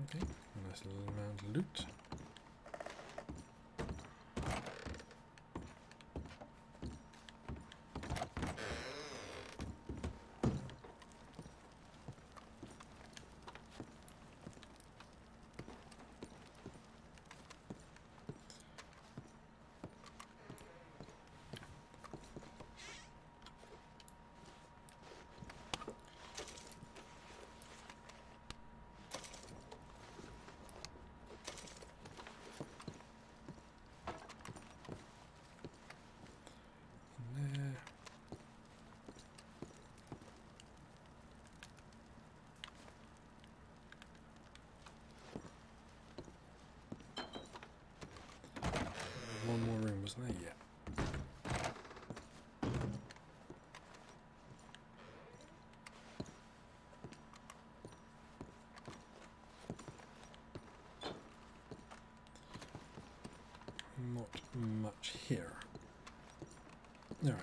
Okay, a nice little amount of loot. There. One more room, wasn't there? Yeah. Not much here. All right.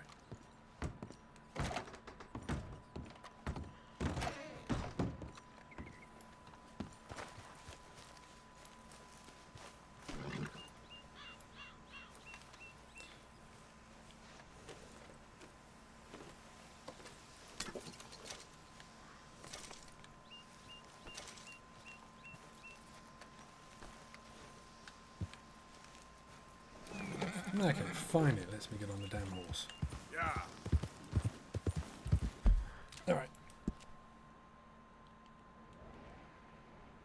Okay, finally it lets me get on the damn horse. Yeah. Alright.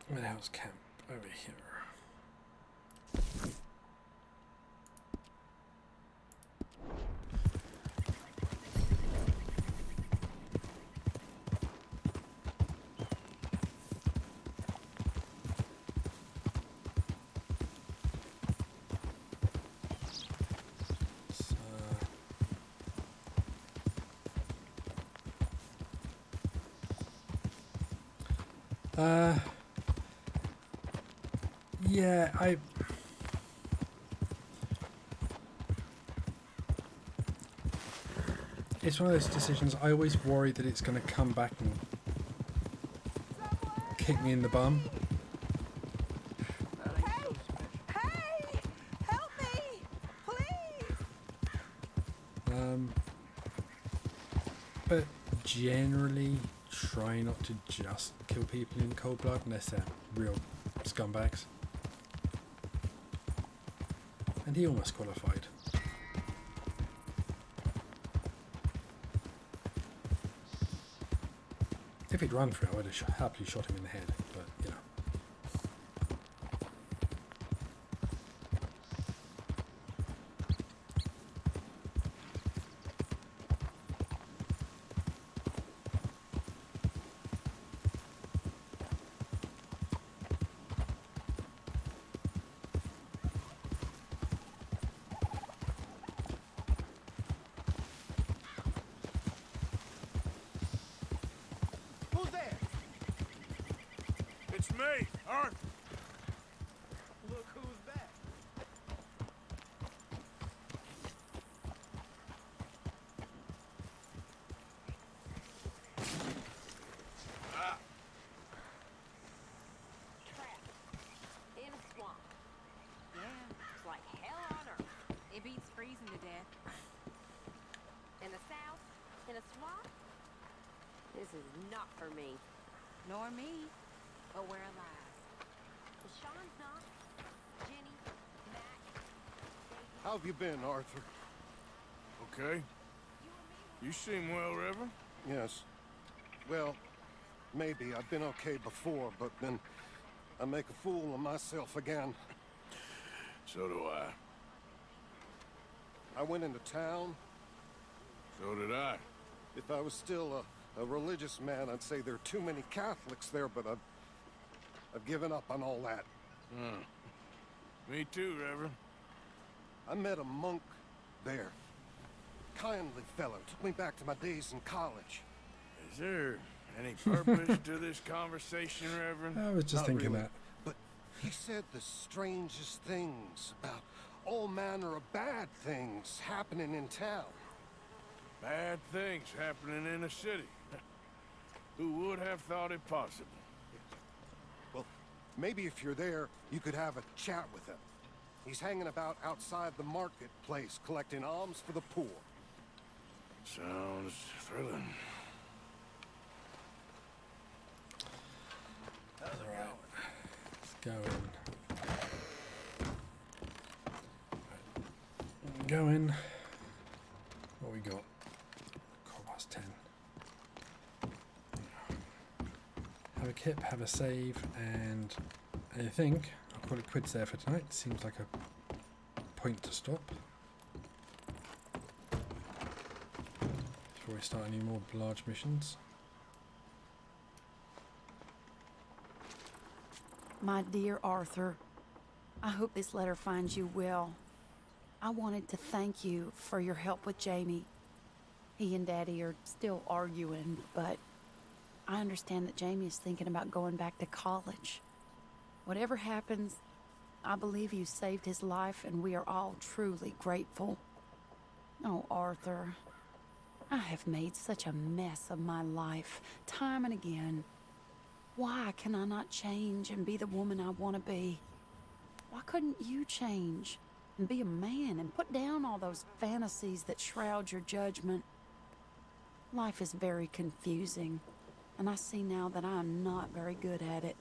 Where the hell's camp? Over here. Yeah, it's one of those decisions. I always worry that it's going to come back and kick me in the bum. Hey! Help me! Please! But generally try not to just kill people in cold blood unless they're real scumbags. And he almost qualified. If he'd run for it, I would have happily shot him in the head, but you know. Who's there? It's me, Arthur. Look who's back. Trapped in a swamp. Yeah, it's like hell on earth. It beats freezing to death. In the south, in a swamp. This is not for me. Nor me. But we're alive. Well, Sean's not. Jenny, Mac, David. How have you been, Arthur? Okay. You seem well, Reverend. Yes. Well, maybe. I've been okay before, but then I make a fool of myself again. So do I. I went into town. So did I. If I was still a religious man, I'd say there are too many Catholics there, but I've given up on all that. Me too, Reverend. I met a monk there. Kindly fellow. Took me back to my days in college. Is there any purpose to this conversation, Reverend? I was just Not thinking really, that. But he said the strangest things about all manner of bad things happening in town. Bad things happening in a city. Who would have thought it possible? Well, maybe if you're there, you could have a chat with him. He's hanging about outside the marketplace, collecting alms for the poor. Sounds thrilling. How's it going? Let's go in. Go in. What we got? Past 10. Have a kip, have a save, and I think I'll call it quits there for tonight. Seems like a point to stop. Before we start any more large missions. My dear Arthur, I hope this letter finds you well. I wanted to thank you for your help with Jamie. He and Daddy are still arguing, but I understand that Jamie is thinking about going back to college. Whatever happens, I believe you saved his life, and we are all truly grateful. Oh, Arthur, I have made such a mess of my life, time and again. Why can I not change and be the woman I want to be? Why couldn't you change and be a man and put down all those fantasies that shroud your judgment? Life is very confusing, and I see now that I am not very good at it.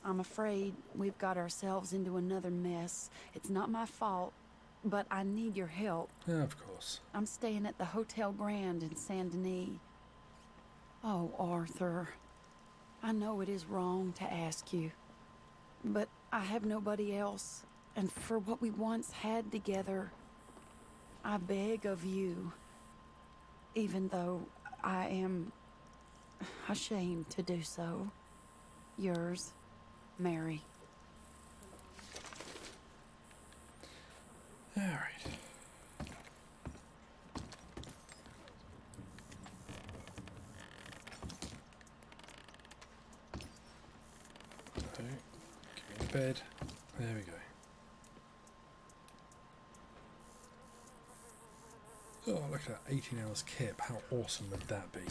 I'm afraid we've got ourselves into another mess. It's not my fault, but I need your help. Yeah, of course. I'm staying at the Hotel Grand in Saint Denis. Oh, Arthur, I know it is wrong to ask you, but I have nobody else, and for what we once had together, I beg of you, even though I am ashamed to do so. Yours, Mary. All right. So, get me to bed. There we go. Oh, look at that. 18 hours kip. How awesome would that be?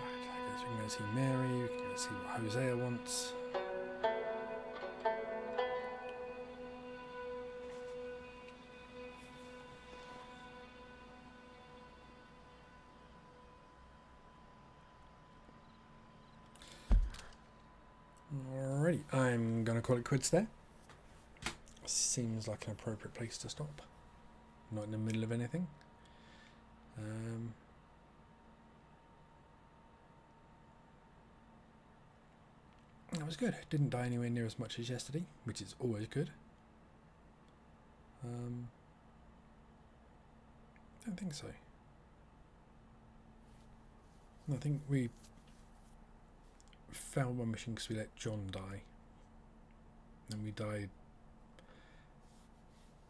Right, I guess we can go see Mary. We can go see what Hosea wants. Alrighty, I'm gonna call it quits there. Seems like an appropriate place to stop. Not in the middle of anything. That was good. Didn't die anywhere near as much as yesterday, which is always good. Don't think so. I think we failed one mission because we let John die. And we died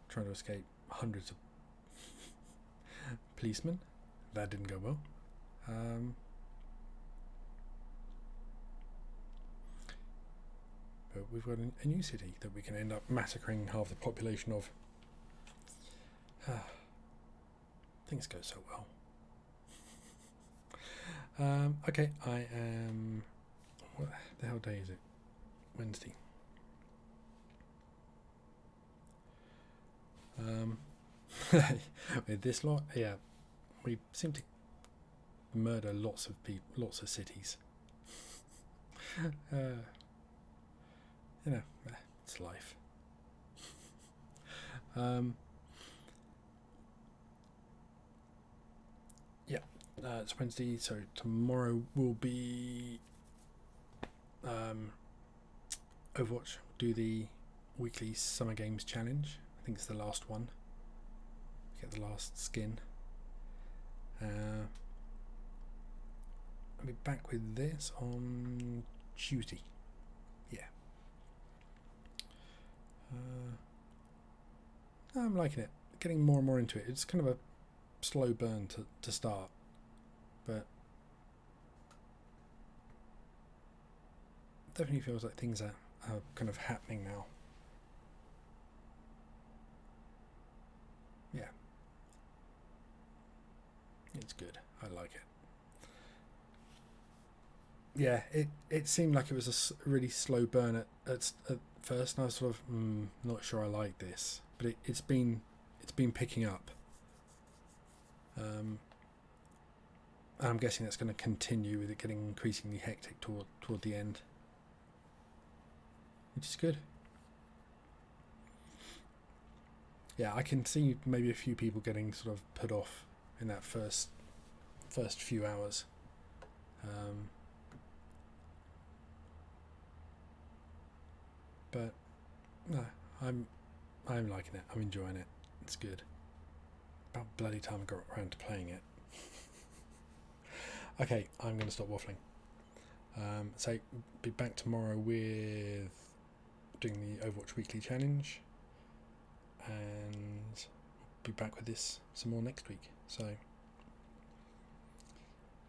trying to escape hundreds of policemen. That didn't go well. But we've got a new city that we can end up massacring half the population of. Things go so well. Okay, I am... What the hell day is it? Wednesday. With this lot, yeah, we seem to murder lots of people, lots of cities. You know, it's life. Yeah, it's Wednesday, so tomorrow will be Overwatch. Do the weekly Summer Games challenge. I think it's the last one. Get the last skin. I'll be back with this on Tuesday. Yeah. I'm liking it. Getting more and more into it. It's kind of a slow burn to start, but definitely feels like things are kind of happening now. Yeah. It's good. I like it. Yeah, it seemed like it was a really slow burn at first, and I was sort of not sure I like this, but it's been picking up. I'm guessing that's going to continue with it getting increasingly hectic toward the end, which is good. Yeah, I can see maybe a few people getting sort of put off in that first few hours. But no, I'm liking it. I'm enjoying it. It's good. About bloody time I got around to playing it. Okay, I'm going to stop waffling. So be back tomorrow with doing the Overwatch Weekly Challenge, and be back with this some more next week. So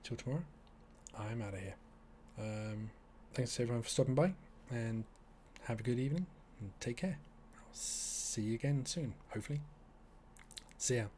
till tomorrow, I'm out of here. Thanks to everyone for stopping by, and have a good evening and take care. I'll see you again soon, hopefully. See ya.